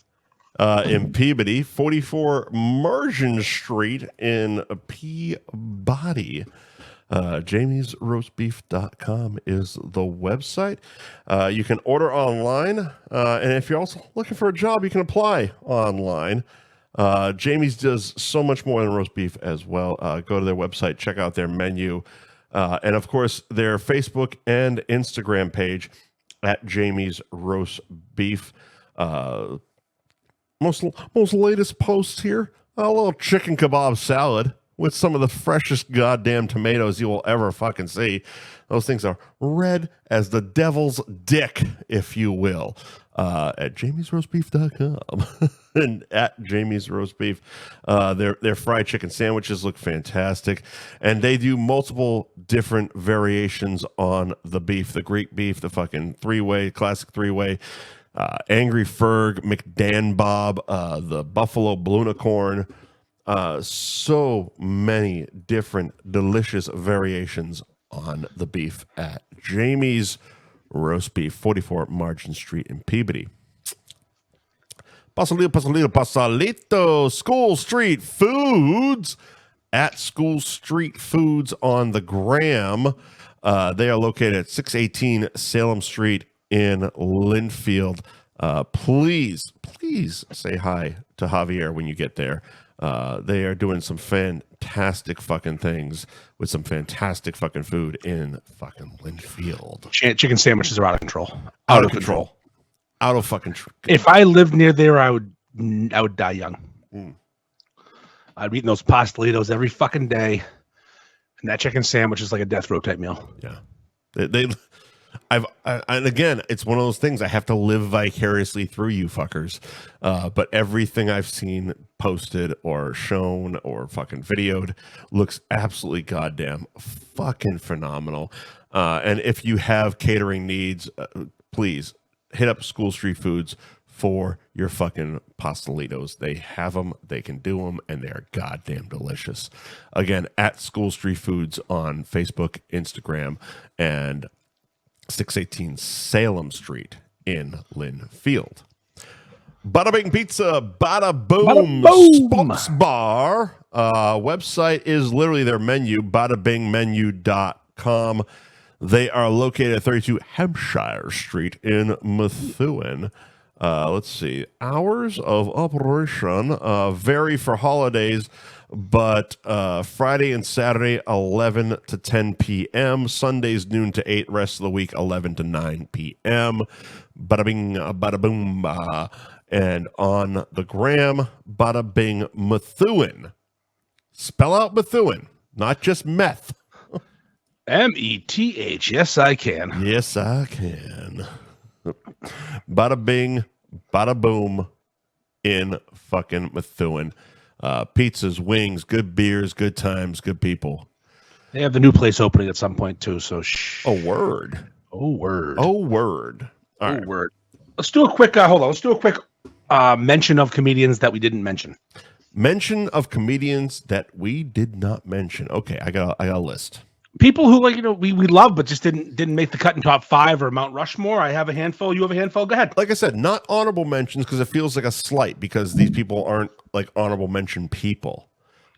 in Peabody, 44 Margin Street in Peabody. jamiesroastbeef.com is the website. You can order online, and if you're also looking for a job, you can apply online. Jamie's does so much more than roast beef as well. Go to their website, check out their menu, and of course their Facebook and Instagram page at Jamie's Roast Beef. Most latest posts here, a little chicken kebab salad with some of the freshest goddamn tomatoes you will ever fucking see. Those things are red as the devil's dick, if you will, at jamiesroastbeef.com and at Jamie's Roast Beef. Their fried chicken sandwiches look fantastic, and they do multiple different variations on the beef, the Greek beef, the fucking classic three-way, Angry Ferg, McDan Bob, the Buffalo Blunicorn. So many different delicious variations on the beef at Jamie's Roast Beef, 44 Margin Street in Peabody. Pasalito, School Street Foods at School Street Foods on the gram. They are located at 618 Salem Street in Linfield. Please say hi to Javier when you get there. They are doing some fantastic fucking things with some fantastic fucking food in fucking Linfield. Chicken sandwiches are out of control. Out of control. Out of fucking control. If I lived near there, I would die young. I'd be eating those pastelitos every fucking day, and that chicken sandwich is like a death row type meal. Yeah, and again, it's one of those things I have to live vicariously through you fuckers. But everything I've seen posted or shown or fucking videoed looks absolutely goddamn fucking phenomenal. And if you have catering needs, please hit up School Street Foods for your fucking pastelitos. They have them, they can do them, and they're goddamn delicious. Again, at School Street Foods on Facebook, Instagram, and 618 Salem Street in Linfield. Bada Bing Pizza, Bada Boom, Sports Bar. Website is literally their menu, badabingmenu.com. They are located at 32 Hampshire Street in Methuen. Let's see. Hours of operation vary for holidays, but Friday and Saturday, 11 to 10 p.m. Sundays, noon to 8. Rest of the week, 11 to 9 p.m. Bada bing, bada boom. And on the gram, Bada Bing Methuen. Spell out Methuen, not just meth. METH. Yes, I can. Yes, I can. Bada bing, bada boom in fucking Methuen. Pizzas, wings, good beers, good times, good people. They have the new place opening at some point too, so shh. Oh, word. Oh, word. Oh, word. All right. Word. Let's do a quick, hold on. Let's do a quick mention of comedians that we didn't mention. Mention of comedians that we did not mention. Okay, I got a list. People who we love but just didn't make the cut in top 5 or Mount Rushmore. I have a handful. You have a handful. Go ahead. Like I said, not honorable mentions because it feels like a slight because these people aren't like honorable mention people.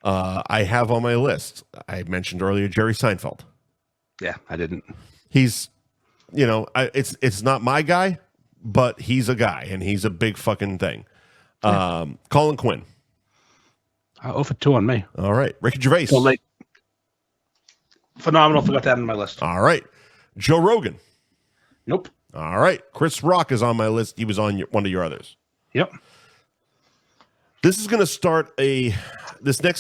I have on my list. I mentioned earlier Jerry Seinfeld. Yeah, I didn't. He's, it's not my guy, but he's a guy and he's a big fucking thing. Colin Quinn. 0 for 2 on me. All right, Ricky Gervais. So late. Phenomenal. Forgot that on my list. All right. Joe Rogan. Nope. All right. Chris Rock is on my list. He was on one of your others. Yep. This next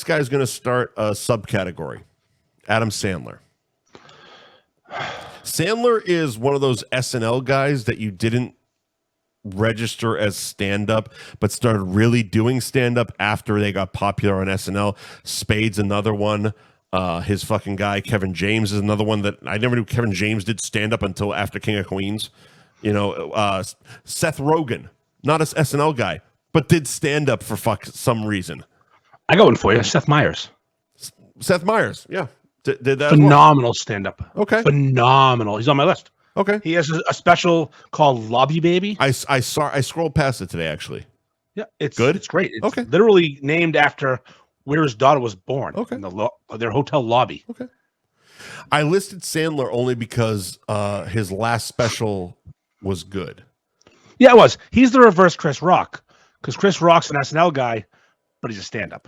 guy is going to start a subcategory. Adam Sandler. Sandler is one of those SNL guys that you didn't register as stand-up, but started really doing stand-up after they got popular on SNL. Spade's another one. His fucking guy, Kevin James, is another one that I never knew Kevin James did stand-up until after King of Queens. You know, Seth Rogen, not an SNL guy, but did stand-up for some reason. I got one for you. Seth Meyers. Seth Meyers, yeah. Did that phenomenal stand-up. Okay. Phenomenal. He's on my list. Okay. He has a special called Lobby Baby. I scrolled past it today, actually. Yeah, it's good. It's great. It's literally named after where his daughter was born. Okay. In their hotel lobby. Okay. I listed Sandler only because his last special was good. Yeah, it was. He's the reverse Chris Rock, because Chris Rock's an SNL guy, but he's a stand-up.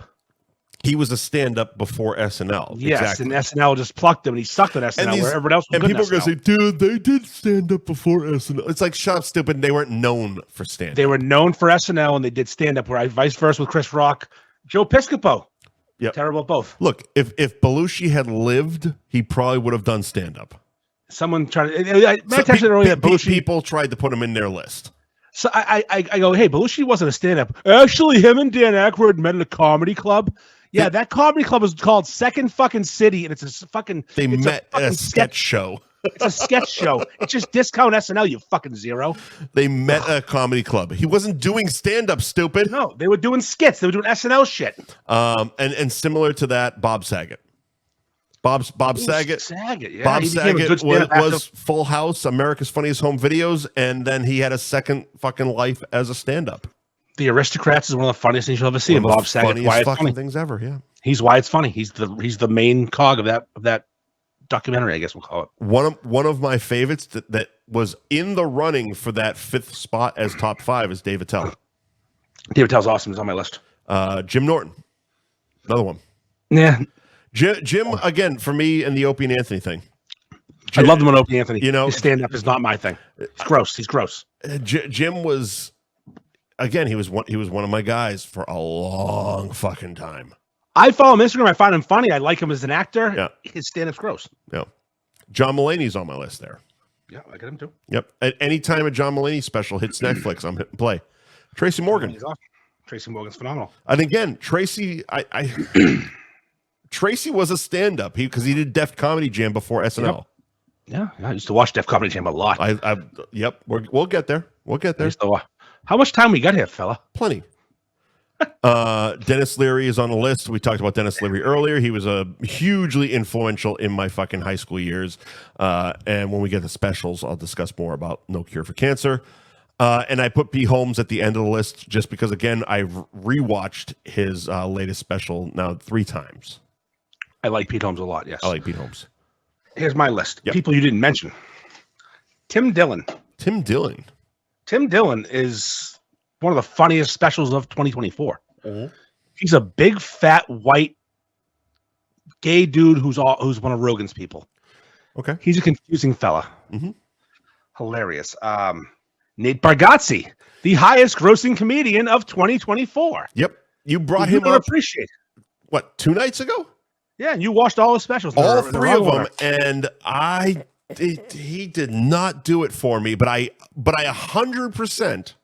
He was a stand-up before SNL. Yes, exactly. And SNL just plucked him, and he sucked at SNL where everyone else was and good. People are going to say, dude, they did stand-up before SNL. It's like, shut up, stupid. They weren't known for stand-up. They were known for SNL, and they did stand-up, where vice versa with Chris Rock. Joe Piscopo. Yep. Terrible at both. Look, if Belushi had lived, he probably would have done stand-up. Someone tried to... People tried to put him in their list. So I go, hey, Belushi wasn't a stand-up. Actually, him and Dan Aykroyd met in a comedy club. Yeah, that comedy club was called Second Fucking City, and it's a fucking... They met at a sketch show. It's a sketch show. It's just discount SNL, you fucking zero. They met at a comedy club. He wasn't doing stand-up, stupid. No, they were doing skits. They were doing SNL shit. And similar to that, Bob Saget. Bob Saget. Yeah. Bob Saget was Full House, America's Funniest Home Videos, and then he had a second fucking life as a stand-up. The Aristocrats is one of the funniest things you'll ever see. And Bob Saget, why it's funny. Things ever, yeah. He's why it's funny. He's the main cog of that documentary, I guess we'll call it. One of my favorites that was in the running for that 5th spot as top 5 is Dave Attell. Dave Attell's awesome. He's on my list. Jim Norton, another one. Yeah. Jim, again, for me, and the Opie and Anthony thing. I love him on Opie Anthony. You know, his stand-up is not my thing. It's gross. He's gross. Jim was, again, he was one of my guys for a long fucking time. I follow him on Instagram. I find him funny. I like him as an actor. Yeah. His stand-up's gross. Yeah. John Mulaney's on my list there. Yeah, I get him too. Yep. At any time a John Mulaney special hits Netflix, I'm hitting play. Tracy Morgan. He's awesome. Tracy Morgan's phenomenal. And again, Tracy, Tracy was a stand-up because he did Def Comedy Jam before SNL. Yep. Yeah, I used to watch Def Comedy Jam a lot. Yep. We'll get there. We'll get there. How much time we got here, fella? Plenty. Dennis Leary is on the list. We talked about Dennis Leary earlier. He was a hugely influential in my fucking high school years. And when we get to specials, I'll discuss more about No Cure for Cancer. And I put P. Holmes at the end of the list just because, again, I've rewatched his latest special now 3 times. I like Pete Holmes a lot, yes. I like Pete Holmes. Here's my list. Yep. People you didn't mention. Tim Dillon. Tim Dillon is one of the funniest specials of 2024. Mm-hmm. He's a big, fat, white, gay dude who's one of Rogan's people. Okay. He's a confusing fella. Mm-hmm. Hilarious. Nate Bargatze, the highest grossing comedian of 2024. Yep. You brought him up. Appreciate it. What, 2 nights ago? Yeah, and you watched all his specials. All 3 of them, and he did not do it for me, but I 100%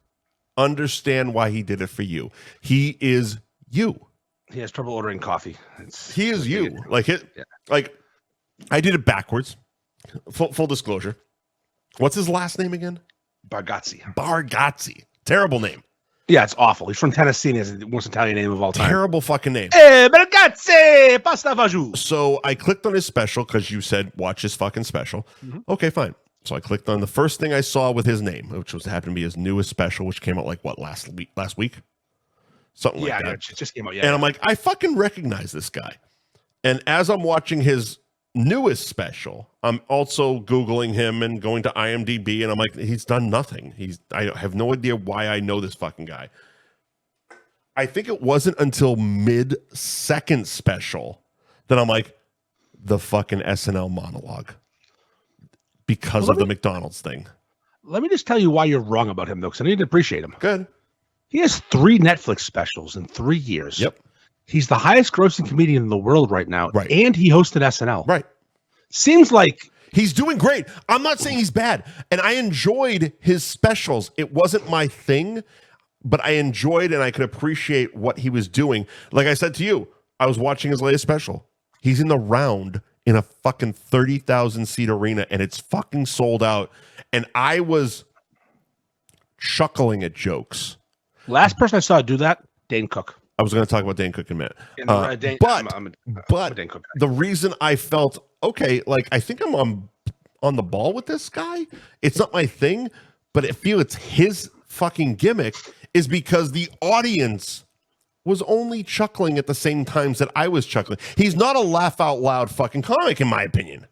understand why he did it for you. He is you. He has trouble ordering coffee. He is you. Like I did it backwards. Full disclosure. What's his last name again? Bargatze. Terrible name. Yeah, it's awful. He's from Tennessee and has the most Italian name of all time. Terrible fucking name. Bargatze, pasta fagioli. So I clicked on his special because you said watch his fucking special. Mm-hmm. Okay, fine. So I clicked on the first thing I saw with his name, which happened to be his newest special, which came out last week? Something like that. Yeah, it just came out. Yeah. And I'm like, I fucking recognize this guy. And as I'm watching his newest special, I'm also Googling him and going to IMDb, and I'm like, he's done nothing. I have no idea why I know this fucking guy. I think it wasn't until mid-second special that I'm like, the fucking SNL monologue. Because of the McDonald's thing. Let me just tell you why you're wrong about him, though, because I need to appreciate him. Good. He has 3 Netflix specials in 3 years. Yep. He's the highest grossing comedian in the world right now. Right. And he hosted SNL. Right. Seems like He's doing great. I'm not saying he's bad. And I enjoyed his specials. It wasn't my thing, but I enjoyed and I could appreciate what he was doing. Like I said to you, I was watching his latest special. He's in the round in a fucking 30,000 seat arena and it's fucking sold out. And I was chuckling at jokes. Last person I saw do that, Dane Cook. I was going to talk about Dane Cook in a minute. But Dane Cook. The reason I felt, okay, like I think I'm on the ball with this guy. It's not my thing, but I feel it's his fucking gimmick is because the audience was only chuckling at the same times that I was chuckling. He's not a laugh out loud fucking comic, in my opinion.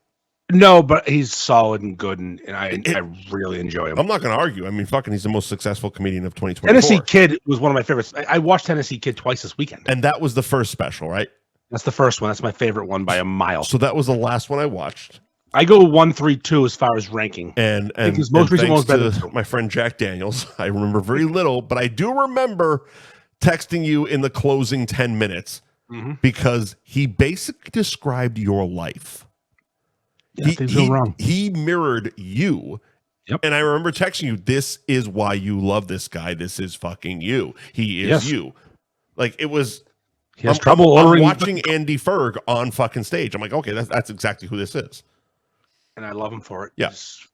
No, but he's solid and good, and I really enjoy him. I'm not going to argue. I mean, fucking, he's the most successful comedian of 2024. Tennessee Kid was one of my favorites. I watched Tennessee Kid twice this weekend. And that was the first special, right? That's the first one. That's my favorite one by a mile. So that was the last one I watched. I go 1, 3, 2 as far as ranking. And his most recent one was better to my friend Jack Daniels. I remember very little, but I do remember texting you in the closing 10 minutes because he basically described your life. Yeah, he mirrored you. Yep. And I remember texting you, this is why you love this guy. This is fucking you. He is you. Like it was. He has trouble ordering. I'm watching Andy Ferg on fucking stage. I'm like, okay, that's exactly who this is. And I love him for it. Yes.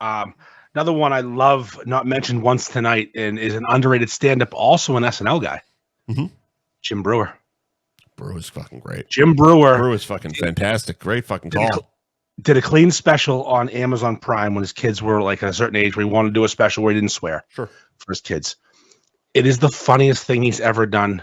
Another one I love, not mentioned once tonight, and is an underrated stand-up, also an SNL guy. Jim Brewer. Brewer's fucking great. Jim Brewer. Brewer's fucking fantastic. Great fucking call. Did a clean special on Amazon Prime when his kids were like at a certain age where he wanted to do a special where he didn't swear for his kids. It is the funniest thing he's ever done.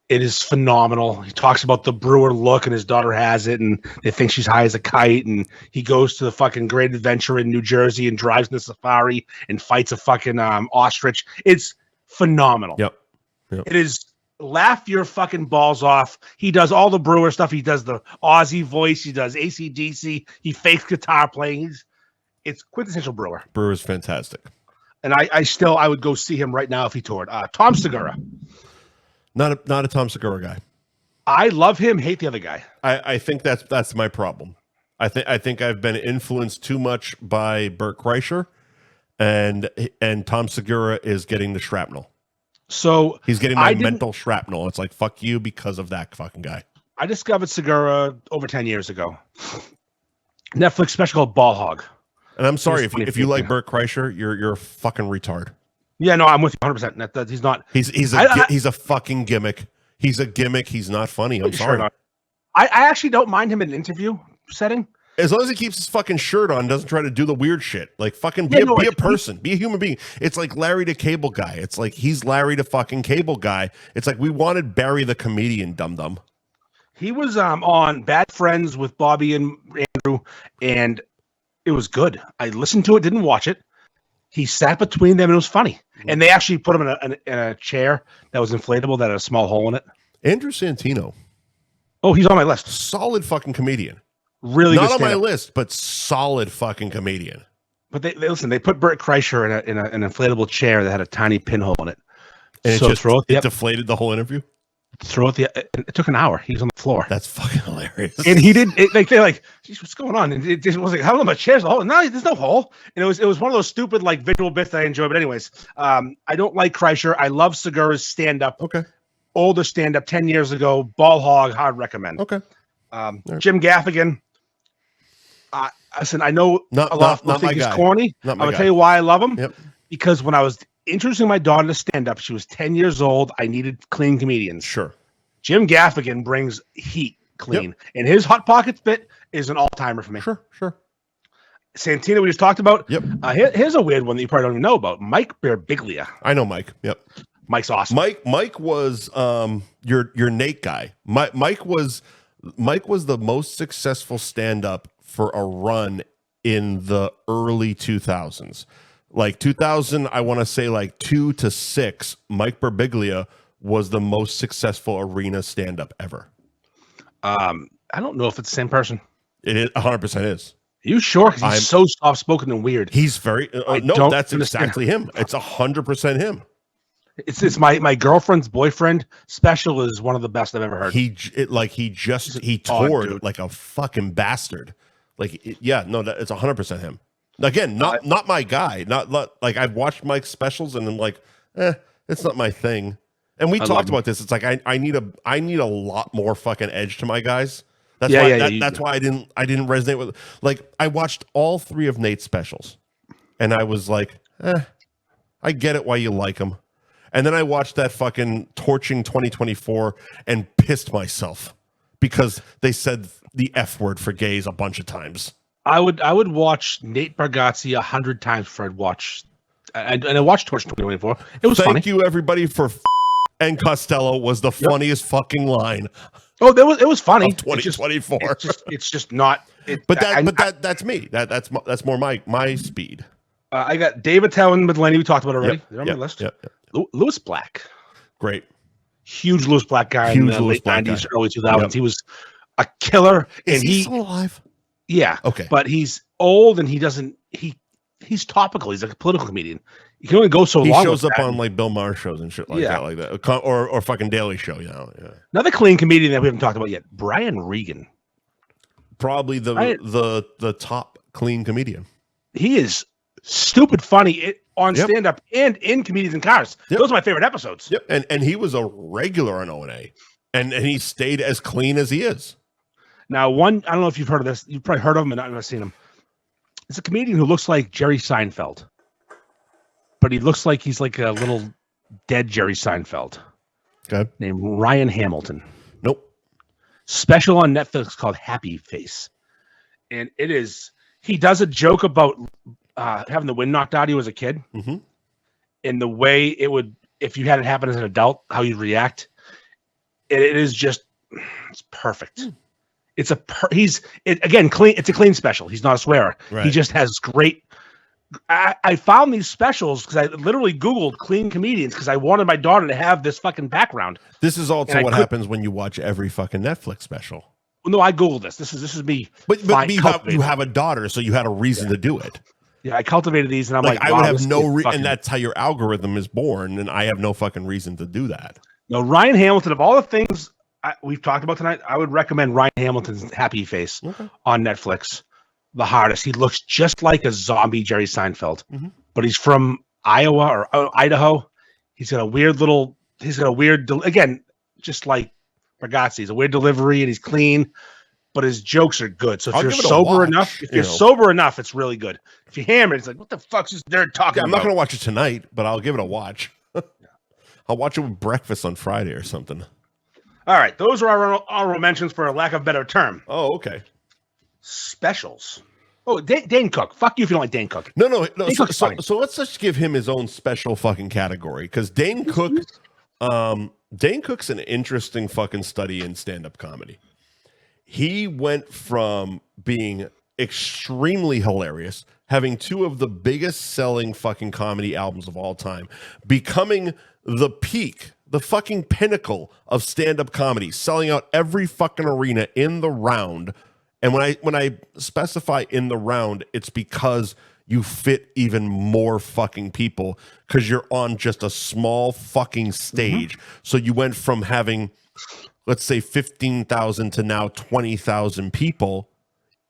It is phenomenal. He talks about the Brewer look and his daughter has it and they think she's high as a kite. And he goes to the fucking Great Adventure in New Jersey and drives in the safari and fights a fucking ostrich. It's phenomenal. Yep. It is laugh your fucking balls off. He does all the Brewer stuff. He does the Aussie voice. He does AC/DC. He fakes guitar playing. It's quintessential Brewer. Brewer's fantastic. And I would go see him right now if he toured. Tom Segura. Not a Tom Segura guy. I love him, hate the other guy. I think that's my problem. I think I've been influenced too much by Bert Kreischer, and Tom Segura is getting the shrapnel. So he's getting my mental shrapnel. It's like fuck you because of that fucking guy. I discovered Segura over 10 years ago. Netflix special called Ball Hog. And I'm sorry if you like Bert Kreischer, you're a fucking retard. Yeah, no, I'm with you 100%. That he's not. He's a fucking gimmick. He's a gimmick. He's not funny. I'm sorry. I actually don't mind him in an interview setting. As long as he keeps his fucking shirt on, doesn't try to do the weird shit. Like fucking be a person, be a human being. It's like Larry the Cable Guy. It's like he's Larry the fucking Cable Guy. It's like we wanted Barry the comedian, dum dum. He was on Bad Friends with Bobby and Andrew, and it was good. I listened to it, didn't watch it. He sat between them, and it was funny. And they actually put him in a chair that was inflatable that had a small hole in it. Andrew Santino. Oh, he's on my list. Solid fucking comedian. Really not good on my list, but solid fucking comedian. But they listen. They put Bert Kreischer in an inflatable chair that had a tiny pinhole in it. And so it deflated the whole interview. It took an hour. He was on the floor. That's fucking hilarious. And he did they're like, geez, what's going on? And it just was like, how long my chair's a hole? No, there's no hole. And it was one of those stupid like visual bits that I enjoy. But anyways, I don't like Kreischer. I love Segura's stand up. Okay. Older stand up 10 years ago. Ball Hog, hard recommend. Okay. Right. Jim Gaffigan. Listen, I know a lot of people think he's corny. I'm gonna tell you why I love him. Yep. Because when I was introducing my daughter to stand up, she was 10 years old. I needed clean comedians. Sure. Jim Gaffigan brings heat clean, and his Hot Pockets bit is an all-timer for me. Sure. Santino, we just talked about. Yep. Here's a weird one that you probably don't even know about. Mike Birbiglia. I know Mike. Yep. Mike's awesome. Mike was your Nate guy. Mike was the most successful stand-up for a run in the early 2000s. Like 2000, I want to say like 2 to 6, Mike Birbiglia was the most successful arena stand-up ever. I don't know if it's the same person. It is 100% is. Are you sure? Because he's so soft-spoken and weird. He's very no. That's exactly him. It's 100% him. It's my girlfriend's boyfriend special is one of the best I've ever heard. He toured like a fucking bastard It's 100% him. Again, not my guy. Not like I've watched Mike's specials and I'm like, it's not my thing. And we talked about this. It's like I need a lot more fucking edge to my guys. That's why I didn't resonate with. Like I watched all 3 of Nate's specials, and I was like, I get it why you like him. And then I watched that fucking Torching 2024 and pissed myself because they said the F word for gays a bunch of times. I would watch Nate Bargatze 100 times before I'd watch. And I watched Torching 2024. It was funny. Thank you everybody for. And Costello was the funniest fucking line. Oh, it was funny. Of 2024. It's just not. That's me. That's more my speed. I got David Tellin with Lenny. We talked about already. They're on my list. Lewis Black. Great. Huge Lewis Black guy in the late 90s, early 2000s. He was a killer. Is he still alive? Yeah. Okay. But he's old and he's topical. He's like a political comedian. You can only go so long. He shows up on like Bill Maher shows and shit like that, or fucking Daily Show. Another clean comedian that we haven't talked about yet, Brian Regan. Probably the top clean comedian. He is stupid funny on stand up and in Comedians in Cars. Those are my favorite episodes. Yep, and he was a regular on O&A, and he stayed as clean as he is. Now, I don't know if you've heard of this. You've probably heard of him, and I've seen him. It's a comedian who looks like Jerry Seinfeld. But he looks like he's like a little dead Jerry Seinfeld. Okay. Named Ryan Hamilton. Nope. Special on Netflix called Happy Face. And he does a joke about having the wind knocked out of you as a kid. Mm-hmm. And the way it would, if you had it happen as an adult, how you'd react. It is just, it's perfect. It's clean. It's a clean special. He's not a swearer. Right. He just has great. I found these specials because I literally Googled clean comedians because I wanted my daughter to have this fucking background. This is also what happens when you watch every fucking Netflix special. Well, no, I Googled this. This is me. But you have a daughter, so you had a reason to do it. Yeah, I cultivated these, and I'm like, I would have no reason, and that's how your algorithm is born, and I have no fucking reason to do that. No, Ryan Hamilton, of all the things we've talked about tonight, I would recommend Ryan Hamilton's Happy Face on Netflix. The hardest. He looks just like a zombie Jerry Seinfeld, but he's from Iowa or Idaho. He's got a weird again, just like Bargatze. He's a weird delivery and he's clean, but his jokes are good. So if you're sober enough, it's really good. If you're hammered, it's like, what the fuck's this nerd talking about? I'm not going to watch it tonight, but I'll give it a watch. I'll watch it with breakfast on Friday or something. All right. Those are our honorable mentions for a lack of a better term. Oh, okay. Specials. Oh, Dane Cook. Fuck you if you don't like Dane Cook. No. So let's just give him his own special fucking category because Dane Cook's an interesting fucking study in stand-up comedy. He went from being extremely hilarious, having 2 of the biggest selling fucking comedy albums of all time, becoming the peak, the fucking pinnacle of stand-up comedy, selling out every fucking arena in the round. And when I specify in the round, it's because you fit even more fucking people because you're on just a small fucking stage. So you went from having, let's say, 15,000 to now 20,000 people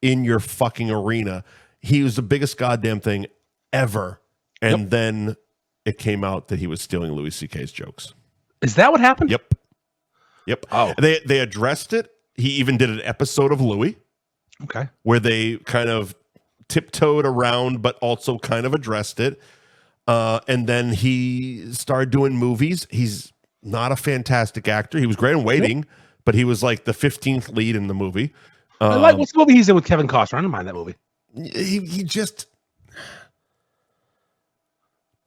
in your fucking arena. He was the biggest goddamn thing ever. And then it came out that he was stealing Louis C.K.'s jokes. Is that what happened? Yep. Oh. They addressed it. He even did an episode of Louis. Okay. Where they kind of tiptoed around, but also kind of addressed it. And then he started doing movies. He's not a fantastic actor. He was great in Waiting, but he was like the 15th lead in the movie. What's the movie he's in with Kevin Costner? I don't mind that movie. He just,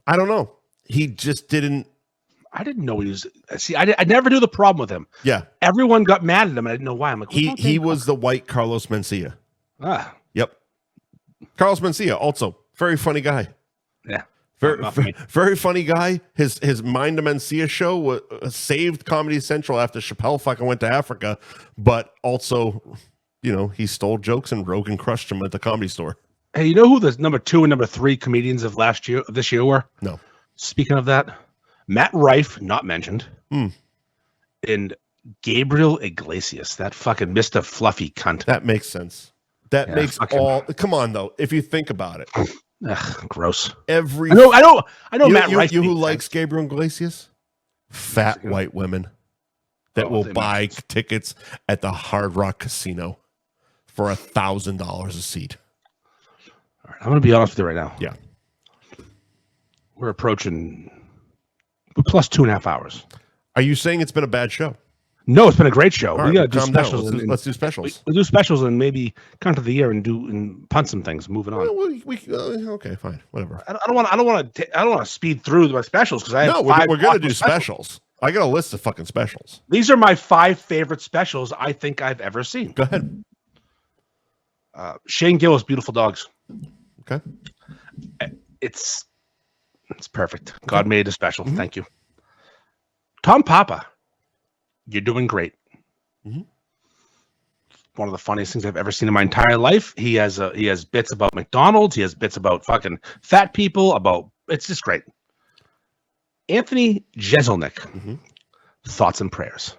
I don't know. He just didn't. I didn't know he was. See, I never knew the problem with him. Yeah. Everyone got mad at him. And I didn't know why. I'm like, he was the white Carlos Mencia. Yep. Carlos Mencia, also very funny guy. Yeah. Very funny guy. His Mind of Mencia show saved Comedy Central after Chappelle fucking went to Africa, but also, he stole jokes and Rogan crushed him at the Comedy Store. Hey, you know who the number 2 and number 3 comedians of this year were? No. Speaking of that, Matt Rife, not mentioned, and Gabriel Iglesias, that fucking Mr. Fluffy cunt. That makes sense. That makes all. Come on, though. If you think about it, ugh, gross. I know. Matt Rife. You who likes Gabriel Iglesias, fat white women that will buy tickets at the Hard Rock Casino for $1,000 a seat. All right, I'm going to be honest with you right now. Yeah, we're approaching plus 2.5 hours. Are you saying it's been a bad show? No, it's been a great show. All we right, got to do specials. Let's do specials. We'll do specials and maybe come to the year and punt some things. Moving on. Okay, fine, whatever. I don't want to speed through my specials because I have we're going to do specials. I got a list of fucking specials. These are my 5 favorite specials I think I've ever seen. Go ahead. Shane Gillis, Beautiful Dogs. Okay. It's perfect. God made a special. Mm-hmm. Thank you. Tom Papa, you're doing great. Mm-hmm. One of the funniest things I've ever seen in my entire life. He has bits about McDonald's. He has bits about fucking fat people. It's just great. Anthony Jeselnik, mm-hmm. Thoughts and Prayers.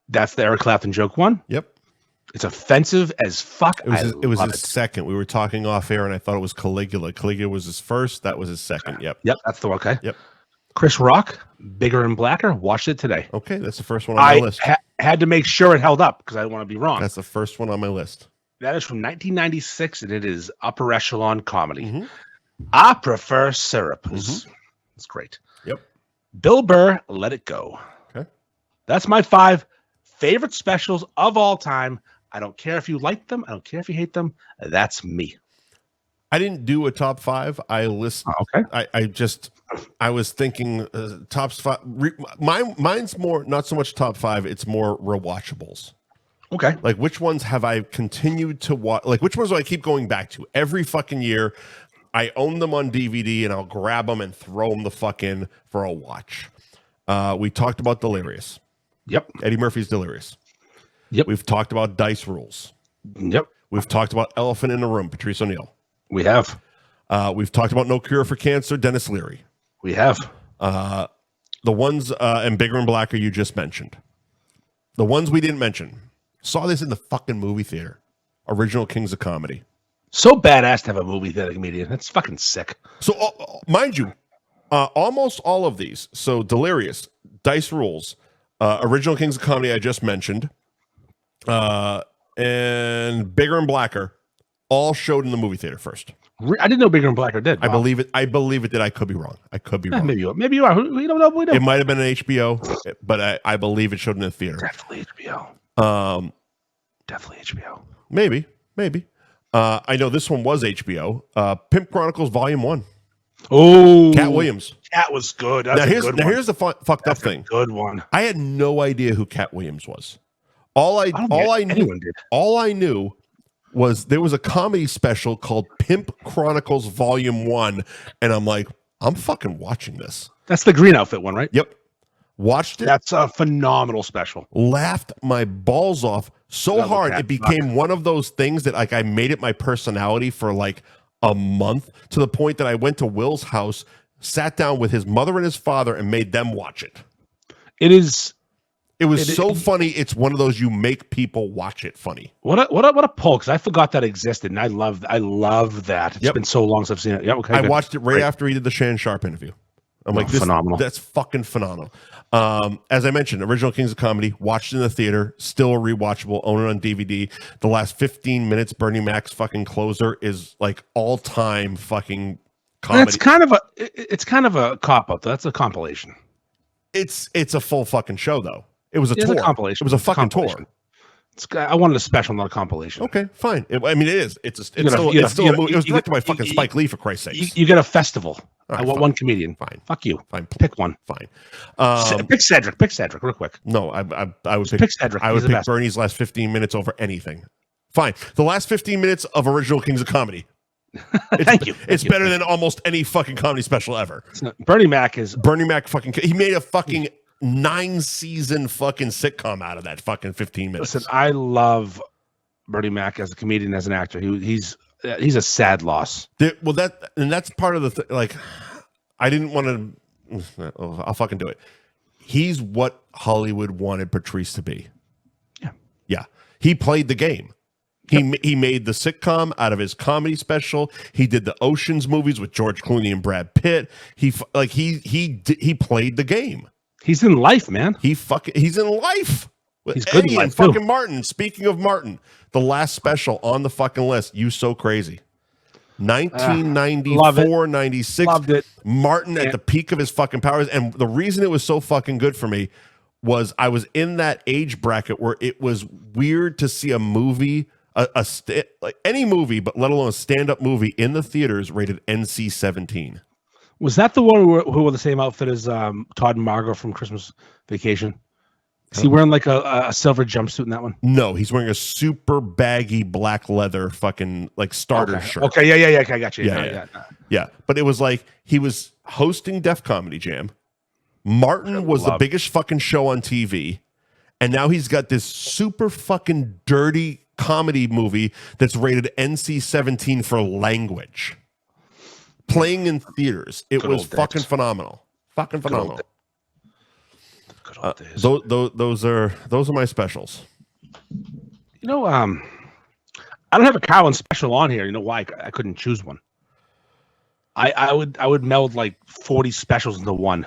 That's the Eric Clapton joke one. Yep. It's offensive as fuck. It was his second. We were talking off air, and I thought it was Caligula. Caligula was his first. That was his second. Yep. Yep. That's the one. Okay. Yep. Chris Rock, Bigger and Blacker. Watched it today. Okay, that's the first one on my list. I had to make sure it held up because I didn't want to be wrong. That's the first one on my list. That is from 1996, and it is upper echelon comedy. Mm-hmm. I Prefer Syrup. Mm-hmm. It's great. Yep. Bill Burr, Let It Go. Okay. That's my 5 favorite specials of all time. I don't care if you like them. I don't care if you hate them. That's me. I didn't do a top 5. I listed. Okay. I was thinking top 5. Mine's more not so much top 5. It's more rewatchables. Okay. Like which ones have I continued to watch? Like which ones do I keep going back to every fucking year? I own them on DVD and I'll grab them and throw them the fuck in for a watch. We talked about Delirious. Yep. Eddie Murphy's Delirious. Yep. We've talked about Dice Rules. Yep. We've talked about Elephant in the Room, Patrice O'Neill. We have. We've talked about No Cure for Cancer, Dennis Leary. We have. The ones and Bigger and Blacker you just mentioned. The ones we didn't mention. Saw this in the fucking movie theater. Original Kings of Comedy. So badass to have a movie theater comedian. That's fucking sick. So, mind you, almost all of these. So, Delirious, Dice Rules, Original Kings of Comedy I just mentioned, and Bigger and Blacker all showed in the movie theater first. I didn't know Bigger and Blacker did. Wow. I believe it did. I could be wrong. Maybe you are. We don't know. We don't. It might have been an HBO, but I believe it showed in the theater. Definitely HBO. Definitely HBO. Maybe. I know this one was HBO. Pimp Chronicles Volume 1. Oh, Cat Williams. Cat was good. Here's the fucked up thing. Good one. I had no idea who Cat Williams was. All I knew was there was a comedy special called Pimp Chronicles Volume 1, and I'm like, I'm fucking watching this. That's the green outfit one, right? Yep. Watched it. That's a phenomenal special. Laughed my balls off so hard. It became one of those things that like I made it my personality for like a month, to the point that I went to Will's house, sat down with his mother and his father, and made them watch it. It was so funny. It's one of those you make people watch it funny. What a pull, because I forgot that existed, and I love that. It's been so long since I've seen it. Yeah, okay. I watched it right after he did the Shan Sharp interview. I'm like, this phenomenal. That's fucking phenomenal. As I mentioned, Original Kings of Comedy, watched in the theater, still rewatchable, own it on DVD. The last 15 minutes, Bernie Mac's fucking closer is like all time fucking comedy. It's kind of a cop out. That's a compilation. It's a full fucking show though. It was a tour. A compilation. It was a fucking tour. I wanted a special, not a compilation. Okay, fine. It is. It's still a movie. It was directed by fucking Spike Lee, for Christ's sake. You get a festival. Right, I want one comedian. Fine. Fuck you. Fine. Pick one. Fine. Pick Cedric. Pick Cedric real quick. No, I would pick Cedric. I would pick Bernie's last 15 minutes over anything. Fine. The last 15 minutes of Original Kings of Comedy. Thank you. It's better than almost any fucking comedy special ever. Bernie Mac fucking. He made a fucking 9-season fucking sitcom out of that fucking 15 minutes. Listen, I love Bernie Mac as a comedian, as an actor. He's a sad loss. That's part of the like. I didn't want to. I'll fucking do it. He's what Hollywood wanted Patrice to be. Yeah. Yeah. He played the game. He made the sitcom out of his comedy special. He did the Ocean's movies with George Clooney and Brad Pitt. He played the game. He's in life, man. He's in life. He's good in life, and fucking Martin. Speaking of Martin, the last special on the fucking list, You So Crazy. 1994, 96. Loved it. Martin at the peak of his fucking powers. And the reason it was so fucking good for me was I was in that age bracket where it was weird to see a movie, like any movie, but let alone a stand-up movie in the theaters rated NC-17. Was that the one who wore the same outfit as Todd and Margot from Christmas Vacation? Is he wearing like a silver jumpsuit in that one? No, he's wearing a super baggy black leather fucking like starter shirt. Okay, yeah. Okay, I got you. Yeah. But it was like he was hosting Def Comedy Jam. Martin was the biggest fucking show on TV, and now he's got this super fucking dirty comedy movie that's rated NC-17 for language, playing in theaters. It was fucking phenomenal. Fucking phenomenal. Those are my specials. You know, I don't have a Cowan special on here. You know why? I couldn't choose one. I would meld like 40 specials into one.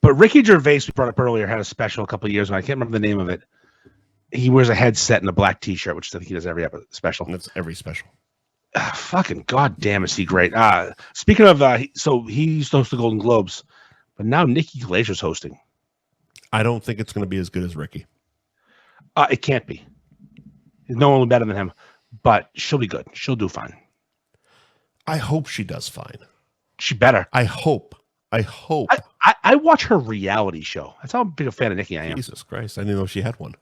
But Ricky Gervais, we brought up earlier, had a special a couple of years ago. I can't remember the name of it. He wears a headset and a black T-shirt, which I think he does every special. That's every special. Fucking goddamn, is he great? Speaking of, so he used to host the Golden Globes, but now Nikki Glazer's hosting. I don't think it's going to be as good as Ricky. It can't be. There's no one better than him, but she'll be good. She'll do fine. I hope she does fine. She better. I hope. I watch her reality show. That's how big a fan of Nikki I am. Jesus Christ, I didn't know she had one.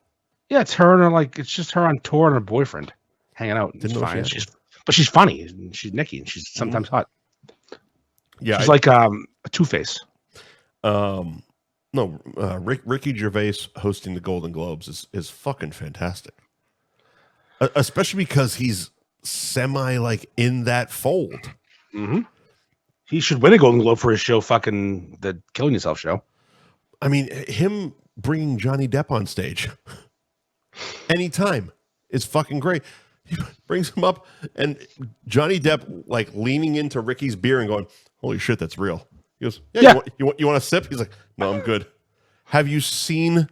Yeah, it's her and it's just her on tour and her boyfriend hanging out. It's fine. But she's funny. She's Nikki, and she's sometimes hot. Yeah, she's like a Two-Face. No, Ricky Gervais hosting the Golden Globes is fucking fantastic. Especially because he's semi like in that fold. Mm-hmm. He should win a Golden Globe for his show, fucking the Killing Yourself show. I mean, him bringing Johnny Depp on stage anytime is fucking great. He brings him up, and Johnny Depp like leaning into Ricky's beer and going, "Holy shit, that's real." He goes, "Yeah, you want a sip?" He's like, "No, I'm good." Have you seen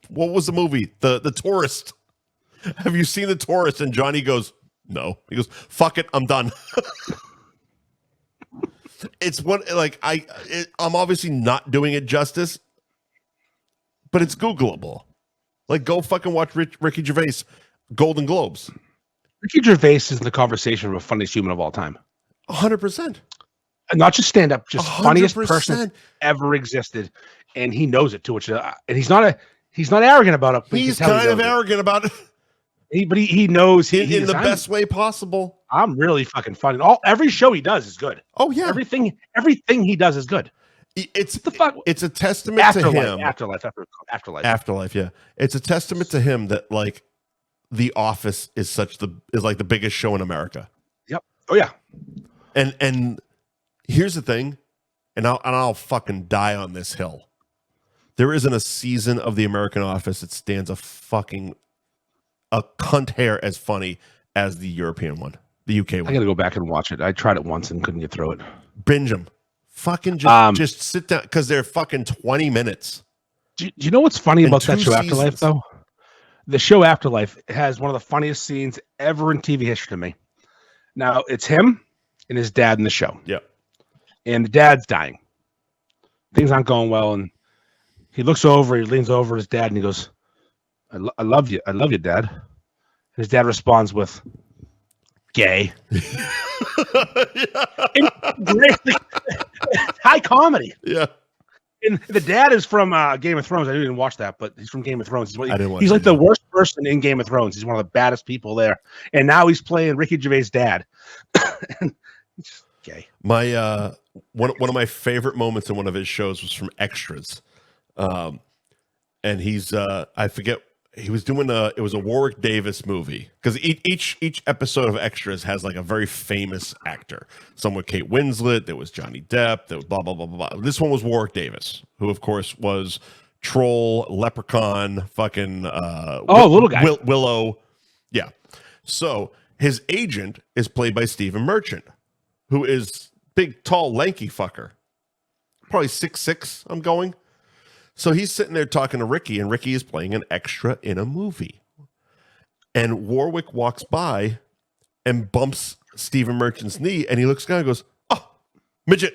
what was the movie? The Tourist. Have you seen The Tourist? And Johnny goes, "No." He goes, "Fuck it, I'm done." It's what like I'm obviously not doing it justice, but it's Googleable. Like, go fucking watch Ricky Gervais Golden Globes. Ricky Gervais is in the conversation of the funniest human of all time. 100%. And not just stand up, just 100%. Funniest person ever existed, and he knows it too. Which and he's not arrogant about it. But he's kind of arrogant about it. But he knows in the best way possible. I'm really fucking funny. Every show he does is good. Oh yeah, everything he does is good. It's the fuck. It's a testament to him. Afterlife. Yeah, it's a testament to him that like The Office is like the biggest show in America. Yep. Oh yeah. And here's the thing, and I'll fucking die on this hill. There isn't a season of The American Office that stands a cunt hair as funny as the European one, the UK one. I gotta go back and watch it. I tried it once and couldn't get through it. Binge them. Fucking just sit down because they're fucking 20 minutes. Do you know what's funny about that show Afterlife, though? The show Afterlife has one of the funniest scenes ever in TV history to me. Now, it's him and his dad in the show. Yeah. And the dad's dying. Things aren't going well. And he looks over, he leans over at his dad, and he goes, I love you. I love you, Dad. And his dad responds with, gay. High comedy. Yeah. And the dad is from Game of Thrones. I didn't watch that, but he's from Game of Thrones. He's like the worst person in Game of Thrones. He's one of the baddest people there. And now he's playing Ricky Gervais' dad. It's gay. My one of my favorite moments in one of his shows was from Extras. And he's I forget, he was doing it was a Warwick Davis movie, because each episode of Extras has like a very famous actor. Some with Kate Winslet, there was Johnny Depp, there was blah blah blah blah blah. This one was Warwick Davis, who of course was Troll, Leprechaun, fucking little guy, Willow. Yeah. So his agent is played by Stephen Merchant, who is big, tall, lanky fucker. Probably 6'6", I'm going. So he's sitting there talking to Ricky, and Ricky is playing an extra in a movie. And Warwick walks by and bumps Stephen Merchant's knee, and he looks down and goes, "Oh, midget,"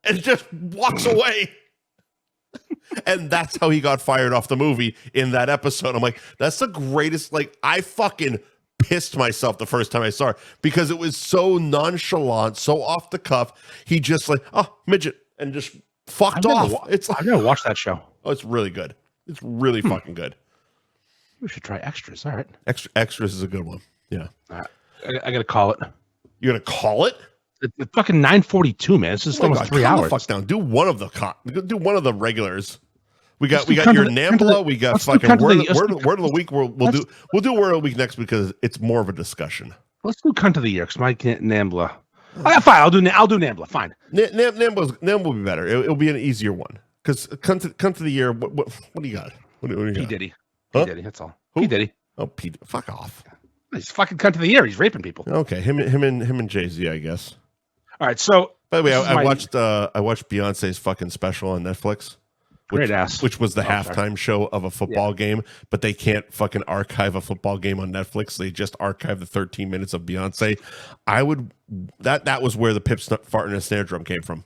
and just walks away. And that's how he got fired off the movie in that episode. I'm like, that's the greatest. Like, I fucking pissed myself the first time I saw it because it was so nonchalant, so off the cuff. He just like, "Oh, midget," and just fucked off. I've never watched that show. Oh, it's really good. It's really fucking good. We should try Extras. All right. Extras is a good one. Yeah. All right. I got to call it. You're going to call it? It's fucking 9:42, man. This is almost 3 hours. Fuck down. Do one of the regulars. We got your Nambla. We got fucking word of the week. We'll do word of the week next because it's more of a discussion. Let's do cunt of the year because my Nambla. Fine. I'll do Nambla. Fine. Nambla will be better. It'll be an easier one because cunt of the year. What do you got? What do you got? P Diddy. Huh? P Diddy. That's all. Who? P Diddy. Oh, P. Fuck off. He's fucking cunt of the year. He's raping people. Okay, him and Jay-Z, I guess. All right, so by the way, I watched Beyonce's fucking special on Netflix, which was the halftime show of a football game, but they can't fucking archive a football game on Netflix. They just archive the 13 minutes of Beyonce. That was where the pip fart in a snare drum came from.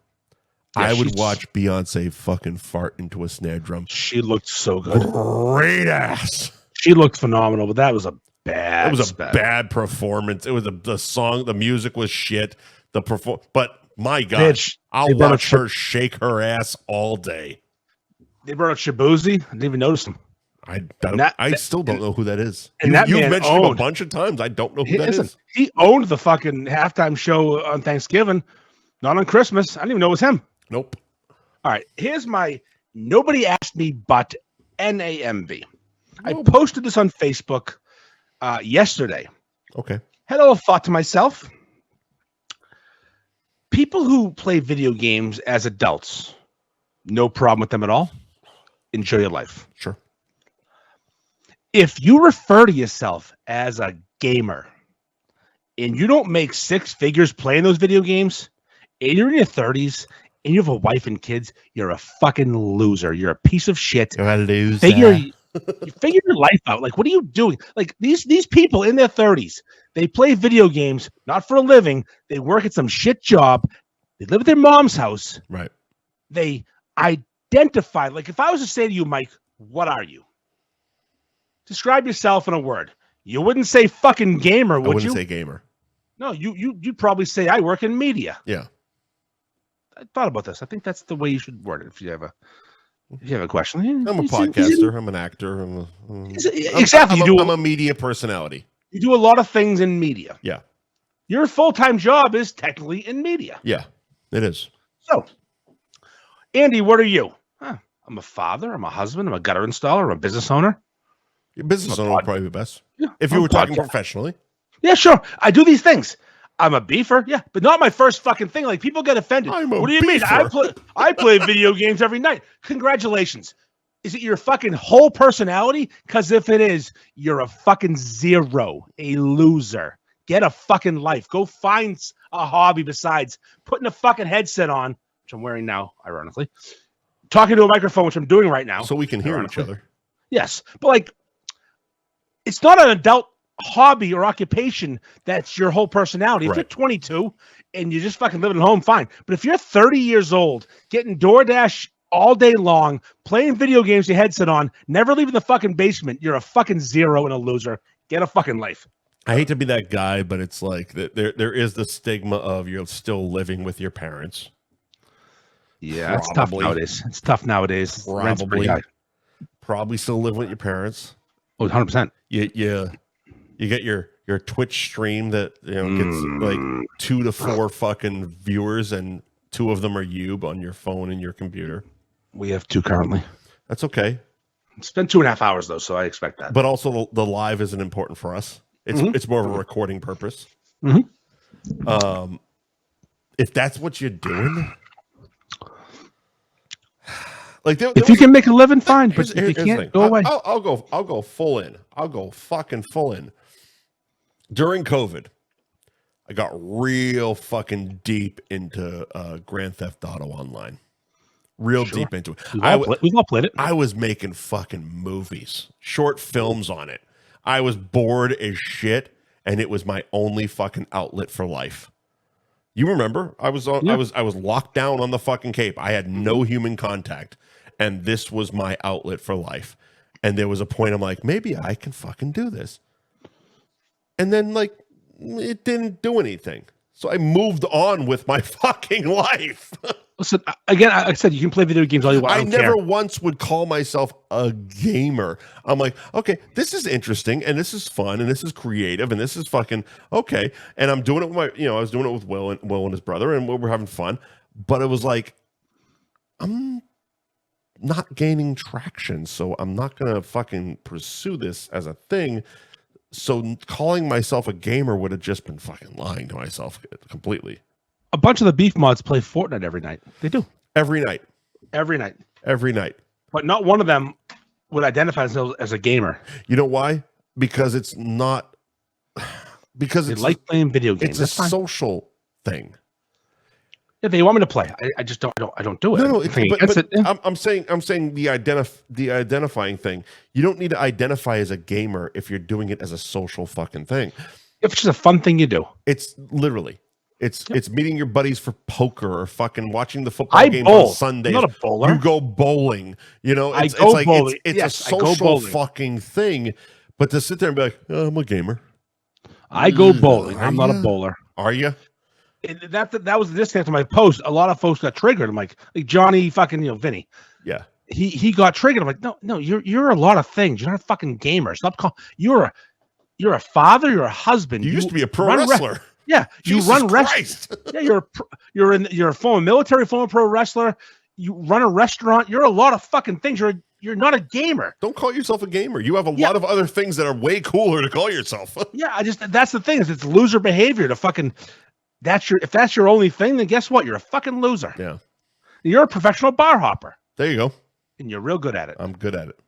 Yeah, I would watch Beyonce fucking fart into a snare drum. She looked so good. Great ass. She looked phenomenal, but that was a bad performance. It was the song, the music was shit. But my God, I'll watch her shake her ass all day. They brought up Shabuzi. I didn't even notice him. I still don't know who that is. And you've mentioned him a bunch of times. I don't know who that is. He owned the fucking halftime show on Thanksgiving, not on Christmas. I didn't even know it was him. Nope. All right, here's my nobody asked me but NAMV. I posted this on Facebook yesterday. Okay. Had a little thought to myself. People who play video games as adults, no problem with them at all. Enjoy your life. Sure. If you refer to yourself as a gamer and you don't make six figures playing those video games, and you're in your 30s and you have a wife and kids, you're a fucking loser. You're a piece of shit. You're a loser. Figure your life out. Like, what are you doing? Like, these people in their 30s, they play video games, not for a living. They work at some shit job. They live at their mom's house. Right. They identify. Like, if I was to say to you, Mike, what are you? Describe yourself in a word. You wouldn't say fucking gamer, would you? I wouldn't say gamer. No, you'd probably say I work in media. Yeah. I thought about this. I think that's the way you should word it if you have a question. I'm a podcaster. I'm an actor. Exactly. I'm a media personality. You do a lot of things in media. Yeah. Your full-time job is technically in media. Yeah, it is. So, Andy, what are you? I'm a father. I'm a husband. I'm a gutter installer. I'm a business owner. Your business owner would probably be best. Yeah, if you were talking professionally. Yeah, sure. I do these things. I'm a beefer, yeah, but not my first fucking thing. Like, people get offended. What do you mean? I play video games every night. Congratulations. Is it your fucking whole personality? Because if it is, you're a fucking zero, a loser. Get a fucking life. Go find a hobby besides putting a fucking headset on, which I'm wearing now, ironically. Talking to a microphone, which I'm doing right now. So we can hear each other. Yes, but like, it's not an adult hobby or occupation that's your whole personality. If you're 22 and you're just fucking living at home, fine. But if you're 30 years old, getting DoorDash all day long, playing video games, your headset on, never leaving the fucking basement, you're a fucking zero and a loser. Get a fucking life. I hate to be that guy, but it's like there is the stigma of you're still living with your parents. Yeah, it's tough nowadays. It's tough nowadays. Probably still living with your parents. Oh, 100%. You get your Twitch stream that gets like 2 to 4 fucking viewers, and 2 of them are you on your phone and your computer. We have 2 currently. That's okay. It's been 2.5 hours though, so I expect that. But also the live isn't important for us. It's more of a recording purpose. Mm-hmm. If that's what you're doing, like if you can make a living, fine. But if you can't, go away. I'll go full in. I'll go fucking full in. during COVID, I got real fucking deep into Grand Theft Auto Online. Real deep into it. We've all played it. I was making fucking movies, short films on it. I was bored as shit, and it was my only fucking outlet for life. You remember? I was locked down on the fucking Cape. I had no human contact, and this was my outlet for life. And there was a point I'm like, maybe I can fucking do this. And then like it didn't do anything. So I moved on with my fucking life. Listen, again, I said you can play video games all you want. I never once would call myself a gamer. I'm like, okay, this is interesting, and this is fun, and this is creative, and this is fucking okay. And I'm doing it with I was doing it with Will and his brother, and we're having fun. But it was like, I'm not gaining traction, so I'm not gonna fucking pursue this as a thing. So calling myself a gamer would have just been fucking lying to myself completely. A bunch of the beef mods play Fortnite every night. They do. Every night. Every night. Every night. But not one of them would identify themselves as a gamer. You know why? Because it's not. Because they like playing video games. It's a social thing. Yeah, they want me to play. I just don't. I don't do it. No. I'm saying the identifying thing. You don't need to identify as a gamer if you're doing it as a social fucking thing. If it's just a fun thing you do. It's literally. It's meeting your buddies for poker or fucking watching the football games on Sundays. I'm not a bowler. You go bowling. You know, it's a social fucking thing. But to sit there and be like, oh, I'm a gamer. I go bowling. I'm not a bowler. Are you? That was the disconnect to my post. A lot of folks got triggered. I'm like Johnny fucking Vinny. Yeah. He got triggered. I'm like, no, you're a lot of things. You're not a fucking gamer. Stop you're a father. You're a husband. You used to be a pro wrestler. Yeah, Jesus you run Christ. Yeah, you're a former military, former pro wrestler. You run a restaurant. You're a lot of fucking things. You're not a gamer. Don't call yourself a gamer. You have a lot of other things that are way cooler to call yourself. Yeah, that's the thing. It's loser behavior to fucking. If that's your only thing, then guess what? You're a fucking loser. Yeah, you're a professional bar hopper. There you go. And you're real good at it. I'm good at it.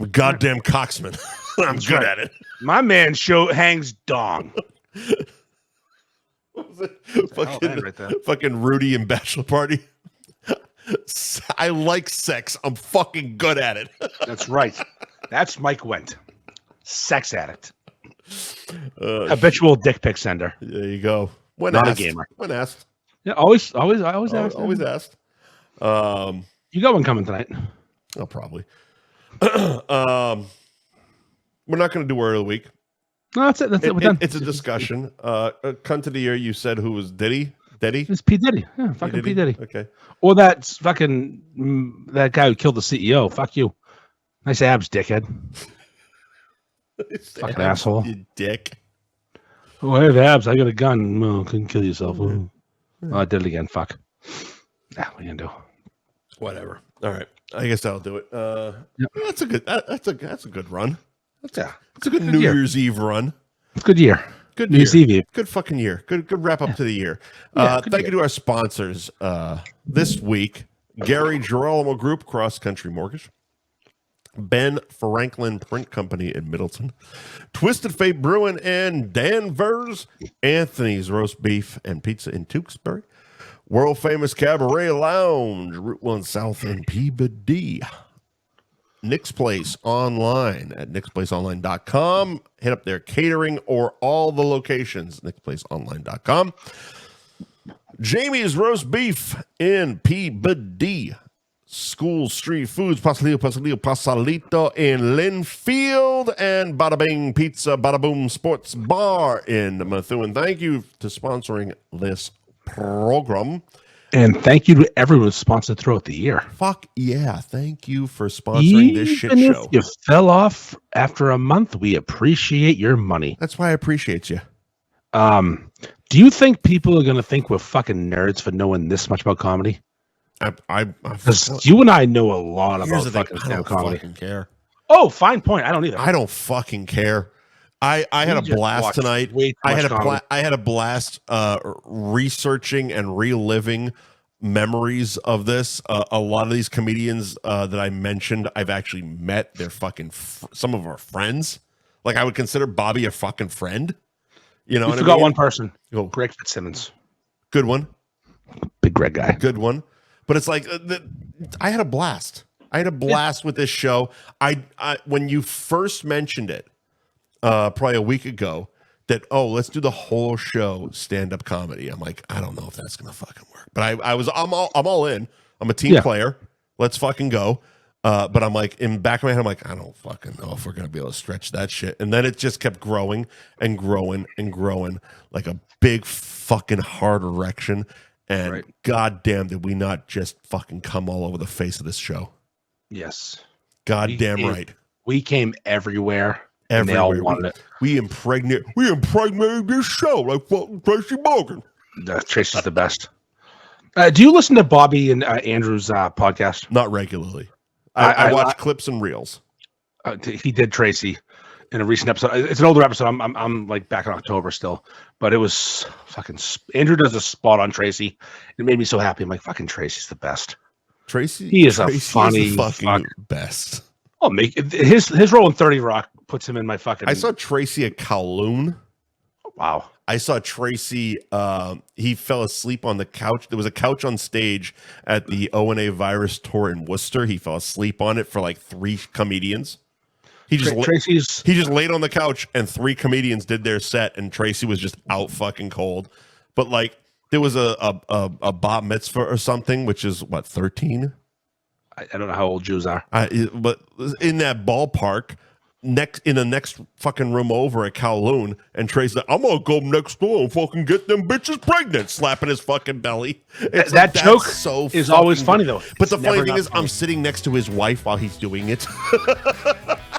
I'm a goddamn cocksman. I'm good at it. My man hangs dong. What was it? Fucking Rudy and Bachelor Party. I like sex. I'm fucking good at it. That's right. That's Mike Wendt. Sex addict. Habitual dick pic sender. There you go. Not a gamer. When asked. Yeah, always asked. Always asked. You got one coming tonight. Oh, probably. We're not going to do word of the week. No, that's it. We're done. It's a discussion. Cunt of the year, you said who was Diddy? It's P. Diddy. Yeah, fucking P. Diddy. Okay. Or that guy who killed the CEO. Fuck you. Nice abs, dickhead. Fucking asshole. You dick. Oh, I have abs. I got a gun. No, couldn't kill yourself. Mm-hmm. Oh, I did it again. Fuck. What are you gonna do? Whatever. All right. I guess that'll do it. Yep. That's a good run. It's a good New Year's Eve run. It's a good year. Good New Year's Eve. Good fucking year. Good wrap up to the year. Thank you to our sponsors this week. Gary Girolamo Group, Cross Country Mortgage. Ben Franklin Print Company in Middleton. Twisted Fate Brewing and Danvers. Anthony's Roast Beef and Pizza in Tewksbury. World famous Cabaret Lounge, Route 1 South in Peabody. Nick's Place online at nicksplaceonline.com. Hit up their catering or all the locations, nicksplaceonline.com. Jamie's Roast Beef in Peabody. School Street Foods, Pasalito in Linfield, and Bada Bing Pizza, Bada Boom Sports Bar in Methuen. Thank you to sponsoring this program. And thank you to everyone who sponsored throughout the year. Fuck yeah. Thank you for sponsoring this shit show. If you fell off after a month, we appreciate your money. That's why I appreciate you. Do you think people are going to think we're fucking nerds for knowing this much about comedy? Because you and I know a lot about fucking comedy. I don't fucking care. Oh, fine point. I don't either. I don't fucking care. I had a blast tonight. I had a blast researching and reliving memories of this. A lot of these comedians that I mentioned, I've actually met. They're fucking some of our friends. Like I would consider Bobby a fucking friend. You know, You what forgot I mean? one person. Oh. Greg Fitzsimmons. Good one. Big Greg guy. Good one. But it's like I had a blast. I had a blast with this show. I when you first mentioned it, probably a week ago, that let's do the whole show stand-up comedy. I'm like, I don't know if that's gonna fucking work. But I'm all in. I'm a team player. Let's fucking go. But I'm like, in the back of my head, I'm like, I don't fucking know if we're gonna be able to stretch that shit. And then it just kept growing and growing and growing like a big fucking hard erection. And goddamn, did we not just fucking come all over the face of this show? Yes. Goddamn right. We came everywhere. Everywhere. And they all wanted it. We impregnated this show like fucking Tracy Morgan. Tracy's the best. Do you listen to Bobby and Andrew's podcast? Not regularly. I watch clips and reels. He did Tracy in a recent episode. It's an older episode. I'm like back in October still, but it was fucking. Andrew does a spot on Tracy. It made me so happy. I'm like, fucking Tracy's the best. Tracy is the fucking best. Oh, his role in 30 Rock puts him in my fucking. I saw Tracy at Kowloon. Wow. I saw Tracy. He fell asleep on the couch. There was a couch on stage at the O&A Virus tour in Worcester. He fell asleep on it for like 3 comedians. He just laid on the couch and 3 comedians did their set, and Tracy was just out fucking cold. But like there was a bat mitzvah or something, which is what, 13? I don't know how old Jews are. But in that ballpark. In the next fucking room over at Kowloon, and Trey's like, I'm gonna go next door and fucking get them bitches pregnant, slapping his fucking belly. That joke is always funny though. But the funny thing is, I'm sitting next to his wife while he's doing it.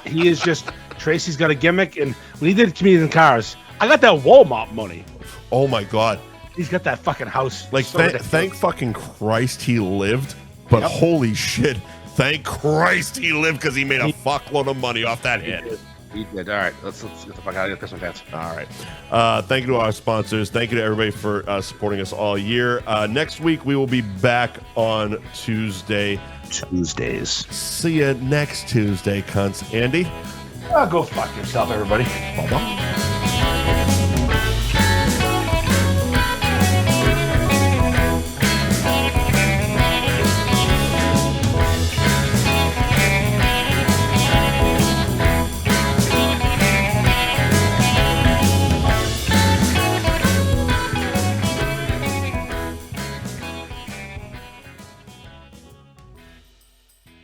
He is just Tracy's got a gimmick, and when he did Comedians in Cars, I got that Walmart money. Oh my god, he's got that fucking house. Like thank fucking Christ he lived, but holy shit. Thank Christ he lived, because he made a fuckload of money off that hit. He did. All right, let's get the fuck out of here. Piss my pants. All right. Thank you to our sponsors. Thank you to everybody for supporting us all year. Next week, we will be back on Tuesdays. See you next Tuesday, cunts. Andy? Go fuck yourself, everybody. Bye-bye.